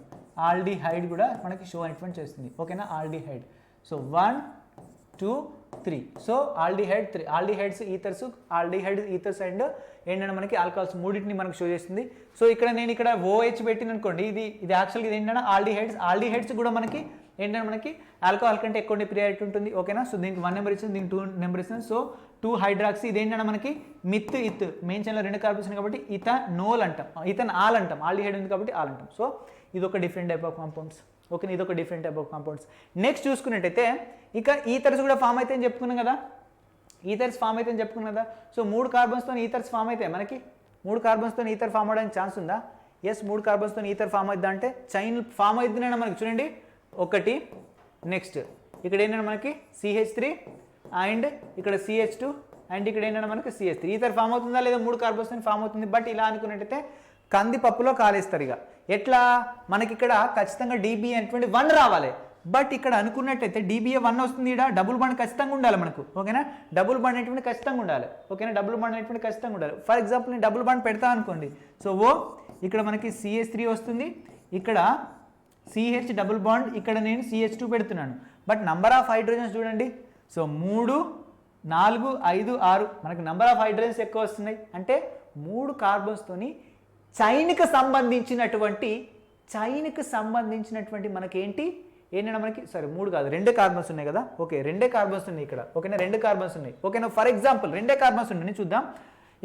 A: ఆల్డిహైడ్ కూడా మనకి షో అనేటువంటి చేస్తుంది. ఓకేనా, aldehyde. So 1, 2, 3. So aldehyde 3, aldehydes ఈథర్స్ and ఏంటంటే మనకి ఆల్కహాల్స్ మూడింటిని మనకు షో చేస్తుంది. సో ఇక్కడ నేను ఇక్కడ OH పెట్టిన అనుకోండి, ఇది యాక్చువల్గా ఇది ఏంటంటే ఆల్డిహైడ్స్ కూడా మనకి ఏంటంటే మనకి ఆల్కహాల్ కంటే ఎక్కువ ప్రియారిటీ ఉంటుంది. ఓకేనా, సో దీనికి 1 నెంబర్ ఇచ్చింది, దీనికి 2 నెంబర్ ఇస్తుంది. సో 2 హైడ్రాక్సీ, ఇది ఏంటంటే మనకి ఇత్ మెయిన్ చైన్లో 2 కార్బన్స్ కాబట్టి ఇథనాల్ అంటాం, ఇథనాల్ అంటాం, ఆల్డిహైడ్ ఉంది కాబట్టి ఆల్ అంటాం. సో ఇది ఒక different type of compounds. Okay, ఇది ఒక different type of compounds. Next చూసుకున్నట్టయితే ఇక ఈథర్స్ కూడా ఫామ్ అయితే అని చెప్పుకున్నాం కదా, సో 3 కార్బన్స్తో ఈథర్స్ ఫామ్ అయితే మనకి 3 కార్బన్స్తో ఈథర్ ఫామ్ అవడానికి ఛాన్స్ ఉందా? ఎస్, 3 కార్బన్స్తో ఈథర్ ఫామ్ అవుతుందా అంటే చైన్ ఫామ్ అవుతుందన్నా మనకి చూడండి, ఒకటి. నెక్స్ట్ ఇక్కడ ఏంటంటే మనకి CH3 అండ్ ఇక్కడ CH2 అండ్ ఇక్కడ ఏంటంటే మనకి CH3. ఈథర్ ఫామ్ అవుతుందా లేదా? 3 కార్బన్స్తో ఫామ్ అవుతుంది. బట్ ఇలా అనుకున్నట్టయితే కందిపప్పులో కాలేస్తారు. ఇక ఎట్లా మనకి ఇక్కడ ఖచ్చితంగా DBA అనేటువంటి 1 రావాలి. బట్ ఇక్కడ అనుకున్నట్టయితే DBA 1 వస్తుంది, ఇక్కడ డబుల్ బాండ్ ఖచ్చితంగా ఉండాలి మనకు. ఓకేనా, డబుల్ బాండ్ అనేటువంటి ఖచ్చితంగా ఉండాలి. ఓకేనా, డబుల్ బాండ్ అనేటువంటి ఖచ్చితంగా ఉండాలి. ఫర్ ఎగ్జాంపుల్ నేను డబుల్ బాండ్ పెడతా అనుకోండి, సో ఇక్కడ మనకి CH3 వస్తుంది, ఇక్కడ CH డబుల్ బాండ్, ఇక్కడ నేను CH2 పెడుతున్నాను. బట్ నంబర్ ఆఫ్ హైడ్రోజన్స్ చూడండి, సో 3, 4, 5, 6 మనకి నంబర్ ఆఫ్ హైడ్రోజన్స్ ఎక్కువ వస్తున్నాయి. అంటే 3 కార్బన్స్తోని చైన్కి సంబంధించినటువంటి మనకేంటి ఏంటంటే మనకి 3 కాదు 2 కార్బన్స్ ఉన్నాయి కదా. ఓకే, 2 కార్బన్స్ ఉన్నాయి ఇక్కడ. ఓకేనా, 2 కార్బన్స్ ఉన్నాయి. ఓకేనా, ఫర్ ఎగ్జాంపుల్ 2 కార్బన్స్ ఉన్నాయి చూద్దాం.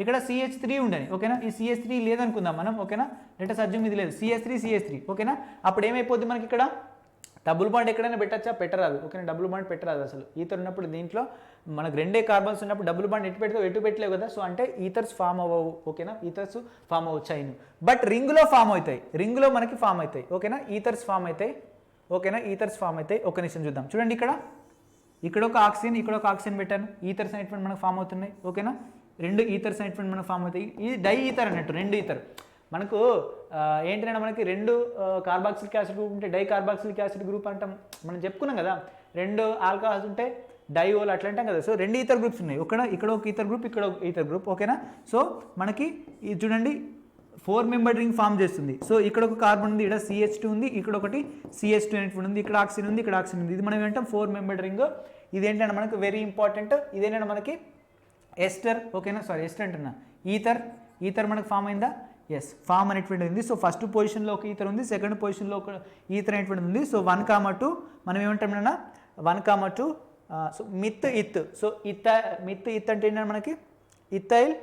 A: ఇక్కడ CH3 ఉండని. ఓకేనా, ఈ CH3 లేదనుకుందాం మనం. ఓకేనా, లెటర్స్ అజ్యూమ్ ఇది లేదు, CH3. ఓకేనా, అప్పుడు ఏమైపోద్ది మనకి ఇక్కడ డబుల్ బాండ్ ఎక్కడైనా పెట్టచ్చా? పెట్టరాదు. ఓకేనా, డబుల్ బాండ్ పెట్టరాదు అసలు. ఈథర్ ఉన్నప్పుడు దీంట్లో మనకు 2 కార్బన్స్ ఉన్నప్పుడు డబుల్ బాండ్ ఎటు పెడతావు, ఎటు పెట్టలేవు కదా. సో అంటే ఈథర్స్ ఫామ్ అవ్వవు. ఓకేనా, ఈథర్స్ ఫామ్ అవ్వచ్చు చైన్, బట్ రింగ్లో ఫామ్ అవుతాయి, రింగ్లో మనకి ఫామ్ అవుతాయి. ఓకేనా, ఈథర్స్ ఫామ్ అవుతాయి. ఓకేనా, ఈథర్స్ ఫామ్ అవుతాయి. ఒక నిమిషం చూద్దాం. చూడండి, ఇక్కడ ఒక ఆక్సిజన్, ఇక్కడ ఒక ఆక్సిజన్ పెట్టాను, ఈథర్స్ అనేటువంటి మనకు ఫామ్ అవుతున్నాయి. ఓకేనా, 2 ఈథర్స్ అనేటువంటి మనకు ఫామ్ అవుతాయి. ఇది డై ఈథర్ అన్నట్టు, 2 ఈథర్ మనకు ఏంటంటే మనకి 2 కార్బాక్సిలిక్ యాసిడ్ గ్రూప్ ఉంటే డై కార్బాక్సిలిక్ యాసిడ్ గ్రూప్ అంటాం. మనం చెప్పుకున్నాం కదా, 2 ఆల్కహాల్స్ ఉంటే డైఓల్ అట్లా అంటాం కదా. సో 2 ఈథర్ గ్రూప్స్ ఉన్నాయి. ఇక్కడ ఒక ఈథర్ గ్రూప్, ఇక్కడ ఒక ఈథర్ గ్రూప్. ఓకేనా, సో మనకి ఇది చూడండి 4 మెంబర్ రింగ్ ఫామ్ చేస్తుంది. సో ఇక్కడ ఒక కార్బన్ ఉంది, ఇక్కడ CH2 ఉంది, ఇక్కడ ఒకటి CH2 అనేటువంటి ఉంది, ఇక్కడ ఆక్సిజన్ ఉంది, ఇక్కడ ఆక్సిజన్ ఉంది. ఇది మనం ఏంటంటే 4 మెంబర్ రింగ్. ఇది ఏంటంటే మనకు వెరీ ఇంపార్టెంట్. ఇదేంటంటే మనకి ఎస్టర్. ఓకేనా, ఎస్టర్ అంటున్నా, ఈథర్ మనకు ఫామ్ అయిందా? ఎస్, ఫామ్ అనేటువంటిది ఉంది. సో ఫస్ట్ పొజిషన్లో ఒక ఈథర్ ఉంది, సెకండ్ పొజిషన్లో ఒక ఈథర్ అనేటువంటిది ఉంది. సో 1,2 మనం ఏమంటాం 1,2. సో ఇత్. సో మిత్ అంటే ఏంటంటే మనకి ఇథైల్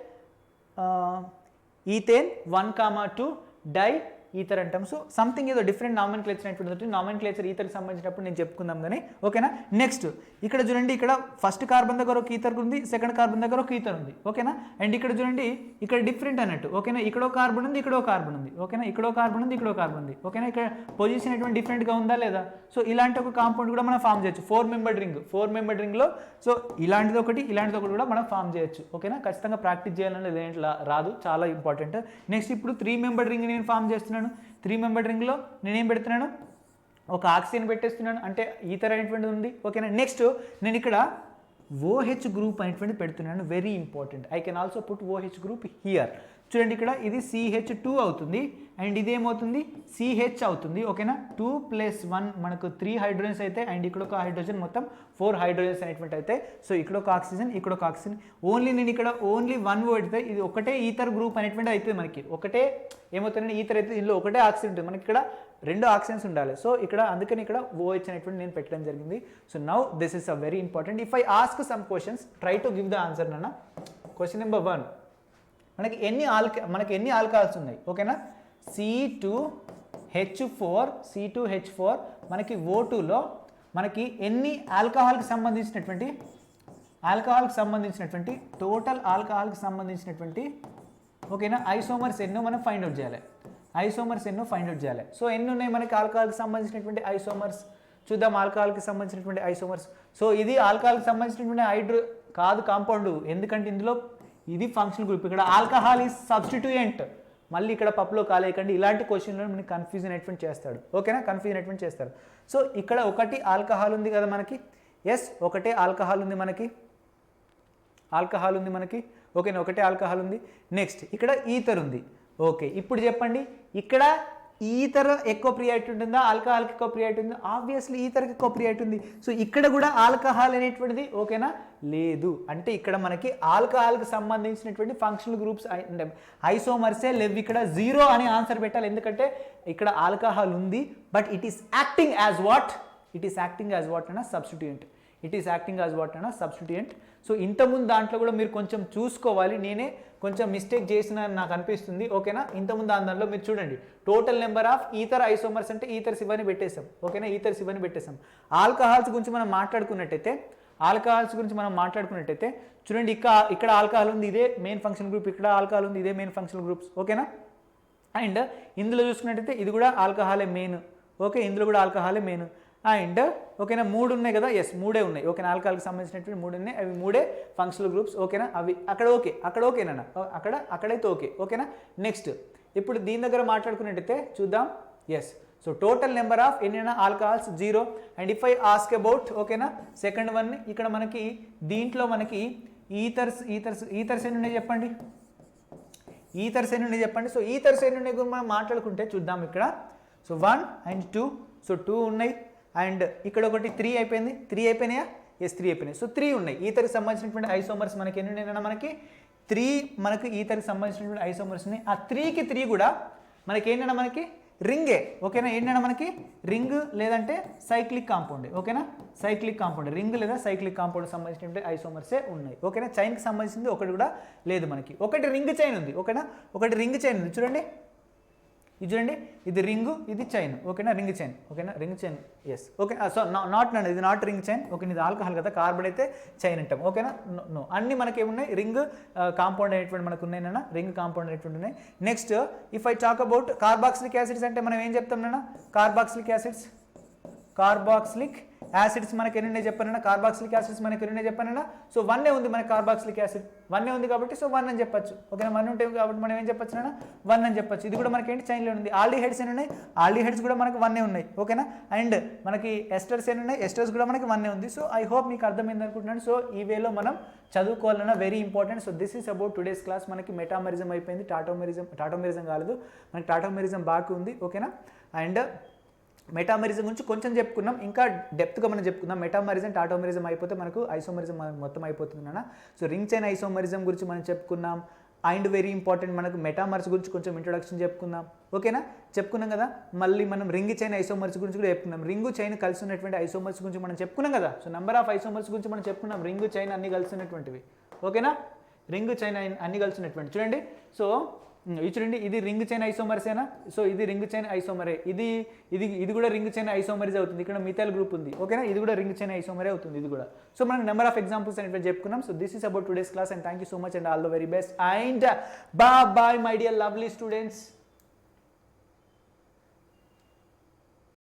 A: ఈథేన్ 1,2 డై ఈథర్ అంటాం. సో సంథింగ్ ఏదో డిఫరెంట్ నామెన్క్లేచర్ అనేటువంటి నామెన్క్లేచర్ ఈథర్కి సంబంధించినప్పుడు నేను చెప్పుకుందాం కానీ ఓకేనా. నెక్స్ట్ ఇక్కడ చూడండి, ఇక్కడ ఫస్ట్ కార్బన్ దగ్గర ఒక ఈథర్ ఉంది, సెకండ్ కార్బన్ దగ్గర ఒక ఈథర్ ఉంది ఓకేనా. అండ్ ఇక్కడ చూడండి ఇక్కడ డిఫరెంట్ అన్నట్టు ఓకేనా, ఇక్కడ ఒక కార్బన్ ఉంది, ఇక్కడ ఒక కార్బన్ ఉంది ఓకేనా, ఇక్కడ ఒక కార్బన్ ఉంది, ఇక్కడ ఒక కార్బన్ ఉంది ఓకేనా. ఇక్కడ పొజిషన్ ఎటువంటి డిఫరెంట్గా ఉందా లేదా. సో ఇలాంటి ఒక కాంపౌండ్ కూడా మనం ఫామ్ చేయొచ్చు. 4 మెంబర్డ్ రింగ్లో సో ఇలాంటిది ఒకటి కూడా మనం ఫామ్ చేయొచ్చు ఓకేనా. ఖచ్చితంగా ప్రాక్టీస్ చేయాలని దేంట్లో రాదు, చాలా ఇంపార్టెంట్. నెక్స్ట్ ఇప్పుడు 3 మెంబర్డ్ రింగ్ నేను ఫామ్ చేస్తున్నాను. 3 మెంబర్డ్ రింగ్లో నేనేం పెడుతున్నాను, ఒక ఆక్సిజన్ పెట్టేస్తున్నాను, అంటే ఈథర్ అనేటువంటిది ఉంది ఓకేనా. నెక్స్ట్ నేను ఇక్కడ OH గ్రూప్ అనేటువంటి పెడుతున్నాను, very important. I can also put OH group here. చూడండి ఇక్కడ ఇది CH2 అవుతుంది అండ్ ఇదేమవుతుంది CH అవుతుంది ఓకేనా. 2 + 1 మనకు 3 హైడ్రోజన్స్ అయితే అండ్ ఇక్కడ ఒక హైడ్రోజన్, మొత్తం 4 హైడ్రోజన్స్ అనేటువంటి అయితే. సో ఇక్కడ ఒక ఆక్సిజన్, ఇక్కడ ఒక ఆక్సిజన్. నేను ఇక్కడ ఓన్లీ 1 పెడితే ఇది ఒకటే ఈథర్ గ్రూప్ అనేటువంటి అవుతుంది మనకి. ఒకటే ఏమవుతుందంటే ఈథర్ అయితే ఇందులో ఒకటే ఆక్సిజన్ ఉంటుంది, మనకి ఇక్కడ 2 ఆక్సిజన్స్ ఉండాలి. సో ఇక్కడ అందుకని ఇక్కడ OH అనేటువంటి నేను పెట్టడం జరిగింది. So now this is a very important. If I ask some questions try to give the answer నాన్న. క్వశ్చన్ నెంబర్ 1, మనకి ఎన్ని ఆల్కహాల్స్ ఉన్నాయి ఓకేనా. C2H4 మనకి O2లో మనకి ఎన్ని ఆల్కహాల్కి సంబంధించినటువంటి టోటల్ ఆల్కహాల్కి సంబంధించినటువంటి ఓకేనా ఐసోమర్స్ ఎన్నో మనం ఫైండ్ అవుట్ చేయాలి. సో ఎన్ని ఉన్నాయి మనకి ఆల్కహాల్కి సంబంధించినటువంటి ఐసోమర్స్ చూద్దాం. ఆల్కహాల్కి సంబంధించినటువంటి ఐసోమర్స్, సో ఇది ఆల్కహాల్కి సంబంధించినటువంటి కాదు కాంపౌండ్, ఎందుకంటే ఇందులో ఇది ఫంక్షనల్ గ్రూప్. ఇక్కడ ఆల్కహాల్ ఈజ్ సబ్స్టిట్యూయెంట్. మళ్ళీ ఇక్కడ పప్పులో కాలేయకండి, ఇలాంటి క్వశ్చన్లో మనకి కన్ఫ్యూజన్ అనేటువంటి చేస్తాడు ఓకేనా, చేస్తారు. సో ఇక్కడ ఒకటి ఆల్కహాల్ ఉంది కదా మనకి, ఎస్ ఒకటే ఆల్కహాల్ ఉంది మనకి ఓకేనా, ఒకటే ఆల్కహాల్ ఉంది. నెక్స్ట్ ఇక్కడ ఈథర్ ఉంది ఓకే. ఇప్పుడు చెప్పండి, ఇక్కడ ఈథర్ ఎక్కువ ప్రియారిటీ ఉంటుందా, ఆల్కహాల్కి ఎక్కువ ప్రియారిటీ ఉందా? ఆబ్వియస్లీ ఈథర్కి ఎక్కువ ప్రియారిటీ ఉంది. సో ఇక్కడ కూడా ఆల్కహాల్ అనేటువంటిది ఓకేనా లేదు. అంటే ఇక్కడ మనకి ఆల్కహాల్కి సంబంధించినటువంటి ఫంక్షనల్ గ్రూప్స్ ఐసోమర్సే లేవు. ఇక్కడ 0 అని ఆన్సర్ పెట్టాలి, ఎందుకంటే ఇక్కడ ఆల్కహాల్ ఉంది but it is acting as what అన్న సబ్స్టిట్యూయెంట్. సో ఇంతకుముందు దాంట్లో కూడా మీరు కొంచెం చూసుకోవాలి, నేనే కొంచెం మిస్టేక్ చేసిన నాకు అనిపిస్తుంది ఓకేనా. ఇంతకుముందు దాంట్లో మీరు చూడండి, total number of ether isomers అంటే ఈథర్స్ ఇవన్నీ పెట్టేసాం ఓకేనా, ఆల్కహాల్స్ గురించి మనం మాట్లాడుకున్నట్టయితే చూడండి, ఇక్కడ ఆల్కహాల్ ఉంది, ఇదే మెయిన్ ఫంక్షన్ గ్రూప్, ఇక్కడ ఆల్కహాల్ ఉంది, ఇదే మెయిన్ ఫంక్షనల్ గ్రూప్స్ ఓకేనా. అండ్ ఇందులో చూసుకున్నట్టయితే ఇది కూడా ఆల్కహాలే మెయిన్ ఓకే, ఇందులో కూడా ఆల్కహాలే మెయిన్. అండ్ ఓకేనా 3 ఉన్నాయి కదా, ఎస్ 3 ఉన్నాయి ఓకేనా, ఆల్కహాల్కి సంబంధించినటువంటి 3 ఉన్నాయి, అవి 3 ఫంక్షనల్ గ్రూప్స్ ఓకేనా. అవి అక్కడ ఓకేనా, అక్కడైతే ఓకేనా. నెక్స్ట్ ఇప్పుడు దీని దగ్గర మాట్లాడుకున్నట్టయితే చూద్దాం, yes. So total number of ఎన్ని alcohols 0. And if I ask about ఓకేనా సెకండ్ వన్, ఇక్కడ మనకి దీంట్లో మనకి ఈథర్స్ ఎన్ని ఉన్నాయి చెప్పండి, సో ఈథర్స్ ఎన్ని ఉన్నాయి మనం మాట్లాడుకుంటే చూద్దాం ఇక్కడ. సో 1 and 2, సో 2 ఉన్నాయి. అండ్ ఇక్కడ ఒకటి 3 అయిపోయినాయా, ఎస్ 3 అయిపోయినాయి. సో 3 ఉన్నాయి. ఈథర్కి సంబంధించినటువంటి ఐసోమర్స్ మనకి ఎన్ని ఉన్నాయన్నా, మనకి 3 మనకి ఈథర్కి సంబంధించినటువంటి ఐసోమర్స్ ఉన్నాయి. ఆ 3కి 3 కూడా మనకి ఏంటన్నా మనకి రింగే ఓకేనా. ఏంటన్నా మనకి రింగ్ లేదంటే సైక్లిక్ కాంపౌండ్ ఓకేనా, రింగ్ లేదా సైక్లిక్ కాంపౌండ్ సంబంధించినటువంటి ఐసోమర్సే ఉన్నాయి ఓకేనా. చైన్కి సంబంధించింది ఒకటి కూడా లేదు మనకి, ఒకటి రింగ్ చైన్ ఉంది ఓకేనా, చూడండి, ఇది రింగు, ఇది చైన్ ఓకేనా, ring chain yes okay. So ఇది నాట్ రింగ్ చైన్ ఓకే, ఇది ఆల్కహాల్ కదా, కార్బన్ అయితే చైన్ అంటాం ఓకేనా. నో అన్ని మనకి ఏమున్నాయి, రింగ్ కాంపౌండ్ అనేటువంటి మనకు ఉన్నాయన్నా, రింగ్ కాంపౌండ్ అనేటువంటి ఉన్నాయి. Next if I talk about carboxylic acids అంటే మనం ఏం చెప్తాం నాన్న, కార్బాక్సిలిక్ యాసిడ్స్ మనకి ఎన్ని ఉన్నాయి చెప్పానన్నా, కార్బాక్సిలిక్ యాసిడ్స్ మనకి ఎన్ని ఉన్నాయి చెప్పానన్నా. సో 1 ఉంది మనకి కార్బాక్సిలిక్ యాసిడ్, 1 ఉంది కాబట్టి సో 1 అని చెప్పచ్చు ఓకేనా. 1 ఉంటే కాబట్టి మనం ఏం చెప్పచ్చు నాన్న, 1 అని చెప్పచ్చు. ఇది కూడా మనకి ఏంటి చైన్లో ఉంది. ఆల్డిహైడ్స్ ఎన్ని ఉన్నాయి, ఆల్డిహైడ్స్ కూడా మనకి 1 ఉన్నాయి ఓకేనా. అండ్ మనకి ఎస్టర్స్ ఎన్ని ఉన్నాయి, ఎస్టర్స్ కూడా మనకి 1 ఉంది. సో ఐ హోప్ మీకు అర్థమైంది అనుకుంటున్నాను. సో ఈ వేలో మనం చదువుకోవాలన్నా very important. So this is about today's class. మనకి మెటామరిజం అయిపోయింది, టాటోమెరిజం కాలేదు, మనకి టాటోమెరిజం బాగా ఉంది ఓకేనా. అండ్ మెటామరిజం గురించి కొంచెం చెప్పుకున్నాం, ఇంకా డెప్త్గా మనం చెప్పుకుందాం. మెటామరిజం టాటోమరిజం అయిపోతే మనకు ఐసోమరిజం మొత్తం అయిపోతుంది నాన్న. సో రింగ్ చైన్ ఐసోమరిజం గురించి మనం చెప్పుకున్నాం. అండ్ వెరీ ఇంపార్టెంట్ మనకు మెటామర్స్ గురించి కొంచెం ఇంట్రొడక్షన్ చెప్పుకున్నాం కదా. మళ్ళీ మనం రింగ్ చైన్ ఐసోమర్స్ గురించి కూడా చెప్పుకున్నాం. రింగు చైన్ కలిసి ఉన్నటువంటి ఐసోమర్స్ గురించి మనం చెప్పుకున్నాం కదా. సో నెంబర్ ఆఫ్ ఐసోమర్స్ గురించి మనం చెప్పుకున్నాం, రింగు చైన్ అన్ని కలిసి ఉన్నటువంటివి ఓకేనా, రింగు చైన్ అన్ని కలిసి ఉన్నటువంటి. చూడండి, సో ఇది చూడండి, ఇది రింగ్ చైన్ ఐసోమర్సేనా, సో ఇది రింగ్ చైన్ ఐసోమరే, ఇది కూడా రింగ్ చైన్ ఐసోమరీస్ అవుతుంది. ఇక్కడ మిథైల్ గ్రూప్ ఉంది, ఓకేనా, ఇది కూడా రింగ్ చైన్ ఐసోమరే అవుతుంది ఇది కూడా. సో మనం నెంబర్ ఆఫ్ ఎగ్జాంపుల్స్ అనేవి చెప్పుకున్నాం. So this is about today's class and thank you so much and all the very best and bye my dear lovely students.